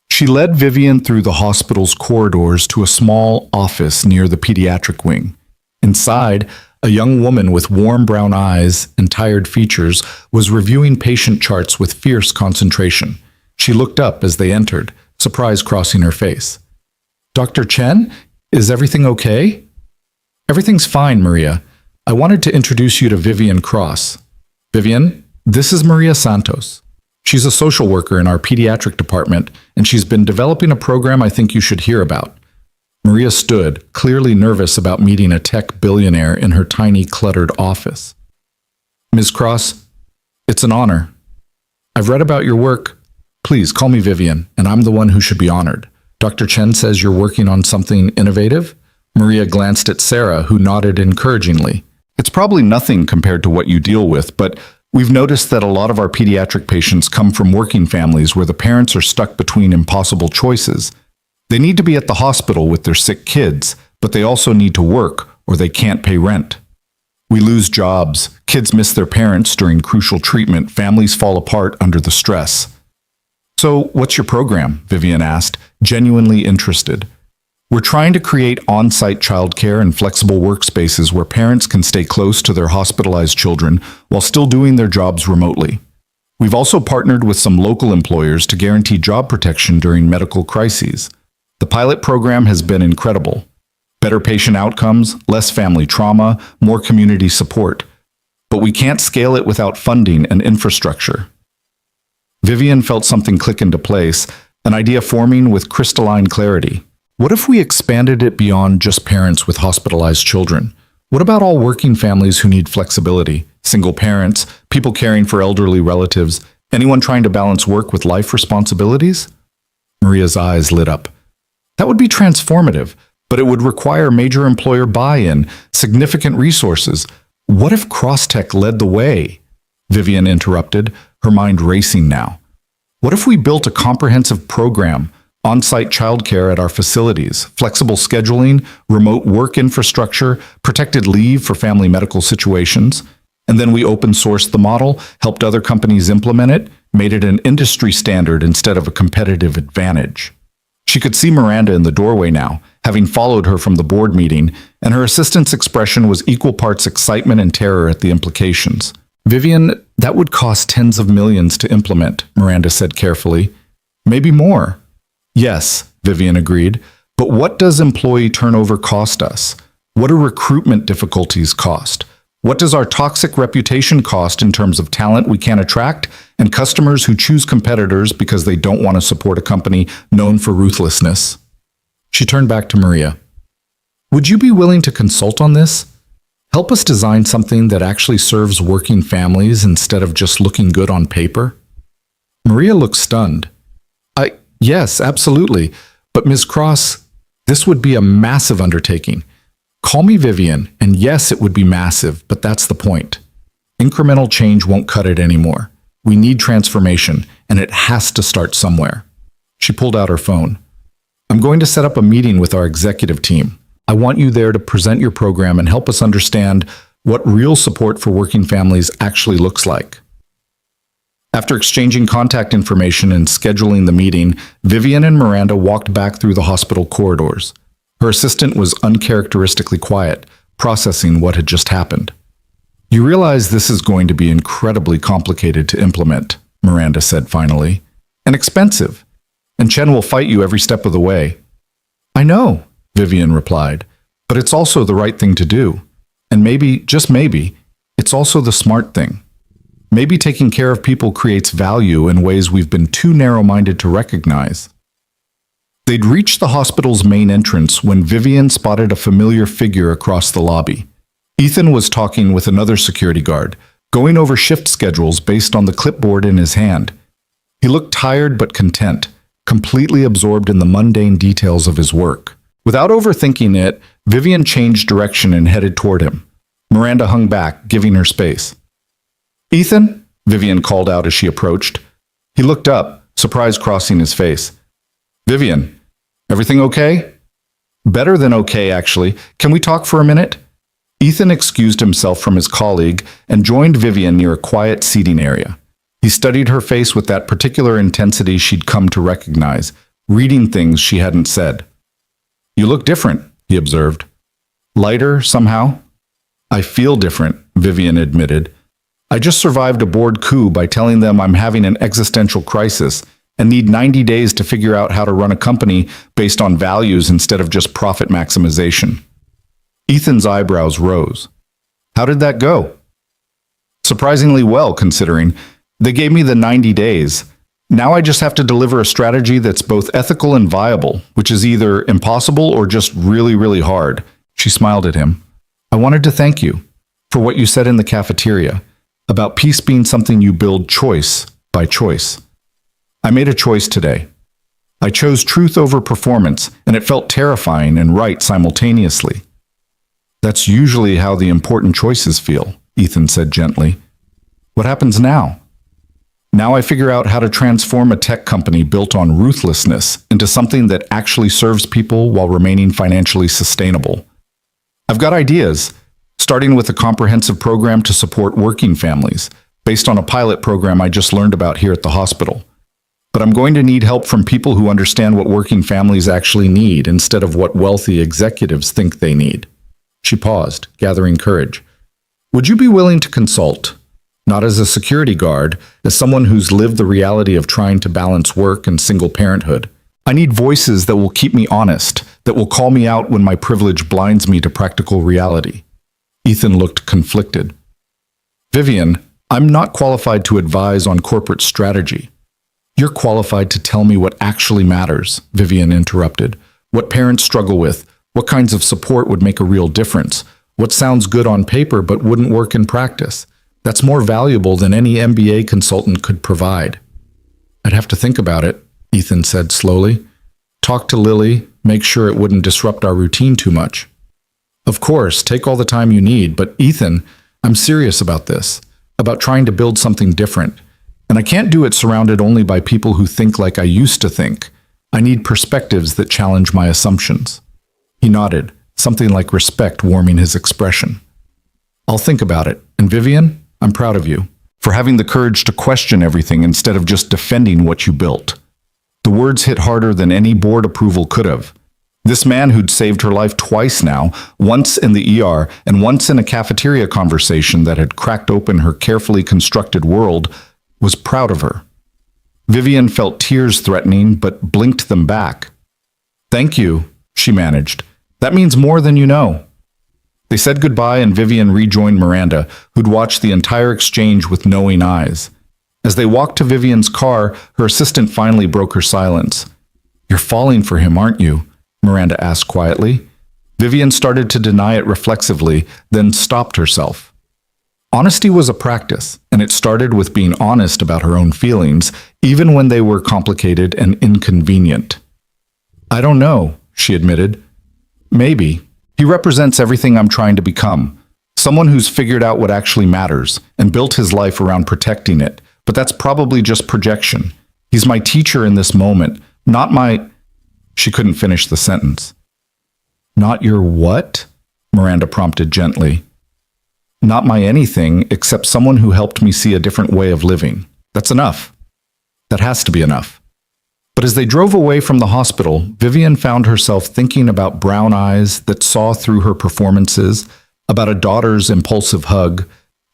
Speaker 2: She led Vivian through the hospital's corridors to a small office near the pediatric wing. Inside, a young woman with warm brown eyes and tired features was reviewing patient charts with fierce concentration. She looked up as they entered, surprise crossing her face. Dr. Chen, is everything okay? Everything's fine, Maria. I wanted to introduce you to Vivian Cross. Vivian, this is Maria Santos. She's a social worker in our pediatric department, and she's been developing a program I think you should hear about. Maria stood, clearly nervous about meeting a tech billionaire in her tiny, cluttered office. Ms. Cross, it's an honor. I've read about your work. Please call me Vivian, and I'm the one who should be honored. Dr. Chen says you're working on something innovative? Maria glanced at Sarah, who nodded encouragingly.
Speaker 1: It's probably nothing compared to what you deal with, but we've noticed that a lot of our pediatric patients come from working families where the parents are stuck between impossible choices. They need to be at the hospital with their sick kids, but they also need to work or they can't pay rent. We lose jobs, kids miss their parents during crucial treatment, families fall apart under the stress. So, what's your program? Vivian asked, genuinely interested. We're trying to create on-site childcare and flexible workspaces where parents can stay close to their hospitalized children while still doing their jobs remotely. We've also partnered with some local employers to guarantee job protection during medical crises. The pilot program has been incredible. Better patient outcomes, less family trauma, more community support. But we can't scale it without funding and infrastructure. Vivian felt something click into place, an idea forming with crystalline clarity. What if we expanded it beyond just parents with hospitalized children? What about all working families who need flexibility? Single parents, people caring for elderly relatives, anyone trying to balance work with life responsibilities? Maria's eyes lit up. That would be transformative, but it would require major employer buy-in, significant resources. What if Crosstech led the way? Vivian interrupted, her mind racing now. What if we built a comprehensive program, on-site childcare at our facilities, flexible scheduling, remote work infrastructure, protected leave for family medical situations, and then we open-sourced the model, helped other companies implement it, made it an industry standard instead of a competitive advantage. She could see Miranda in the doorway now, having followed her from the board meeting, and her assistant's expression was equal parts excitement and terror at the implications. Vivian, that would cost tens of millions to implement, Miranda said carefully. Maybe more. Yes, Vivian agreed, but what does employee turnover cost us? What do recruitment difficulties cost? What does our toxic reputation cost in terms of talent we can't attract and customers who choose competitors because they don't want to support a company known for ruthlessness? She turned back to Maria. Would you be willing to consult on this? Help us design something that actually serves working families instead of just looking good on paper? Maria looked stunned. Yes, absolutely. But Ms. Cross, this would be a massive undertaking. Call me Vivian, and yes, it would be massive, but that's the point. Incremental change won't cut it anymore. We need transformation, and it has to start somewhere. She pulled out her phone. I'm going to set up a meeting with our executive team. I want you there to present your program and help us understand what real support for working families actually looks like. After exchanging contact information and scheduling the meeting, Vivian and Miranda walked back through the hospital corridors. Her assistant was uncharacteristically quiet, processing what had just happened. You realize this is going to be incredibly complicated to implement, Miranda said finally, and expensive. And Chen will fight you every step of the way. I know, Vivian replied, but it's also the right thing to do. And maybe, just maybe, it's also the smart thing. Maybe taking care of people creates value in ways we've been too narrow-minded to recognize. They'd reached the hospital's main entrance when Vivian spotted a familiar figure across the lobby. Ethan was talking with another security guard, going over shift schedules based on the clipboard in his hand. He looked tired but content, completely absorbed in the mundane details of his work. Without overthinking it, Vivian changed direction and headed toward him. Miranda hung back, giving her space. "Ethan?" Vivian called out as she approached. He looked up, surprise crossing his face. "Vivian, everything okay?" "Better than okay, actually. Can we talk for a minute?" Ethan excused himself from his colleague and joined Vivian near a quiet seating area. He studied her face with that particular intensity she'd come to recognize, reading things she hadn't said. "You look different," he observed. "Lighter, somehow?" "I feel different," Vivian admitted. "I just survived a board coup by telling them I'm having an existential crisis and need 90 days to figure out how to run a company based on values instead of just profit maximization." Ethan's eyebrows rose. "How did that go?" "Surprisingly well, considering. They gave me the 90 days. Now I just have to deliver a strategy that's both ethical and viable, which is either impossible or just really, really hard." She smiled at him. "I wanted to thank you for what you said in the cafeteria about peace being something you build choice by choice. I made a choice today. I chose truth over performance, and it felt terrifying and right simultaneously." "That's usually how the important choices feel," Ethan said gently. "What happens now?" "Now I figure out how to transform a tech company built on ruthlessness into something that actually serves people while remaining financially sustainable. I've got ideas, starting with a comprehensive program to support working families, based on a pilot program I just learned about here at the hospital. But I'm going to need help from people who understand what working families actually need instead of what wealthy executives think they need." She paused, gathering courage. "Would you be willing to consult? Not as a security guard, as someone who's lived the reality of trying to balance work and single parenthood. I need voices that will keep me honest, that will call me out when my privilege blinds me to practical reality." Ethan looked conflicted. "Vivian, I'm not qualified to advise on corporate strategy. You're qualified to tell me what actually matters," Vivian interrupted. "What parents struggle with, what kinds of support would make a real difference, what sounds good on paper but wouldn't work in practice. That's more valuable than any MBA consultant could provide." "I'd have to think about it," Ethan said slowly. "Talk to Lily, make sure it wouldn't disrupt our routine too much." "Of course, take all the time you need, but Ethan, I'm serious about this, about trying to build something different. And I can't do it surrounded only by people who think like I used to think. I need perspectives that challenge my assumptions." He nodded, something like respect warming his expression. "I'll think about it. And Vivian, I'm proud of you for having the courage to question everything instead of just defending what you built." The words hit harder than any board approval could have. This man who'd saved her life twice now, once in the ER and once in a cafeteria conversation that had cracked open her carefully constructed world, was proud of her. Vivian felt tears threatening but blinked them back. "Thank you," she managed. "That means more than you know." They said goodbye and Vivian rejoined Miranda, who'd watched the entire exchange with knowing eyes. As they walked to Vivian's car, her assistant finally broke her silence. "You're falling for him, aren't you?" Miranda asked quietly. Vivian started to deny it reflexively, then stopped herself. Honesty was a practice, and it started with being honest about her own feelings, even when they were complicated and inconvenient. "I don't know," she admitted. "Maybe. He represents everything I'm trying to become. Someone who's figured out what actually matters and built his life around protecting it. But that's probably just projection. He's my teacher in this moment, not my—" She couldn't finish the sentence. "Not your what?" Miranda prompted gently. "Not my anything, except someone who helped me see a different way of living. That's enough. That has to be enough." But as they drove away from the hospital, Vivian found herself thinking about brown eyes that saw through her performances, about a daughter's impulsive hug,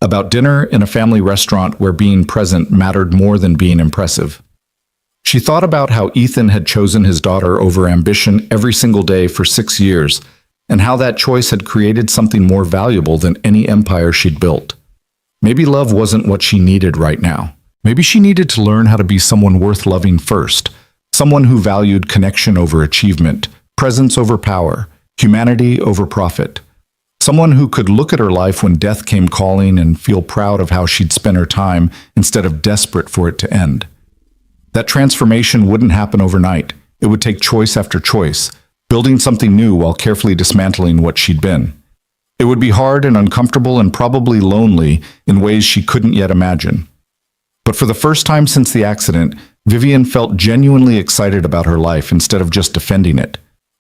Speaker 1: about dinner in a family restaurant where being present mattered more than being impressive. She thought about how Ethan had chosen his daughter over ambition every single day for 6 years, and how that choice had created something more valuable than any empire she'd built. Maybe love wasn't what she needed right now. Maybe she needed to learn how to be someone worth loving first, Someone who valued connection over achievement, presence over power, humanity over profit. Someone who could look at her life when death came calling and feel proud of how she'd spent her time instead of desperate for it to end. That transformation wouldn't happen overnight. It would take choice after choice, building something new while carefully dismantling what she'd been. It would be hard and uncomfortable and probably lonely in ways she couldn't yet imagine. But for the first time since the accident, Vivian felt genuinely excited about her life instead of just defending it.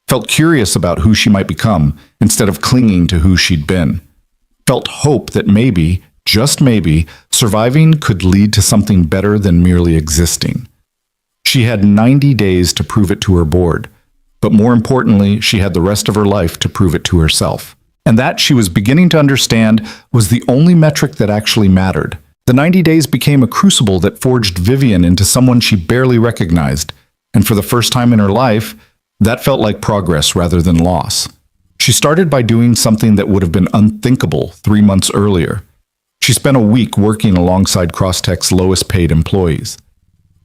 Speaker 1: Felt curious about who she might become instead of clinging to who she'd been. Felt hope that maybe, just maybe, surviving could lead to something better than merely existing. She had 90 days to prove it to her board, but more importantly, she had the rest of her life to prove it to herself. And that, she was beginning to understand, was the only metric that actually mattered. The 90 days became a crucible that forged Vivian into someone she barely recognized, and for the first time in her life, that felt like progress rather than loss. She started by doing something that would have been unthinkable 3 months earlier. She spent a week working alongside Crosstech's lowest paid employees.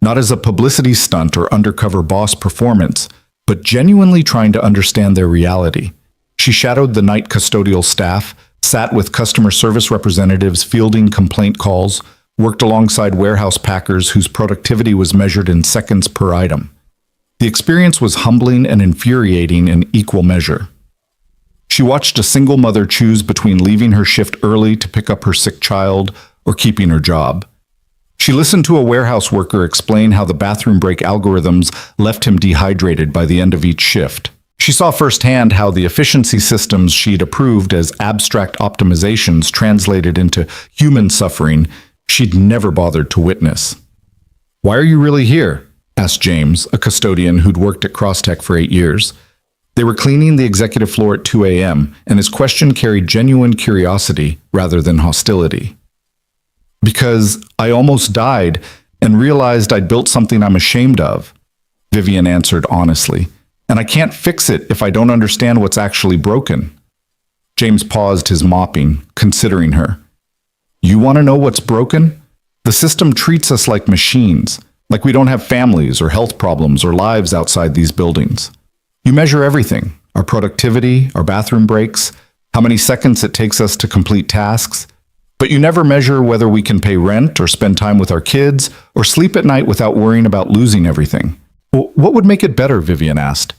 Speaker 1: Not as a publicity stunt or undercover boss performance, but genuinely trying to understand their reality. She shadowed the night custodial staff, sat with customer service representatives fielding complaint calls, worked alongside warehouse packers whose productivity was measured in seconds per item. The experience was humbling and infuriating in equal measure. She watched a single mother choose between leaving her shift early to pick up her sick child or keeping her job. She listened to a warehouse worker explain how the bathroom break algorithms left him dehydrated by the end of each shift. She saw firsthand how the efficiency systems she'd approved as abstract optimizations translated into human suffering she'd never bothered to witness. "Why are you really here?" asked James, a custodian who'd worked at Crosstech for 8 years. They were cleaning the executive floor at 2 a.m., and his question carried genuine curiosity rather than hostility. "Because I almost died and realized I'd built something I'm ashamed of," Vivian answered honestly. "And I can't fix it if I don't understand what's actually broken." James paused his mopping, considering her. "You want to know what's broken? The system treats us like machines, like we don't have families or health problems or lives outside these buildings. You measure everything, our productivity, our bathroom breaks, how many seconds it takes us to complete tasks, but you never measure whether we can pay rent or spend time with our kids or sleep at night without worrying about losing everything." "What would make it better?" Vivian asked.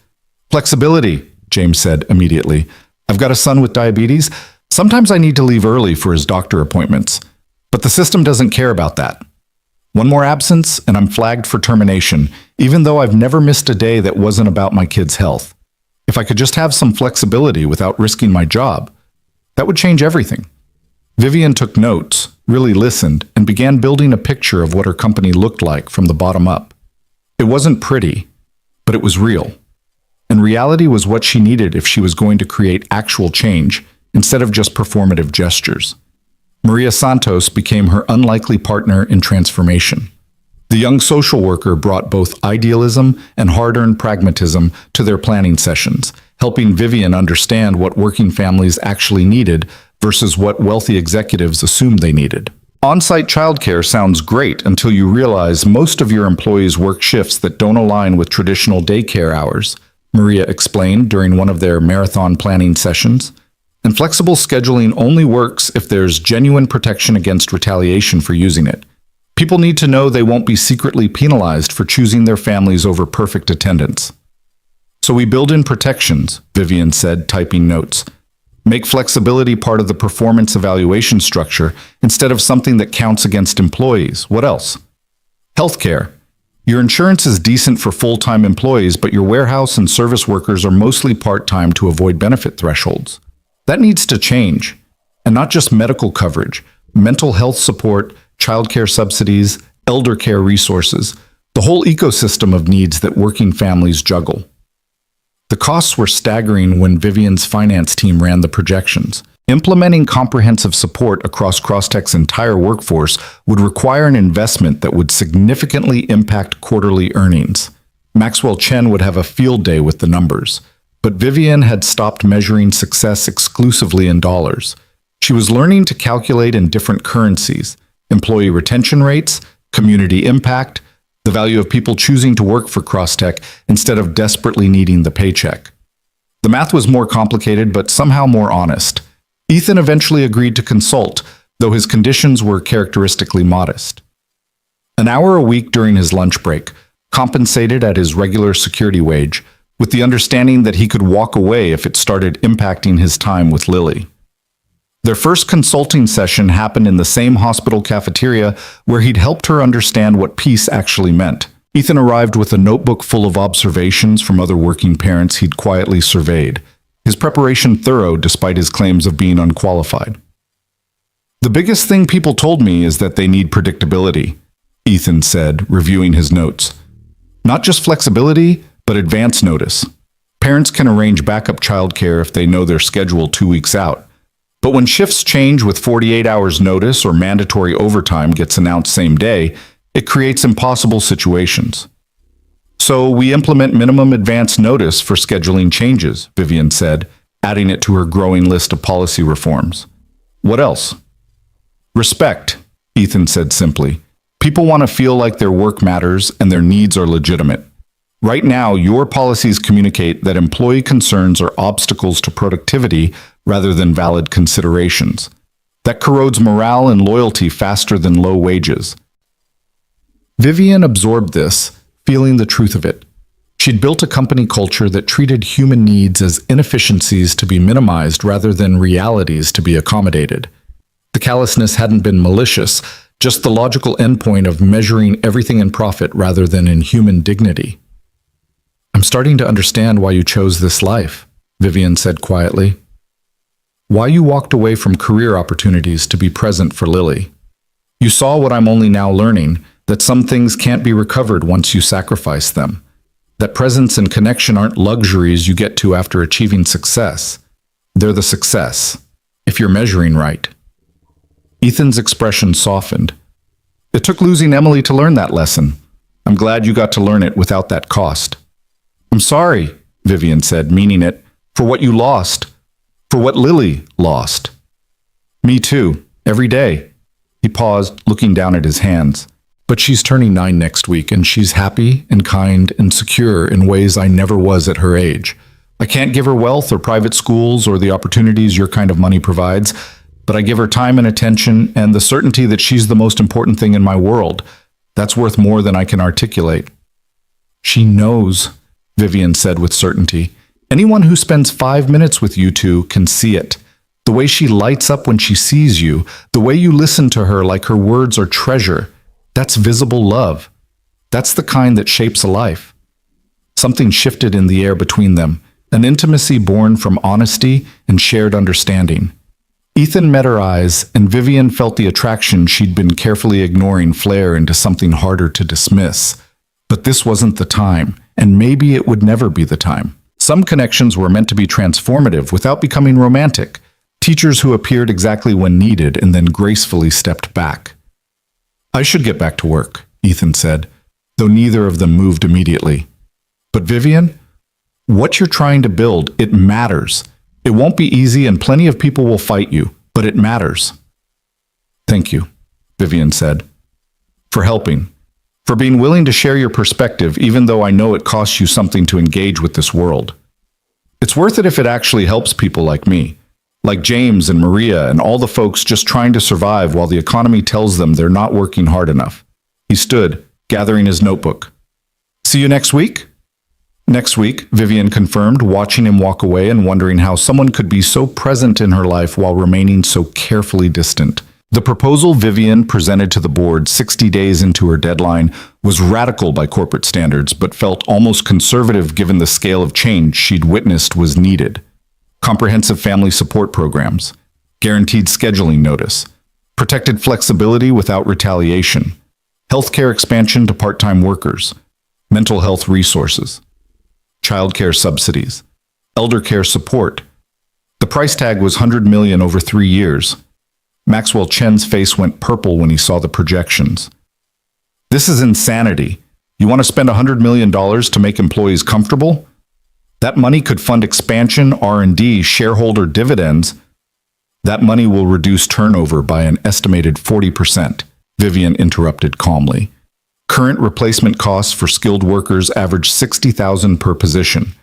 Speaker 1: "Flexibility," James said immediately. "I've got a son with diabetes. Sometimes I need to leave early for his doctor appointments. But the system doesn't care about that. One more absence, and I'm flagged for termination, even though I've never missed a day that wasn't about my kid's health. If I could just have some flexibility without risking my job, that would change everything." Vivian took notes, really listened, and began building a picture of what her company looked like from the bottom up. It wasn't pretty, but it was real. And reality was what she needed if she was going to create actual change, instead of just performative gestures. Maria Santos became her unlikely partner in transformation. The young social worker brought both idealism and hard-earned pragmatism to their planning sessions, helping Vivian understand what working families actually needed versus what wealthy executives assumed they needed. On-site childcare sounds great until you realize most of your employees work shifts that don't align with traditional daycare hours, Maria explained during one of their marathon planning sessions. And flexible scheduling only works if there's genuine protection against retaliation for using it. People need to know they won't be secretly penalized for choosing their families over perfect attendance. "So we build in protections," Vivian said, typing notes. "Make flexibility part of the performance evaluation structure instead of something that counts against employees. What else? Healthcare. Your insurance is decent for full-time employees, but your warehouse and service workers are mostly part-time to avoid benefit thresholds. That needs to change. And not just medical coverage, mental health support, childcare subsidies, elder care resources, the whole ecosystem of needs that working families juggle." The costs were staggering when Vivian's finance team ran the projections. Implementing comprehensive support across Crosstech's entire workforce would require an investment that would significantly impact quarterly earnings. Maxwell Chen would have a field day with the numbers. But Vivian had stopped measuring success exclusively in dollars. She was learning to calculate in different currencies: employee retention rates, community impact, the value of people choosing to work for Crosstech instead of desperately needing the paycheck. The math was more complicated, but somehow more honest. Ethan eventually agreed to consult, though his conditions were characteristically modest. An hour a week during his lunch break, compensated at his regular security wage, with the understanding that he could walk away if it started impacting his time with Lily. Their first consulting session happened in the same hospital cafeteria where he'd helped her understand what peace actually meant. Ethan arrived with a notebook full of observations from other working parents he'd quietly surveyed, his preparation thorough despite his claims of being unqualified. "The biggest thing people told me is that they need predictability," Ethan said, reviewing his notes. "Not just flexibility, but advance notice. Parents can arrange backup childcare if they know their schedule 2 weeks out. But when shifts change with 48 hours notice or mandatory overtime gets announced same day, it creates impossible situations. So we implement minimum advance notice for scheduling changes," Vivian said, adding it to her growing list of policy reforms. "What else?" "Respect," Ethan said simply. "People want to feel like their work matters and their needs are legitimate. Right now, your policies communicate that employee concerns are obstacles to productivity rather than valid considerations. That corrodes morale and loyalty faster than low wages." Vivian absorbed this, feeling the truth of it. She'd built a company culture that treated human needs as inefficiencies to be minimized rather than realities to be accommodated. The callousness hadn't been malicious, just the logical endpoint of measuring everything in profit rather than in human dignity. "I'm starting to understand why you chose this life," Vivian said quietly. "Why you walked away from career opportunities to be present for Lily. You saw what I'm only now learning, that some things can't be recovered once you sacrifice them. That presence and connection aren't luxuries you get to after achieving success. They're the success, if you're measuring right." Ethan's expression softened. "It took losing Emily to learn that lesson. I'm glad you got to learn it without that cost." "I'm sorry," Vivian said, meaning it, "for what you lost, for what Lily lost." "Me too, every day." He paused, looking down at his hands. "But she's turning 9 next week, and she's happy and kind and secure in ways I never was at her age. I can't give her wealth or private schools or the opportunities your kind of money provides, but I give her time and attention and the certainty that she's the most important thing in my world. That's worth more than I can articulate." "She knows," Vivian said with certainty. "Anyone who spends 5 minutes with you two can see it. The way she lights up when she sees you, the way you listen to her like her words are treasure. That's visible love. That's the kind that shapes a life." Something shifted in the air between them, an intimacy born from honesty and shared understanding. Ethan met her eyes, and Vivian felt the attraction she'd been carefully ignoring flare into something harder to dismiss. But this wasn't the time, and maybe it would never be the time. Some connections were meant to be transformative without becoming romantic, teachers who appeared exactly when needed and then gracefully stepped back. "I should get back to work," Ethan said, though neither of them moved immediately. "But Vivian, what you're trying to build, it matters. It won't be easy and plenty of people will fight you, but it matters." "Thank you," Vivian said, "for helping, for being willing to share your perspective even though I know it costs you something to engage with this world. It's worth it if it actually helps people like me, like James and Maria and all the folks just trying to survive while the economy tells them they're not working hard enough." He stood, gathering his notebook. "See you next week?" "Next week," Vivian confirmed, watching him walk away and wondering how someone could be so present in her life while remaining so carefully distant. The proposal Vivian presented to the board 60 days into her deadline was radical by corporate standards, but felt almost conservative given the scale of change she'd witnessed was needed. Comprehensive family support programs, guaranteed scheduling notice, protected flexibility without retaliation, healthcare expansion to part-time workers, mental health resources, childcare subsidies, elder care support. The price tag was $100 million over 3 years. Maxwell Chen's face went purple when he saw the projections. "This is insanity. You want to spend $100 million to make employees comfortable? That money could fund expansion, R&D, shareholder dividends. That money will reduce turnover by an estimated 40%, Vivian interrupted calmly. Current replacement costs for skilled workers average $60,000 per position.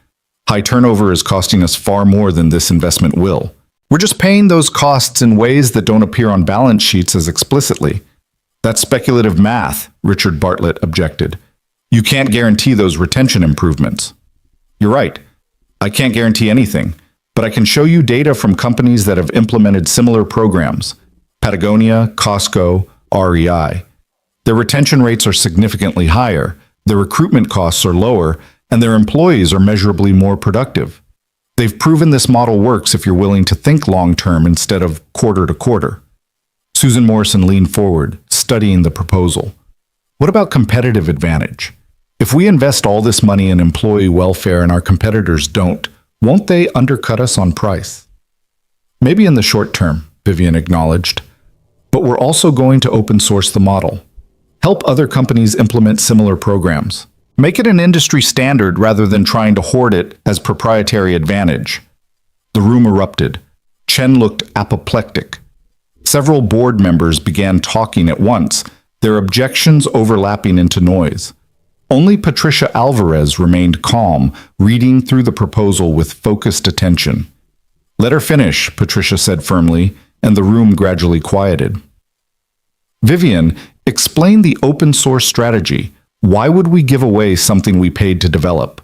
Speaker 1: High turnover is costing us far more than this investment will. We're just paying those costs in ways that don't appear on balance sheets as explicitly. That's speculative math, Richard Bartlett objected. You can't guarantee those retention improvements. You're right. I can't guarantee anything, but I can show you data from companies that have implemented similar programs. Patagonia, Costco, REI. Their retention rates are significantly higher, their recruitment costs are lower, and their employees are measurably more productive. They've proven this model works if you're willing to think long-term instead of quarter to quarter. Susan Morrison leaned forward, studying the proposal. What about competitive advantage? If we invest all this money in employee welfare and our competitors don't, won't they undercut us on price? Maybe in the short term, Vivian acknowledged. But we're also going to open source the model. Help other companies implement similar programs. Make it an industry standard rather than trying to hoard it as proprietary advantage. The room erupted. Chen looked apoplectic. Several board members began talking at once, their objections overlapping into noise. Only Patricia Alvarez remained calm, reading through the proposal with focused attention. Let her finish, Patricia said firmly, and the room gradually quieted. Vivian, explain the open source strategy. Why would we give away something we paid to develop?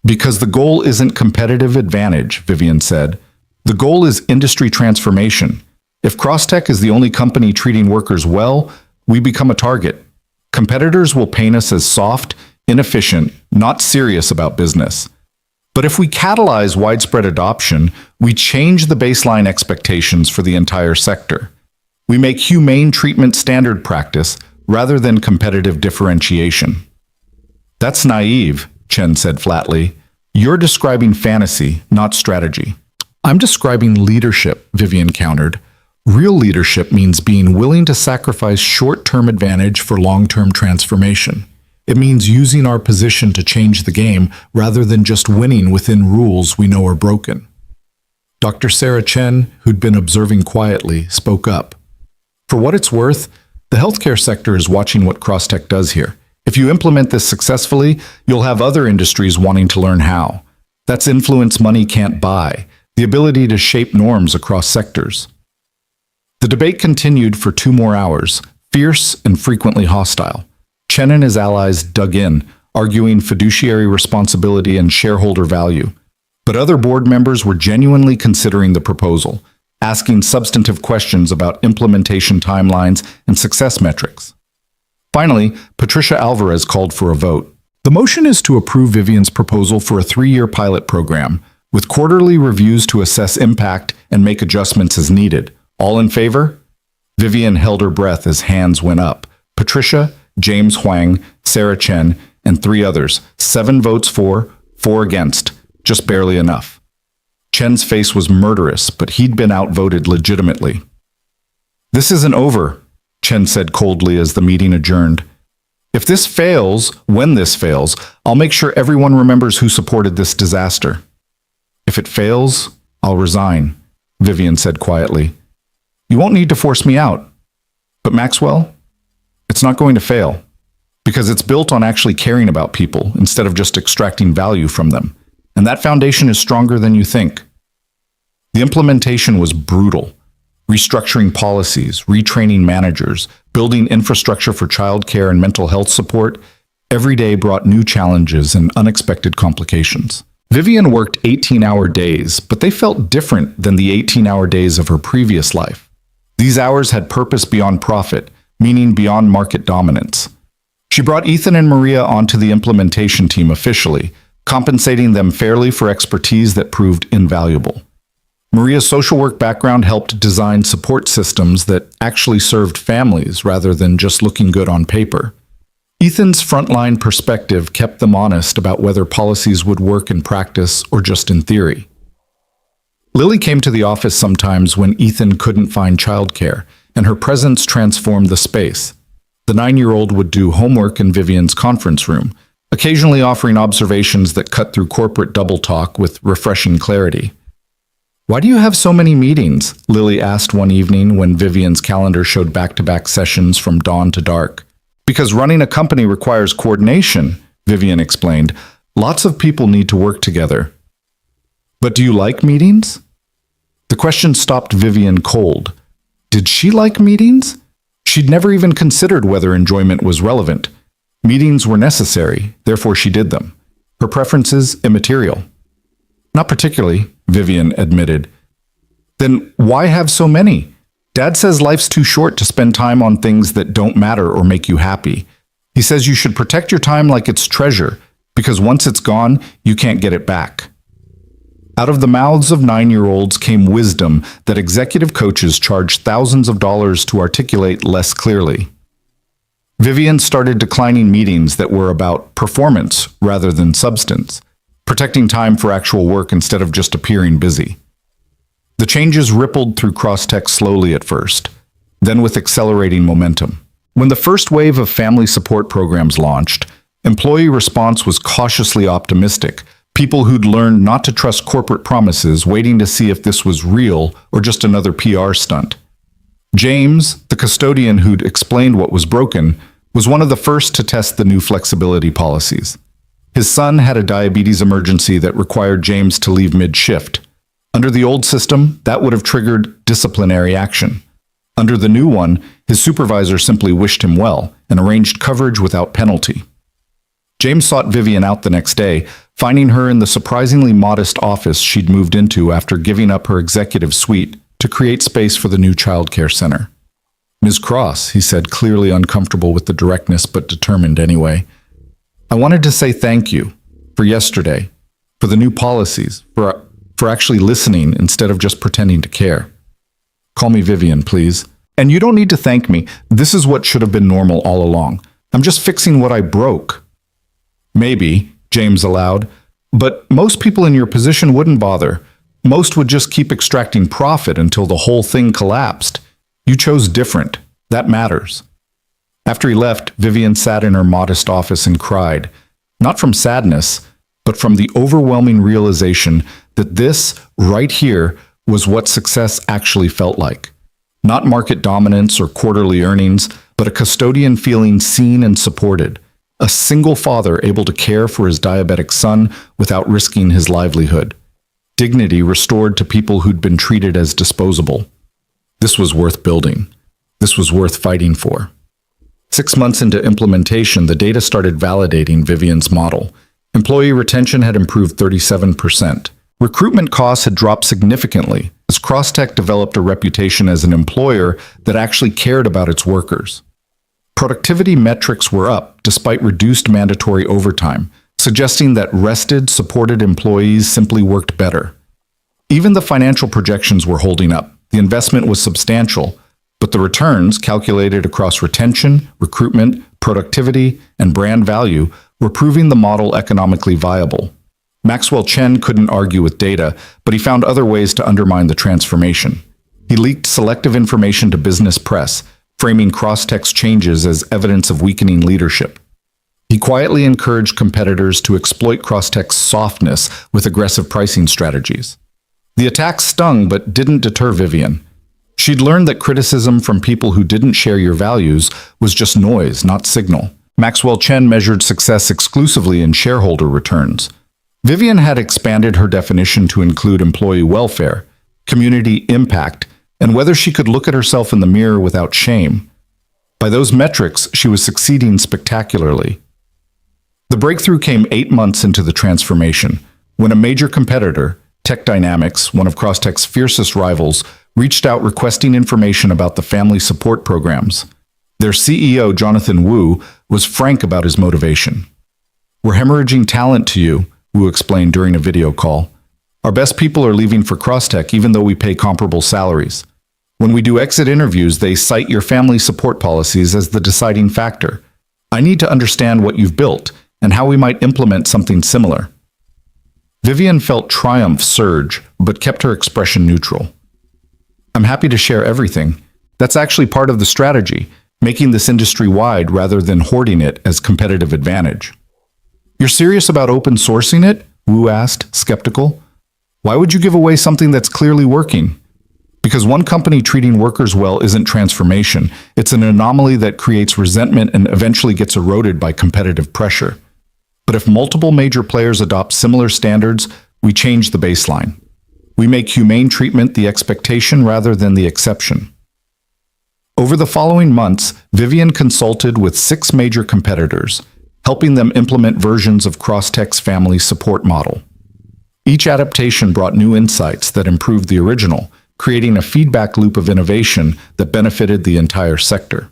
Speaker 1: Because the goal isn't competitive advantage, Vivian said. The goal is industry transformation. If Crosstech is the only company treating workers well, we become a target. Competitors will paint us as soft, inefficient, not serious about business. But if we catalyze widespread adoption, we change the baseline expectations for the entire sector. We make humane treatment standard practice rather than competitive differentiation. That's naive, Chen said flatly. You're describing fantasy, not strategy. I'm describing leadership, Vivian countered. Real leadership means being willing to sacrifice short-term advantage for long-term transformation. It means using our position to change the game rather than just winning within rules we know are broken. Dr. Sarah Chen, who'd been observing quietly, spoke up. For what it's worth, the healthcare sector is watching what Crosstech does here. If you implement this successfully, you'll have other industries wanting to learn how. That's influence money can't buy, the ability to shape norms across sectors. The debate continued for 2 more hours, fierce and frequently hostile. Chen and his allies dug in, arguing fiduciary responsibility and shareholder value. But other board members were genuinely considering the proposal, asking substantive questions about implementation timelines and success metrics. Finally, Patricia Alvarez called for a vote. The motion is to approve Vivian's proposal for a 3-year pilot program, with quarterly reviews to assess impact and make adjustments as needed. All in favor? Vivian held her breath as hands went up. Patricia, James Huang, Sarah Chen, and 3 others. 7 votes for, 4 against. Just barely enough. Chen's face was murderous, but he'd been outvoted legitimately. This isn't over, Chen said coldly as the meeting adjourned. If this fails, when this fails, I'll make sure everyone remembers who supported this disaster. If it fails, I'll resign, Vivian said quietly. You won't need to force me out. But Maxwell, it's not going to fail, because it's built on actually caring about people instead of just extracting value from them. And that foundation is stronger than you think. The implementation was brutal. Restructuring policies, retraining managers, building infrastructure for childcare and mental health support, every day brought new challenges and unexpected complications. Vivian worked 18-hour days, but they felt different than the 18-hour days of her previous life. These hours had purpose beyond profit, meaning beyond market dominance. She brought Ethan and Maria onto the implementation team officially, compensating them fairly for expertise that proved invaluable. Maria's social work background helped design support systems that actually served families rather than just looking good on paper. Ethan's frontline perspective kept them honest about whether policies would work in practice or just in theory. Lily came to the office sometimes when Ethan couldn't find childcare, and her presence transformed the space. The 9-year-old would do homework in Vivian's conference room, occasionally offering observations that cut through corporate double talk with refreshing clarity. Why do you have so many meetings? Lily asked one evening when Vivian's calendar showed back-to-back sessions from dawn to dark. Because running a company requires coordination, Vivian explained. Lots of people need to work together. But do you like meetings? The question stopped Vivian cold. Did she like meetings? She'd never even considered whether enjoyment was relevant. Meetings were necessary, therefore she did them. Her preferences immaterial. Not particularly, Vivian admitted. Then why have so many? Dad says life's too short to spend time on things that don't matter or make you happy. He says you should protect your time like it's treasure, because once it's gone, you can't get it back. Out of the mouths of 9-year-olds came wisdom that executive coaches charge thousands of dollars to articulate less clearly. Vivian started declining meetings that were about performance rather than substance, protecting time for actual work instead of just appearing busy. The changes rippled through Crosstech slowly at first, then with accelerating momentum. When the first wave of family support programs launched, employee response was cautiously optimistic. People who'd learned not to trust corporate promises, waiting to see if this was real or just another PR stunt. James, the custodian who'd explained what was broken, was one of the first to test the new flexibility policies. His son had a diabetes emergency that required James to leave mid-shift. Under the old system, that would have triggered disciplinary action. Under the new one, his supervisor simply wished him well and arranged coverage without penalty. James sought Vivian out the next day, finding her in the surprisingly modest office she'd moved into after giving up her executive suite to create space for the new childcare center. "Ms. Cross," he said, clearly uncomfortable with the directness but determined anyway. "I wanted to say thank you for yesterday, for the new policies, for actually listening instead of just pretending to care. Call me Vivian, please. And you don't need to thank me. This is what should have been normal all along. I'm just fixing what I broke." "Maybe," James allowed, "but most people in your position wouldn't bother. Most would just keep extracting profit until the whole thing collapsed. You chose different. That matters." After he left, Vivian sat in her modest office and cried, not from sadness, but from the overwhelming realization that this, right here, was what success actually felt like. Not market dominance or quarterly earnings, but a custodian feeling seen and supported. A single father able to care for his diabetic son without risking his livelihood. Dignity restored to people who'd been treated as disposable. This was worth building. This was worth fighting for. 6 months into implementation, the data started validating Vivian's model. Employee retention had improved 37%. Recruitment costs had dropped significantly as Crosstech developed a reputation as an employer that actually cared about its workers. Productivity metrics were up despite reduced mandatory overtime, suggesting that rested, supported employees simply worked better. Even the financial projections were holding up. The investment was substantial, but the returns, calculated across retention, recruitment, productivity, and brand value, were proving the model economically viable. Maxwell Chen couldn't argue with data, but he found other ways to undermine the transformation. He leaked selective information to business press, framing Crosstech's changes as evidence of weakening leadership. He quietly encouraged competitors to exploit Crosstech's softness with aggressive pricing strategies. The attacks stung but didn't deter Vivian. She'd learned that criticism from people who didn't share your values was just noise, not signal. Maxwell Chen measured success exclusively in shareholder returns. Vivian had expanded her definition to include employee welfare, community impact, and whether she could look at herself in the mirror without shame. By those metrics, she was succeeding spectacularly. The breakthrough came 8 months into the transformation, when a major competitor, Tech Dynamics, one of Crosstech's fiercest rivals, reached out requesting information about the family support programs. Their CEO, Jonathan Wu, was frank about his motivation. "We're hemorrhaging talent to you," Wu explained during a video call. "Our best people are leaving for Crosstech even though we pay comparable salaries. When we do exit interviews, they cite your family support policies as the deciding factor. I need to understand what you've built and how we might implement something similar." Vivian felt triumph surge, but kept her expression neutral. "I'm happy to share everything. That's actually part of the strategy, making this industry-wide rather than hoarding it as competitive advantage." "You're serious about open sourcing it?" Wu asked, skeptical. "Why would you give away something that's clearly working?" Because one company treating workers well isn't transformation. It's an anomaly that creates resentment and eventually gets eroded by competitive pressure. But if multiple major players adopt similar standards, we change the baseline. We make humane treatment the expectation rather than the exception. Over the following months, Vivian consulted with 6 major competitors, helping them implement versions of Crosstech's family support model. Each adaptation brought new insights that improved the original, creating a feedback loop of innovation that benefited the entire sector.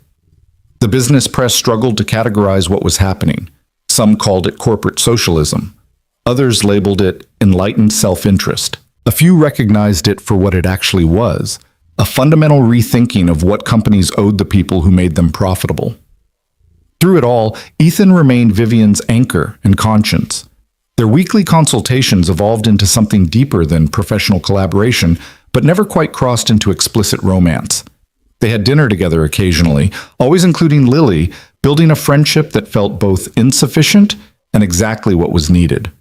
Speaker 1: The business press struggled to categorize what was happening. Some called it corporate socialism. Others labeled it enlightened self-interest. A few recognized it for what it actually was, a fundamental rethinking of what companies owed the people who made them profitable. Through it all, Ethan remained Vivian's anchor and conscience. Their weekly consultations evolved into something deeper than professional collaboration, but never quite crossed into explicit romance. They had dinner together occasionally, always including Lily, building a friendship that felt both insufficient and exactly what was needed.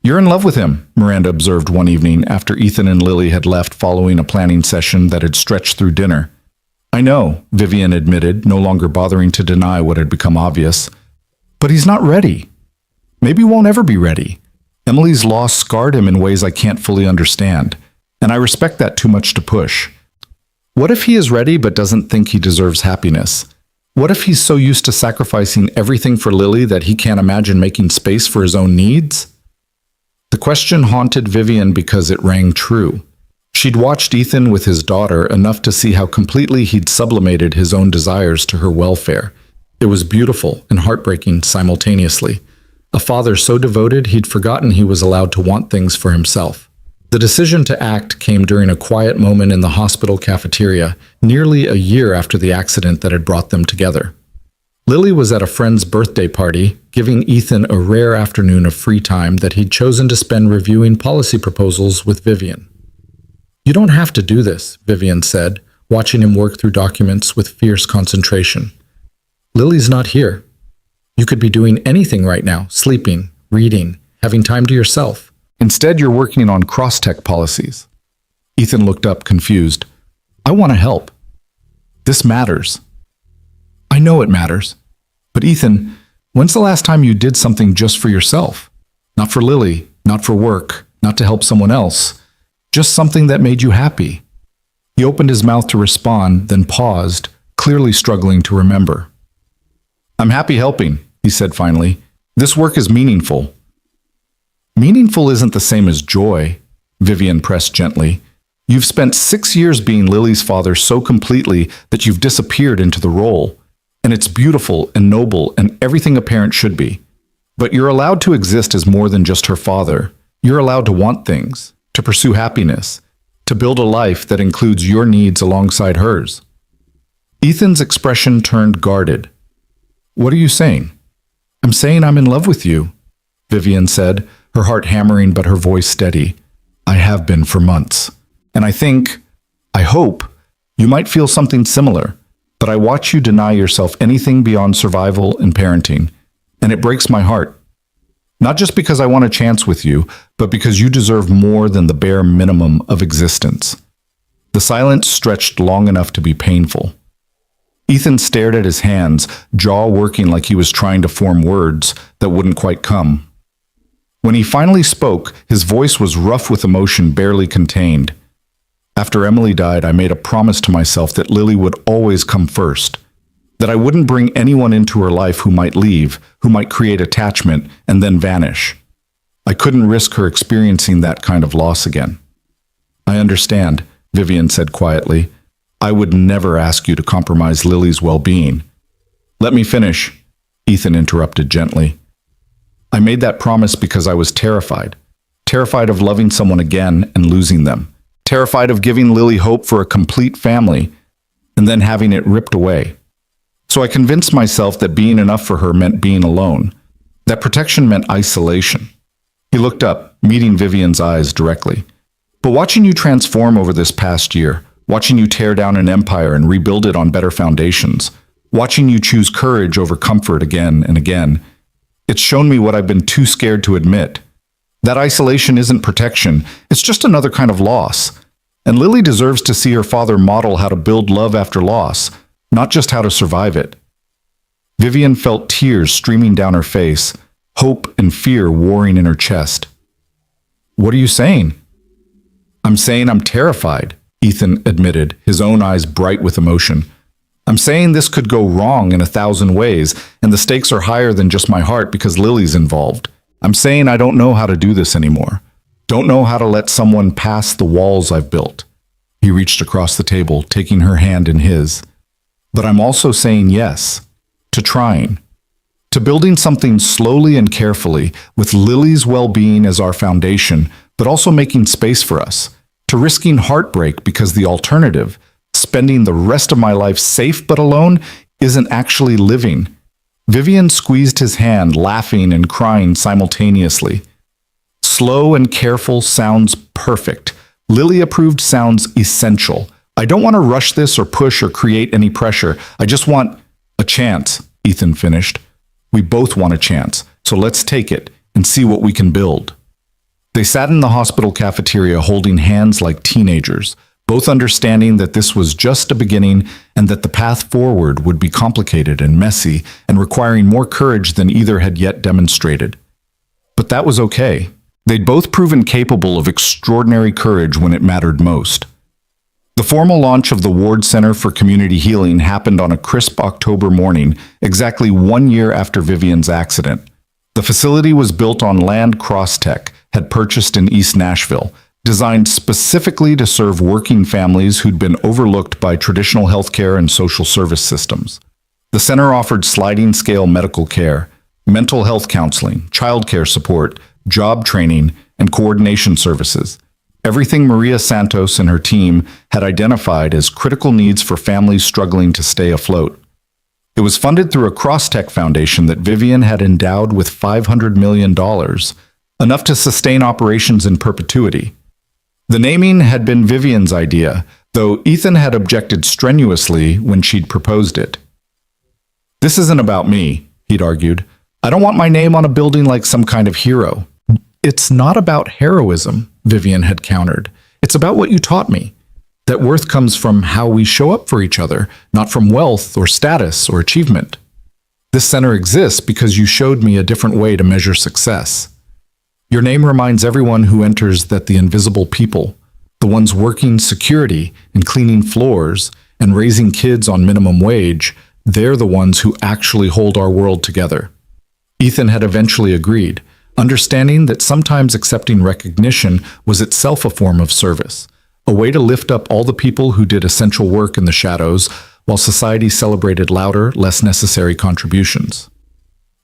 Speaker 1: "You're in love with him," Miranda observed one evening after Ethan and Lily had left following a planning session that had stretched through dinner. "I know," Vivian admitted, no longer bothering to deny what had become obvious. "But he's not ready. Maybe won't ever be ready. Emily's loss scarred him in ways I can't fully understand, and I respect that too much to push. What if he is ready but doesn't think he deserves happiness? What if he's so used to sacrificing everything for Lily that he can't imagine making space for his own needs?" The question haunted Vivian because it rang true. She'd watched Ethan with his daughter enough to see how completely he'd sublimated his own desires to her welfare. It was beautiful and heartbreaking simultaneously. A father so devoted he'd forgotten he was allowed to want things for himself. The decision to act came during a quiet moment in the hospital cafeteria, nearly a year after the accident that had brought them together. Lily was at a friend's birthday party, giving Ethan a rare afternoon of free time that he'd chosen to spend reviewing policy proposals with Vivian. "You don't have to do this," Vivian said, watching him work through documents with fierce concentration. "Lily's not here. You could be doing anything right now, sleeping, reading, having time to yourself. Instead, you're working on Crosstech policies." Ethan looked up, confused. "I want to help. This matters." "I know it matters. But Ethan, when's the last time you did something just for yourself? Not for Lily, not for work, not to help someone else. Just something that made you happy." He opened his mouth to respond, then paused, clearly struggling to remember. "I'm happy helping," he said finally. "This work is meaningful." "Meaningful isn't the same as joy," Vivian pressed gently. "You've spent 6 years being Lily's father so completely that you've disappeared into the role. And it's beautiful and noble and everything a parent should be. But you're allowed to exist as more than just her father. You're allowed to want things, to pursue happiness, to build a life that includes your needs alongside hers." Ethan's expression turned guarded. "What are you saying?" "I'm saying I'm in love with you," Vivian said, her heart hammering but her voice steady. "I have been for months. And I hope, you might feel something similar. But I watch you deny yourself anything beyond survival and parenting, and it breaks my heart. Not just because I want a chance with you, but because you deserve more than the bare minimum of existence." The silence stretched long enough to be painful. Ethan stared at his hands, jaw working like he was trying to form words that wouldn't quite come. When he finally spoke, his voice was rough with emotion barely contained. "After Emily died, I made a promise to myself that Lily would always come first, that I wouldn't bring anyone into her life who might leave, who might create attachment and then vanish. I couldn't risk her experiencing that kind of loss again." "I understand," Vivian said quietly. "I would never ask you to compromise Lily's well-being." "Let me finish," Ethan interrupted gently. "I made that promise because I was terrified of loving someone again and losing them. Terrified of giving Lily hope for a complete family and then having it ripped away. So I convinced myself that being enough for her meant being alone, that protection meant isolation." He looked up, meeting Vivian's eyes directly. "But watching you transform over this past year, watching you tear down an empire and rebuild it on better foundations, watching you choose courage over comfort again and again, it's shown me what I've been too scared to admit. That isolation isn't protection, it's just another kind of loss. And Lily deserves to see her father model how to build love after loss, not just how to survive it. Vivian felt tears streaming down her face, hope and fear warring in her chest. What are you saying? I'm saying I'm terrified, Ethan admitted, his own eyes bright with emotion. I'm saying this could go wrong in 1,000 ways, and the stakes are higher than just my heart because Lily's involved. I'm saying I don't know how to do this anymore. Don't know how to let someone pass the walls I've built. He reached across the table, taking her hand in his. But I'm also saying yes, to trying. To building something slowly and carefully, with Lily's well-being as our foundation, but also making space for us. To risking heartbreak because the alternative, spending the rest of my life safe but alone, isn't actually living. Vivian squeezed his hand, laughing and crying simultaneously. Slow and careful sounds perfect. Lily approved sounds essential. I don't want to rush this or push or create any pressure. I just want a chance, Ethan finished. We both want a chance, so let's take it and see what we can build. They sat in the hospital cafeteria holding hands like teenagers, both understanding that this was just a beginning and that the path forward would be complicated and messy and requiring more courage than either had yet demonstrated. But that was okay. They'd both proven capable of extraordinary courage when it mattered most. The formal launch of the Ward Center for Community Healing happened on a crisp October morning, exactly 1 year after Vivian's accident. The facility was built on land Crosstech had purchased in East Nashville, designed specifically to serve working families who'd been overlooked by traditional healthcare and social service systems. The center offered sliding-scale medical care, mental health counseling, childcare support, job training, and coordination services. Everything Maria Santos and her team had identified as critical needs for families struggling to stay afloat. It was funded through a Crosstech foundation that Vivian had endowed with $500 million, enough to sustain operations in perpetuity. The naming had been Vivian's idea, though Ethan had objected strenuously when she'd proposed it. This isn't about me, he'd argued. I don't want my name on a building like some kind of hero. It's not about heroism, Vivian had countered. It's about what you taught me. That worth comes from how we show up for each other, not from wealth or status or achievement. This center exists because you showed me a different way to measure success. Your name reminds everyone who enters that the invisible people, the ones working security and cleaning floors and raising kids on minimum wage, they're the ones who actually hold our world together. Ethan had eventually agreed, understanding that sometimes accepting recognition was itself a form of service, a way to lift up all the people who did essential work in the shadows while society celebrated louder, less necessary contributions.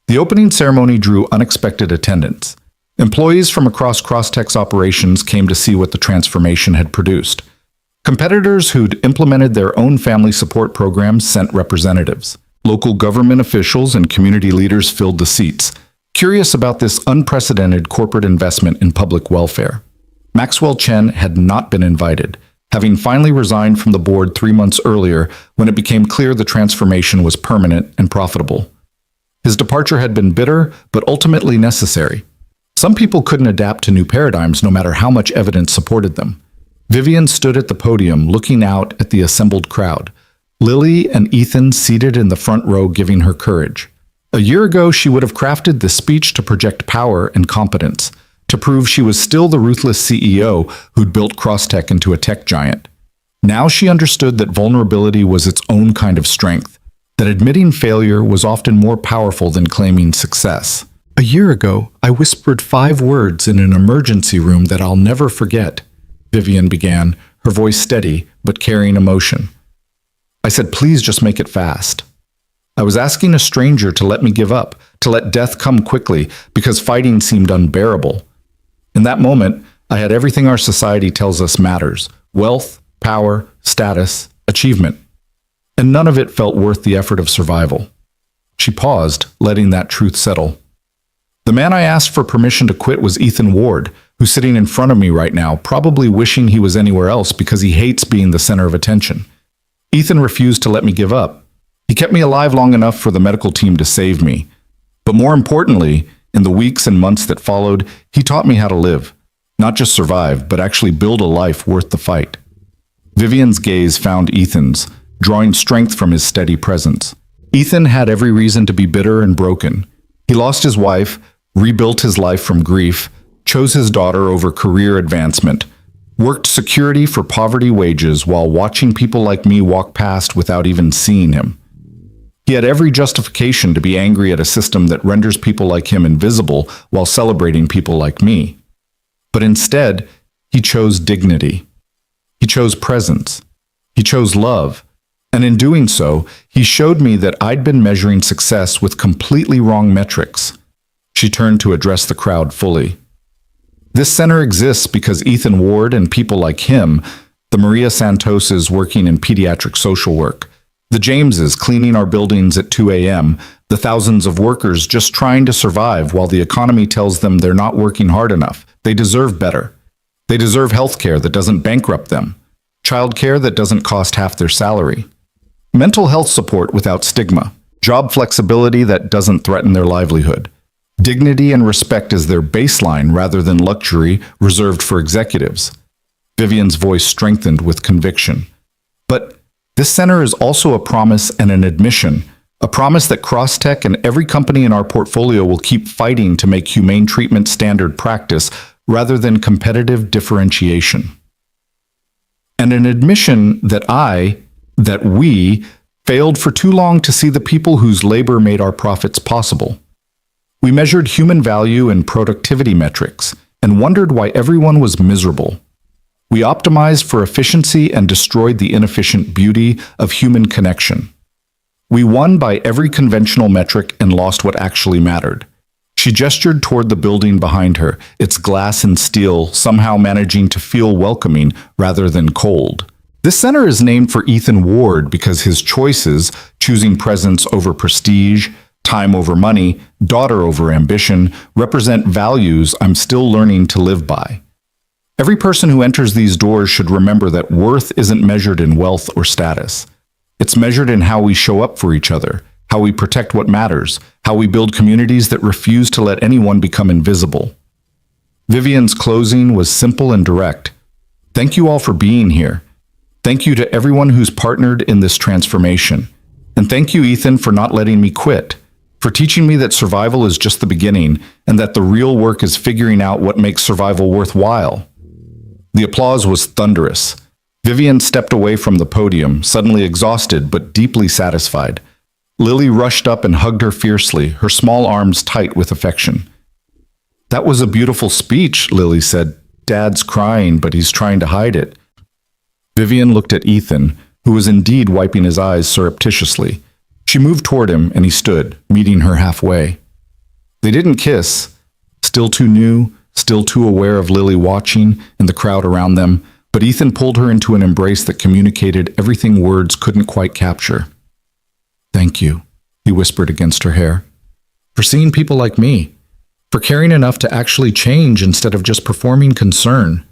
Speaker 1: The opening ceremony drew unexpected attendance. Employees from across Crosstech's operations came to see what the transformation had produced. Competitors who'd implemented their own family support programs sent representatives. Local government officials and community leaders filled the seats, curious about this unprecedented corporate investment in public welfare. Maxwell Chen had not been invited, having finally resigned from the board 3 months earlier when it became clear the transformation was permanent and profitable. His departure had been bitter, but ultimately necessary. Some people couldn't adapt to new paradigms no matter how much evidence supported them. Vivian stood at the podium looking out at the assembled crowd, Lily and Ethan seated in the front row giving her courage. A year ago, she would have crafted this speech to project power and competence, to prove she was still the ruthless CEO who'd built Crosstech into a tech giant. Now she understood that vulnerability was its own kind of strength, that admitting failure was often more powerful than claiming success. A year ago, I whispered 5 words in an emergency room that I'll never forget, Vivian began, her voice steady but carrying emotion. I said, please just make it fast. I was asking a stranger to let me give up, to let death come quickly, because fighting seemed unbearable. In that moment, I had everything our society tells us matters: wealth, power, status, achievement. And none of it felt worth the effort of survival. She paused, letting that truth settle. The man I asked for permission to quit was Ethan Ward, who's sitting in front of me right now, probably wishing he was anywhere else because he hates being the center of attention. Ethan refused to let me give up. He kept me alive long enough for the medical team to save me. But more importantly, in the weeks and months that followed, he taught me how to live. Not just survive, but actually build a life worth the fight. Vivian's gaze found Ethan's, drawing strength from his steady presence. Ethan had every reason to be bitter and broken. He lost his wife, rebuilt his life from grief, chose his daughter over career advancement, worked security for poverty wages while watching people like me walk past without even seeing him. He had every justification to be angry at a system that renders people like him invisible while celebrating people like me. But instead, he chose dignity. He chose presence. He chose love. And in doing so, he showed me that I'd been measuring success with completely wrong metrics. She turned to address the crowd fully. This center exists because Ethan Ward and people like him, the Maria Santoses working in pediatric social work, the Jameses cleaning our buildings at 2 a.m., the thousands of workers just trying to survive while the economy tells them they're not working hard enough. They deserve better. They deserve health care that doesn't bankrupt them, child care that doesn't cost half their salary, mental health support without stigma, job flexibility that doesn't threaten their livelihood, dignity and respect as their baseline rather than luxury reserved for executives. Vivian's voice strengthened with conviction. But this center is also a promise and an admission, a promise that Crosstech and every company in our portfolio will keep fighting to make humane treatment standard practice rather than competitive differentiation. And an admission that we failed for too long to see the people whose labor made our profits possible. We measured human value and productivity metrics and wondered why everyone was miserable. We optimized for efficiency and destroyed the inefficient beauty of human connection. We won by every conventional metric and lost what actually mattered. She gestured toward the building behind her, its glass and steel somehow managing to feel welcoming rather than cold. This center is named for Ethan Ward because his choices, choosing presence over prestige, time over money, daughter over ambition, represent values I'm still learning to live by. Every person who enters these doors should remember that worth isn't measured in wealth or status. It's measured in how we show up for each other, how we protect what matters, how we build communities that refuse to let anyone become invisible. Vivian's closing was simple and direct. Thank you all for being here. Thank you to everyone who's partnered in this transformation. And thank you, Ethan, for not letting me quit, for teaching me that survival is just the beginning and that the real work is figuring out what makes survival worthwhile. The applause was thunderous. Vivian stepped away from the podium, suddenly exhausted but deeply satisfied. Lily rushed up and hugged her fiercely, her small arms tight with affection. That was a beautiful speech, Lily said. Dad's crying, but he's trying to hide it. Vivian looked at Ethan, who was indeed wiping his eyes surreptitiously. She moved toward him, and he stood, meeting her halfway. They didn't kiss, still too new, still too aware of Lily watching and the crowd around them, but Ethan pulled her into an embrace that communicated everything words couldn't quite capture. Thank you, he whispered against her hair, for seeing people like me, for caring enough to actually change instead of just performing concern.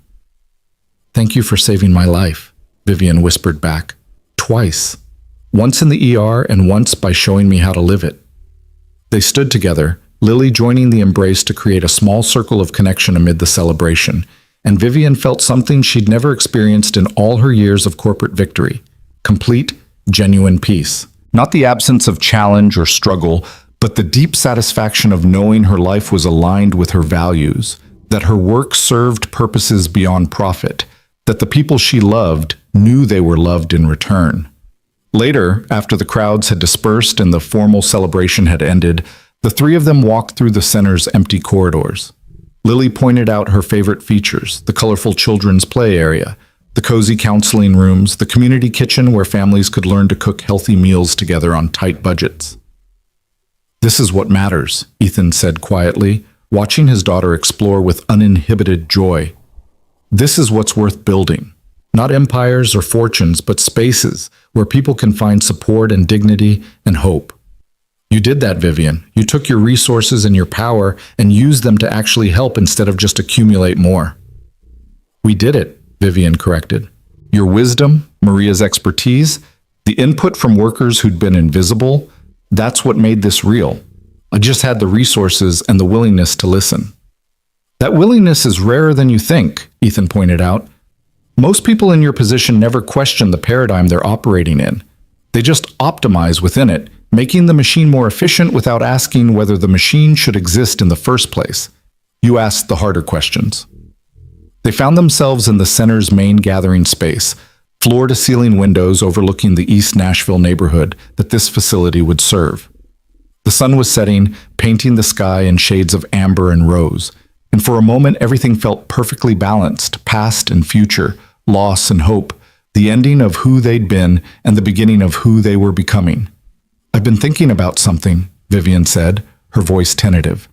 Speaker 1: Thank you for saving my life, Vivian whispered back, twice, once in the ER and once by showing me how to live it. They stood together, Lily joining the embrace to create a small circle of connection amid the celebration, and Vivian felt something she'd never experienced in all her years of corporate victory, complete, genuine peace. Not the absence of challenge or struggle, but the deep satisfaction of knowing her life was aligned with her values, that her work served purposes beyond profit, that the people she loved knew they were loved in return. Later, after the crowds had dispersed and the formal celebration had ended, the three of them walked through the center's empty corridors. Lily pointed out her favorite features, the colorful children's play area, the cozy counseling rooms, the community kitchen where families could learn to cook healthy meals together on tight budgets. This is what matters, Ethan said quietly, watching his daughter explore with uninhibited joy. This is what's worth building. Not empires or fortunes, but spaces where people can find support and dignity and hope. You did that, Vivian. You took your resources and your power and used them to actually help instead of just accumulate more. We did it, Vivian corrected. Your wisdom, Maria's expertise, the input from workers who'd been invisible, that's what made this real. I just had the resources and the willingness to listen. That willingness is rarer than you think, Ethan pointed out. Most people in your position never question the paradigm they're operating in. They just optimize within it, making the machine more efficient without asking whether the machine should exist in the first place. You ask the harder questions. They found themselves in the center's main gathering space, floor-to-ceiling windows overlooking the East Nashville neighborhood that this facility would serve. The sun was setting, painting the sky in shades of amber and rose, and for a moment everything felt perfectly balanced, past and future, loss and hope, the ending of who they'd been and the beginning of who they were becoming. "I've been thinking about something," Vivian said, her voice tentative.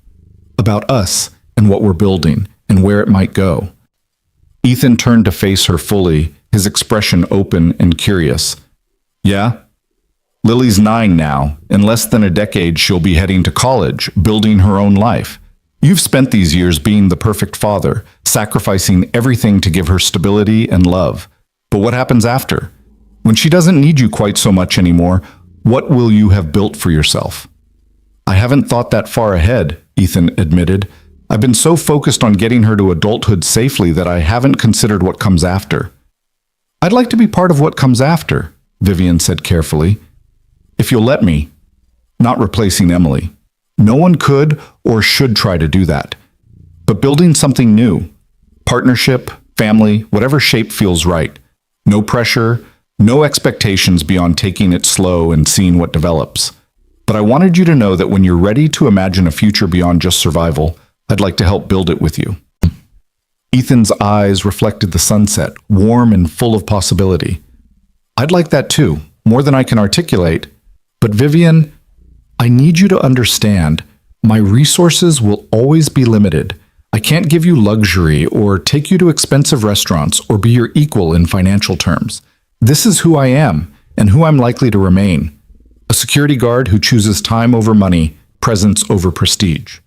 Speaker 1: "About us and what we're building and where it might go." Ethan turned to face her fully, his expression open and curious. "Yeah? Lily's 9 now. In less than a decade, she'll be heading to college, building her own life. You've spent these years being the perfect father, sacrificing everything to give her stability and love. But what happens after? When she doesn't need you quite so much anymore, what will you have built for yourself?" "I haven't thought that far ahead," Ethan admitted. "I've been so focused on getting her to adulthood safely that I haven't considered what comes after." "I'd like to be part of what comes after," Vivian said carefully. "If you'll let me." Not replacing Emily. No one could or should try to do that. But building something new. Partnership, family, whatever shape feels right. No pressure, no expectations beyond taking it slow and seeing what develops. But I wanted you to know that when you're ready to imagine a future beyond just survival, I'd like to help build it with you. Ethan's eyes reflected the sunset, warm and full of possibility. "I'd like that too, more than I can articulate. But Vivian, I need you to understand, my resources will always be limited. I can't give you luxury or take you to expensive restaurants or be your equal in financial terms. This is who I am and who I'm likely to remain. A security guard who chooses time over money, presence over prestige."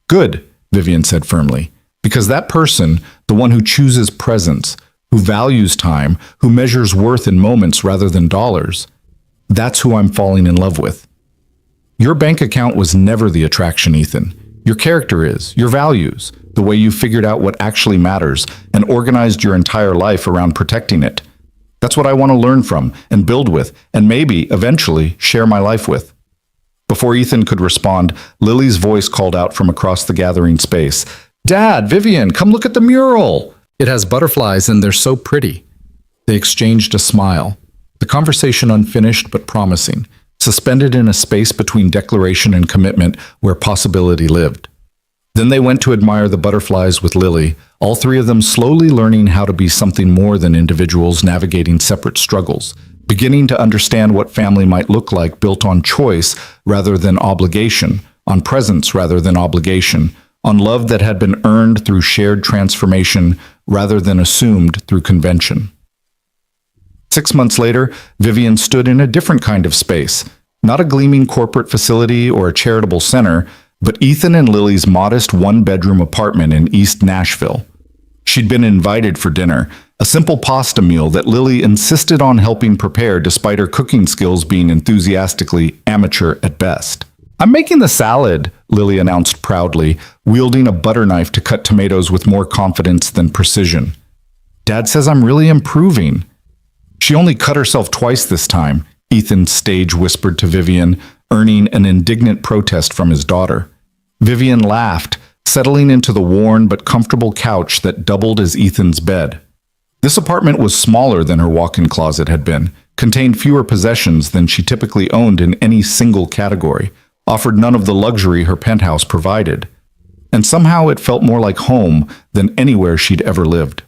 Speaker 1: "Good," Vivian said firmly, "because that person, the one who chooses presence, who values time, who measures worth in moments rather than dollars, that's who I'm falling in love with. Your bank account was never the attraction, Ethan. Your character is, your values, the way you figured out what actually matters and organized your entire life around protecting it. That's what I want to learn from and build with and maybe, eventually, share my life with." Before Ethan could respond, Lily's voice called out from across the gathering space. "Dad, Vivian, come look at the mural! It has butterflies and they're so pretty." They exchanged a smile, the conversation unfinished but promising, suspended in a space between declaration and commitment where possibility lived. Then they went to admire the butterflies with Lily, all three of them slowly learning how to be something more than individuals navigating separate struggles, beginning to understand what family might look like built on choice rather than obligation, on presence rather than obligation, on love that had been earned through shared transformation rather than assumed through convention. 6 months later, Vivian stood in a different kind of space, not a gleaming corporate facility or a charitable center, but Ethan and Lily's modest one-bedroom apartment in East Nashville. She'd been invited for dinner, a simple pasta meal that Lily insisted on helping prepare despite her cooking skills being enthusiastically amateur at best. "I'm making the salad," Lily announced proudly, wielding a butter knife to cut tomatoes with more confidence than precision. "Dad says I'm really improving." "She only cut herself twice this time," Ethan stage whispered to Vivian, earning an indignant protest from his daughter. Vivian laughed, settling into the worn but comfortable couch that doubled as Ethan's bed. This apartment was smaller than her walk-in closet had been, contained fewer possessions than she typically owned in any single category, offered none of the luxury her penthouse provided. And somehow it felt more like home than anywhere she'd ever lived.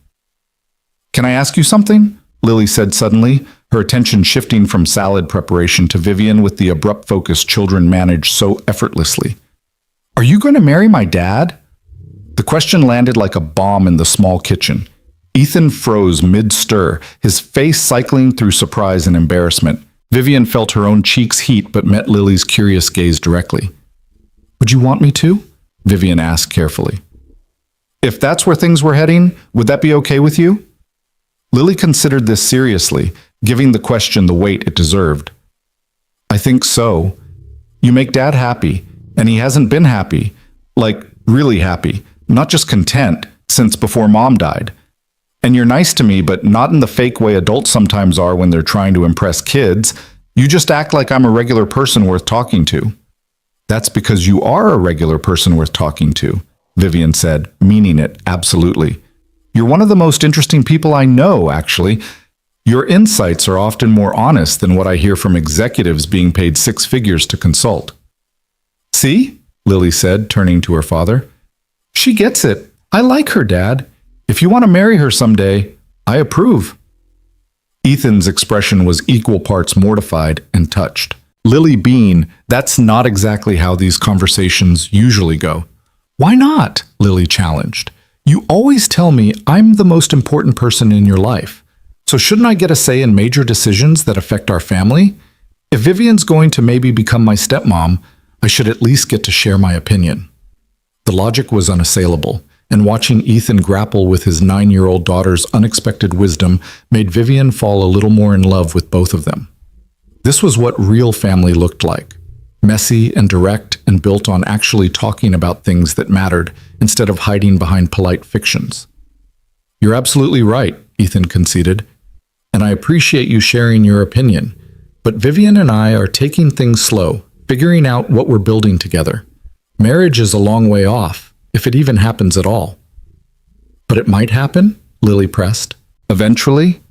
Speaker 1: "Can I ask you something?" Lily said suddenly, her attention shifting from salad preparation to Vivian with the abrupt focus children manage so effortlessly. "Are you going to marry my dad?" The question landed like a bomb in the small kitchen. Ethan froze mid-stir, his face cycling through surprise and embarrassment. Vivian felt her own cheeks heat but met Lily's curious gaze directly. "Would you want me to?" Vivian asked carefully. "If that's where things were heading, would that be okay with you?" Lily considered this seriously, giving the question the weight it deserved. "I think so. You make Dad happy, and he hasn't been happy, like really happy, not just content, since before Mom died. And you're nice to me, but not in the fake way adults sometimes are when they're trying to impress kids. You just act like I'm a regular person worth talking to." "That's because you are a regular person worth talking to," Vivian said, meaning it absolutely. "You're one of the most interesting people I know, actually. Your insights are often more honest than what I hear from executives being paid six figures to consult." "See?" Lily said, turning to her father. "She gets it. I like her, Dad. If you want to marry her someday, I approve." Ethan's expression was equal parts mortified and touched. Lily being, that's not exactly how these conversations usually go. "Why not?" Lily challenged. "You always tell me I'm the most important person in your life. So shouldn't I get a say in major decisions that affect our family? If Vivian's going to maybe become my stepmom, I should at least get to share my opinion." The logic was unassailable, and watching Ethan grapple with his 9-year-old daughter's unexpected wisdom made Vivian fall a little more in love with both of them. This was what real family looked like. Messy and direct and built on actually talking about things that mattered instead of hiding behind polite fictions. "You're absolutely right," Ethan conceded, "and I appreciate you sharing your opinion. But Vivian and I are taking things slow, figuring out what we're building together. Marriage is a long way off, if it even happens at all." "But it might happen?" Lily pressed. "Eventually?"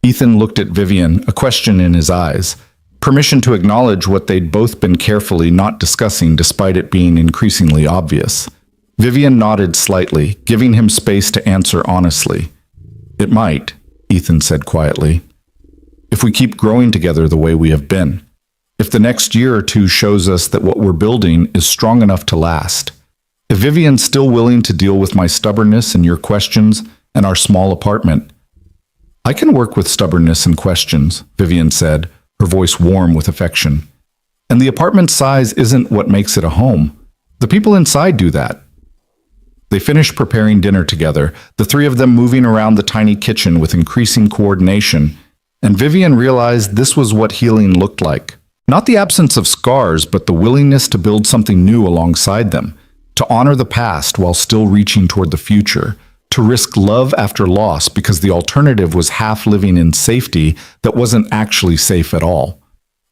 Speaker 1: Ethan looked at Vivian, a question in his eyes. Permission to acknowledge what they'd both been carefully not discussing despite it being increasingly obvious. Vivian nodded slightly, giving him space to answer honestly. "It might," Ethan said quietly. "If we keep growing together the way we have been. If the next year or two shows us that what we're building is strong enough to last. If Vivian's still willing to deal with my stubbornness and your questions and our small apartment." "I can work with stubbornness and questions," Vivian said, her voice warm with affection. "And the apartment size isn't what makes it a home. The people inside do that." They finished preparing dinner together, the three of them moving around the tiny kitchen with increasing coordination, and Vivian realized this was what healing looked like. Not the absence of scars, but the willingness to build something new alongside them, to honor the past while still reaching toward the future, to risk love after loss because the alternative was half living in safety that wasn't actually safe at all.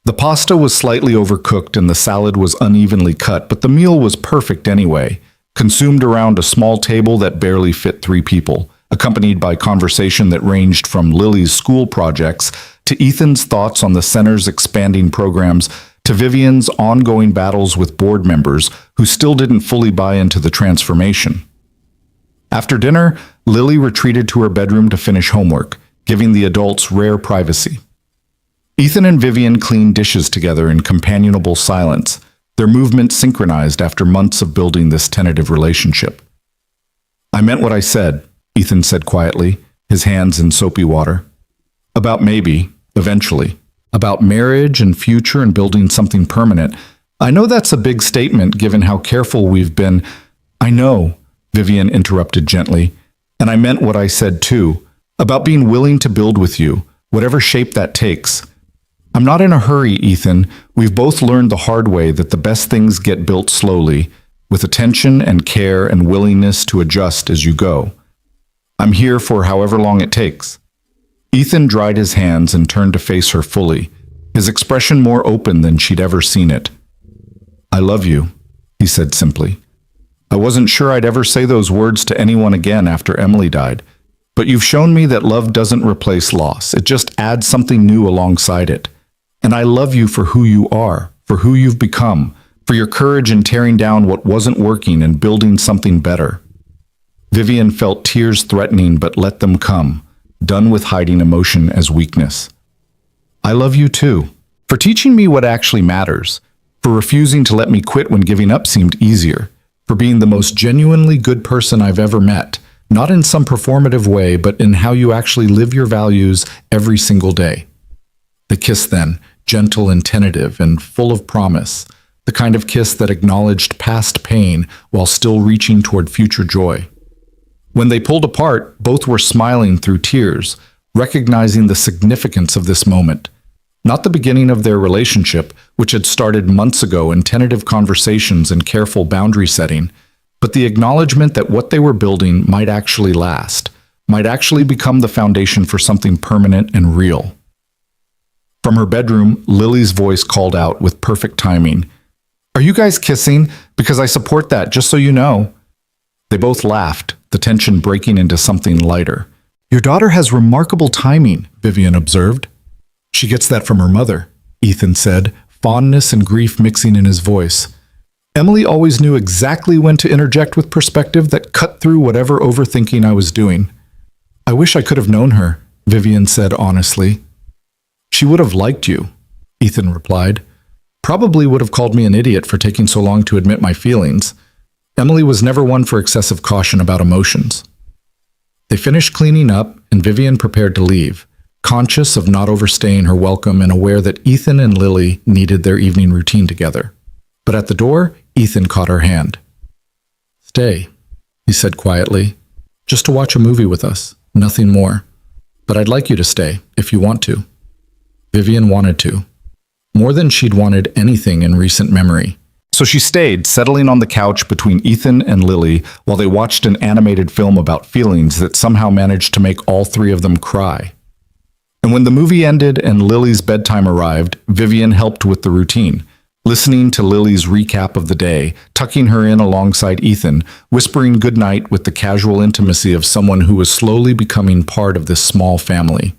Speaker 1: The pasta was slightly overcooked and the salad was unevenly cut, but the meal was perfect anyway, consumed around a small table that barely fit 3 people, accompanied by conversation that ranged from Lily's school projects to Ethan's thoughts on the center's expanding programs to Vivian's ongoing battles with board members who still didn't fully buy into the transformation. After dinner, Lily retreated to her bedroom to finish homework, giving the adults rare privacy. Ethan and Vivian cleaned dishes together in companionable silence, their movements synchronized after months of building this tentative relationship. "I meant what I said," Ethan said quietly, his hands in soapy water. "About maybe, eventually. About marriage and future and building something permanent. I know that's a big statement given how careful we've been." "I know," Vivian interrupted gently, "and I meant what I said too, about being willing to build with you, whatever shape that takes. I'm not in a hurry, Ethan. We've both learned the hard way that the best things get built slowly, with attention and care and willingness to adjust as you go. I'm here for however long it takes." Ethan dried his hands and turned to face her fully, his expression more open than she'd ever seen it. "I love you," he said simply. "I wasn't sure I'd ever say those words to anyone again after Emily died, but you've shown me that love doesn't replace loss. It just adds something new alongside it. And I love you for who you are, for who you've become, for your courage in tearing down what wasn't working and building something better." Vivian felt tears threatening but let them come, done with hiding emotion as weakness. "I love you too, for teaching me what actually matters, for refusing to let me quit when giving up seemed easier, for being the most genuinely good person I've ever met, not in some performative way, but in how you actually live your values every single day." The kiss then, gentle and tentative and full of promise, the kind of kiss that acknowledged past pain while still reaching toward future joy. When they pulled apart, both were smiling through tears, recognizing the significance of this moment. Not the beginning of their relationship, which had started months ago in tentative conversations and careful boundary setting, but the acknowledgement that what they were building might actually last, might actually become the foundation for something permanent and real. From her bedroom, Lily's voice called out with perfect timing. "Are you guys kissing? Because I support that, just so you know." They both laughed, the tension breaking into something lighter. "Your daughter has remarkable timing," Vivian observed. "She gets that from her mother," Ethan said, fondness and grief mixing in his voice. Emily always knew exactly when to interject with perspective that cut through whatever overthinking I was doing. "I wish I could have known her," Vivian said honestly. "She would have liked you," Ethan replied. "Probably would have called me an idiot for taking so long to admit my feelings. Emily was never one for excessive caution about emotions." They finished cleaning up, and Vivian prepared to leave, conscious of not overstaying her welcome and aware that Ethan and Lily needed their evening routine together. But at the door, Ethan caught her hand. "Stay," he said quietly. "Just to watch a movie with us, nothing more. But I'd like you to stay, if you want to." Vivian wanted to, more than she'd wanted anything in recent memory. So she stayed, settling on the couch between Ethan and Lily while they watched an animated film about feelings that somehow managed to make all three of them cry. And when the movie ended and Lily's bedtime arrived, Vivian helped with the routine, listening to Lily's recap of the day, tucking her in alongside Ethan, whispering goodnight with the casual intimacy of someone who was slowly becoming part of this small family.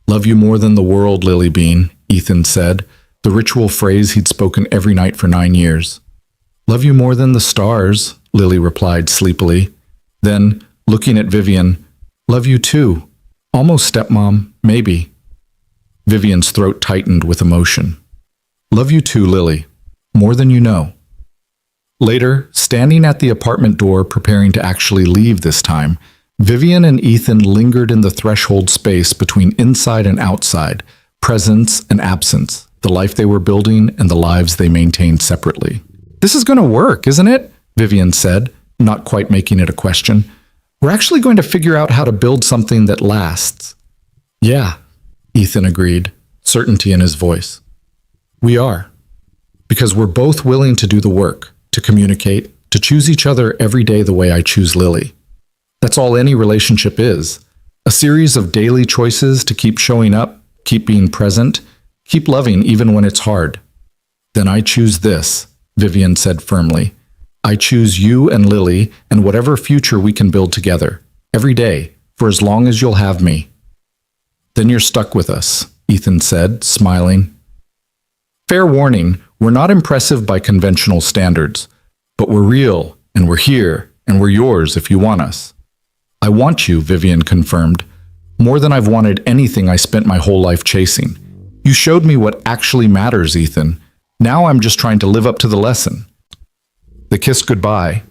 Speaker 1: "Love you more than the world, Lily Bean," Ethan said, the ritual phrase he'd spoken every night for 9 years. "Love you more than the stars," Lily replied sleepily. Then, looking at Vivian, "Love you too. Almost stepmom, maybe." Vivian's throat tightened with emotion. "Love you too, Lily. More than you know." Later, standing at the apartment door preparing to actually leave this time, Vivian and Ethan lingered in the threshold space between inside and outside, presence and absence, the life they were building and the lives they maintained separately. "This is going to work, isn't it?" Vivian said, not quite making it a question. "We're actually going to figure out how to build something that lasts." "Yeah," Ethan agreed, certainty in his voice. "We are. Because we're both willing to do the work, to communicate, to choose each other every day the way I choose Lily. That's all any relationship is. A series of daily choices to keep showing up, keep being present, keep loving even when it's hard." "Then I choose this," Vivian said firmly. "I choose you and Lily and whatever future we can build together, every day, for as long as you'll have me." "Then you're stuck with us," Ethan said, smiling. "Fair warning, we're not impressive by conventional standards, but we're real, and we're here, and we're yours if you want us." "I want you," Vivian confirmed, "more than I've wanted anything I spent my whole life chasing. You showed me what actually matters, Ethan. Now I'm just trying to live up to the lesson." They kissed goodbye,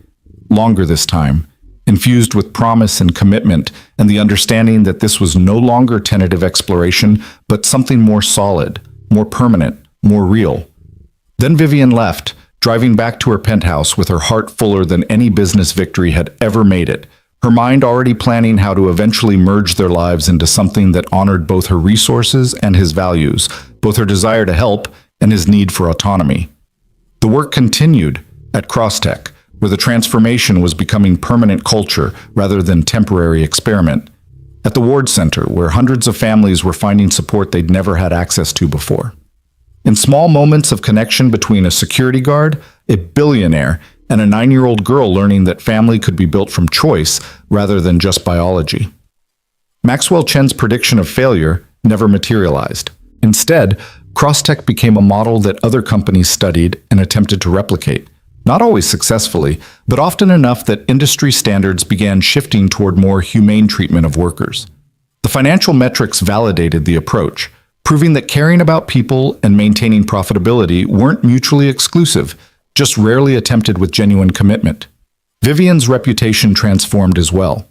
Speaker 1: longer this time, infused with promise and commitment and the understanding that this was no longer tentative exploration, but something more solid, more permanent, more real. Then Vivian left, driving back to her penthouse with her heart fuller than any business victory had ever made it, her mind already planning how to eventually merge their lives into something that honored both her resources and his values, both her desire to help and his need for autonomy. The work continued at Crosstech, where the transformation was becoming permanent culture rather than temporary experiment. At the Ward Center, where hundreds of families were finding support they'd never had access to before. In small moments of connection between a security guard, a billionaire, and a 9-year-old girl learning that family could be built from choice rather than just biology. Maxwell Chen's prediction of failure never materialized. Instead, Crosstech became a model that other companies studied and attempted to replicate. Not always successfully, but often enough that industry standards began shifting toward more humane treatment of workers. The financial metrics validated the approach, proving that caring about people and maintaining profitability weren't mutually exclusive, just rarely attempted with genuine commitment. Vivian's reputation transformed as well.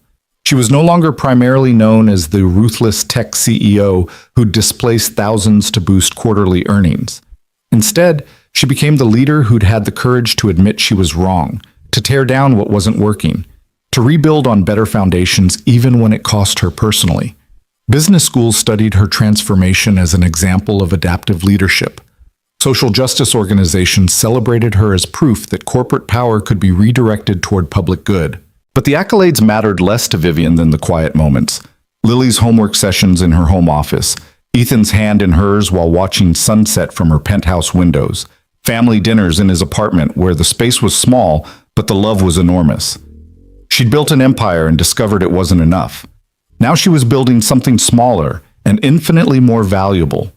Speaker 1: She was no longer primarily known as the ruthless tech CEO who displaced thousands to boost quarterly earnings. Instead, she became the leader who'd had the courage to admit she was wrong, to tear down what wasn't working, to rebuild on better foundations even when it cost her personally. Business schools studied her transformation as an example of adaptive leadership. Social justice organizations celebrated her as proof that corporate power could be redirected toward public good. But the accolades mattered less to Vivian than the quiet moments. Lily's homework sessions in her home office, Ethan's hand in hers while watching sunset from her penthouse windows, family dinners in his apartment where the space was small, but the love was enormous. She'd built an empire and discovered it wasn't enough. Now she was building something smaller and infinitely more valuable.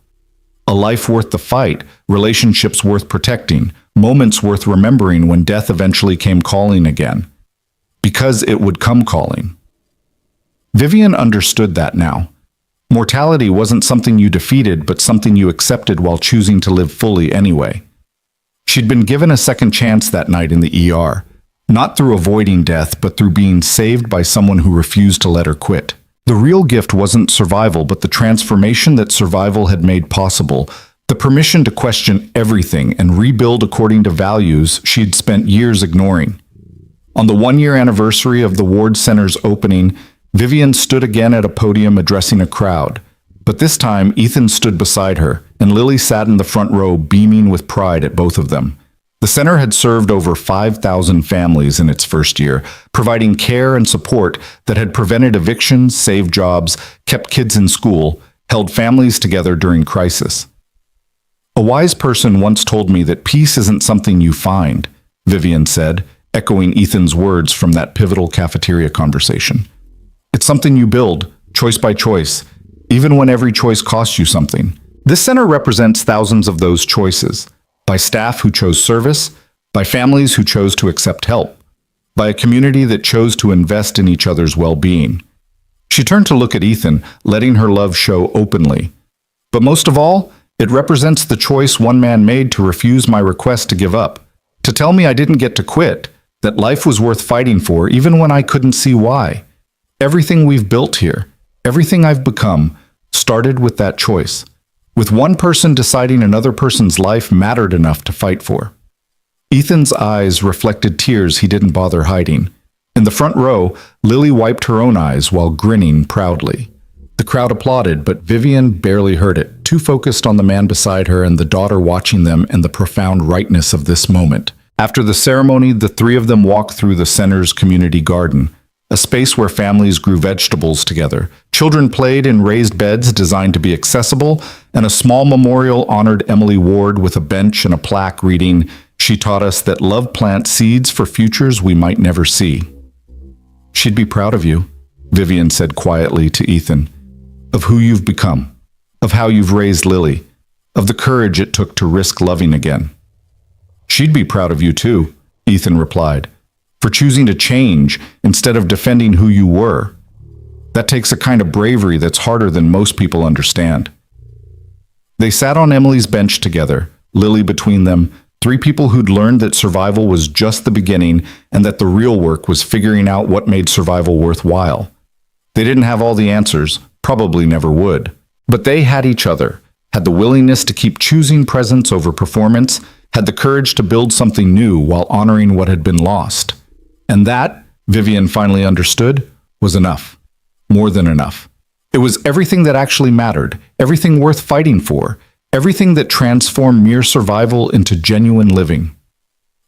Speaker 1: A life worth the fight, relationships worth protecting, moments worth remembering when death eventually came calling again. Because it would come calling. Vivian understood that now. Mortality wasn't something you defeated, but something you accepted while choosing to live fully anyway. She'd been given a second chance that night in the ER, not through avoiding death, but through being saved by someone who refused to let her quit. The real gift wasn't survival, but the transformation that survival had made possible, the permission to question everything and rebuild according to values she'd spent years ignoring. On the one-year anniversary of the Ward Center's opening, Vivian stood again at a podium addressing a crowd. But this time, Ethan stood beside her, and Lily sat in the front row beaming with pride at both of them. The center had served over 5,000 families in its first year, providing care and support that had prevented evictions, saved jobs, kept kids in school, held families together during crisis. A wise person once told me that peace isn't something you find, Vivian said, echoing Ethan's words from that pivotal cafeteria conversation. It's something you build, choice by choice, even when every choice costs you something. This center represents thousands of those choices, by staff who chose service, by families who chose to accept help, by a community that chose to invest in each other's well-being. She turned to look at Ethan, letting her love show openly. But most of all, it represents the choice one man made to refuse my request to give up, to tell me I didn't get to quit, that life was worth fighting for even when I couldn't see why. Everything we've built here, everything I've become, started with that choice. With one person deciding another person's life mattered enough to fight for. Ethan's eyes reflected tears he didn't bother hiding. In the front row, Lily wiped her own eyes while grinning proudly. The crowd applauded, but Vivian barely heard it, too focused on the man beside her and the daughter watching them and the profound rightness of this moment. After the ceremony, the three of them walked through the center's community garden, a space where families grew vegetables together. Children played in raised beds designed to be accessible, and a small memorial honored Emily Ward with a bench and a plaque reading, "She taught us that love plants seeds for futures we might never see." "She'd be proud of you," Vivian said quietly to Ethan, "of who you've become, of how you've raised Lily, of the courage it took to risk loving again." "She'd be proud of you too," Ethan replied, "for choosing to change instead of defending who you were. That takes a kind of bravery that's harder than most people understand." They sat on Emily's bench together, Lily between them, three people who'd learned that survival was just the beginning and that the real work was figuring out what made survival worthwhile. They didn't have all the answers, probably never would, but they had each other, had the willingness to keep choosing presence over performance, had the courage to build something new while honoring what had been lost. And that, Vivian finally understood, was enough. More than enough. It was everything that actually mattered, everything worth fighting for, everything that transformed mere survival into genuine living.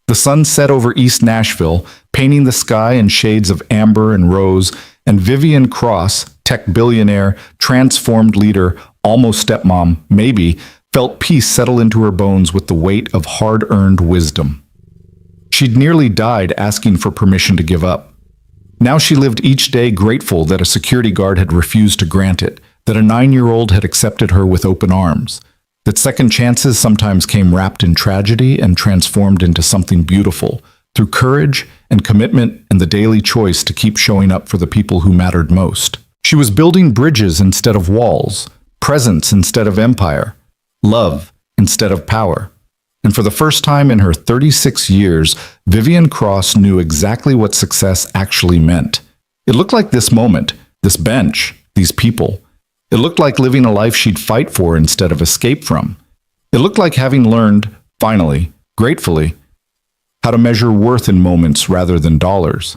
Speaker 1: The sun set over East Nashville, painting the sky in shades of amber and rose, and Vivian Cross, tech billionaire, transformed leader, almost stepmom, maybe, felt peace settle into her bones with the weight of hard-earned wisdom. She'd nearly died asking for permission to give up. Now she lived each day grateful that a security guard had refused to grant it, that a 9-year-old had accepted her with open arms, that second chances sometimes came wrapped in tragedy and transformed into something beautiful, through courage and commitment and the daily choice to keep showing up for the people who mattered most. She was building bridges instead of walls, presence instead of empire, love instead of power. And for the first time in her 36 years, Vivian Cross knew exactly what success actually meant. It looked like this moment, this bench, these people. It looked like living a life she'd fight for instead of escape from. It looked like having learned, finally, gratefully, how to measure worth in moments rather than dollars,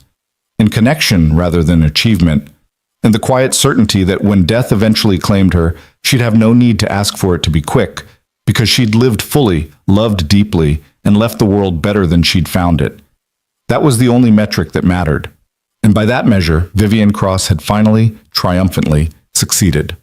Speaker 1: in connection rather than achievement, and the quiet certainty that when death eventually claimed her, she'd have no need to ask for it to be quick, because she'd lived fully, loved deeply, and left the world better than she'd found it. That was the only metric that mattered. And by that measure, Vivian Cross had finally, triumphantly, succeeded.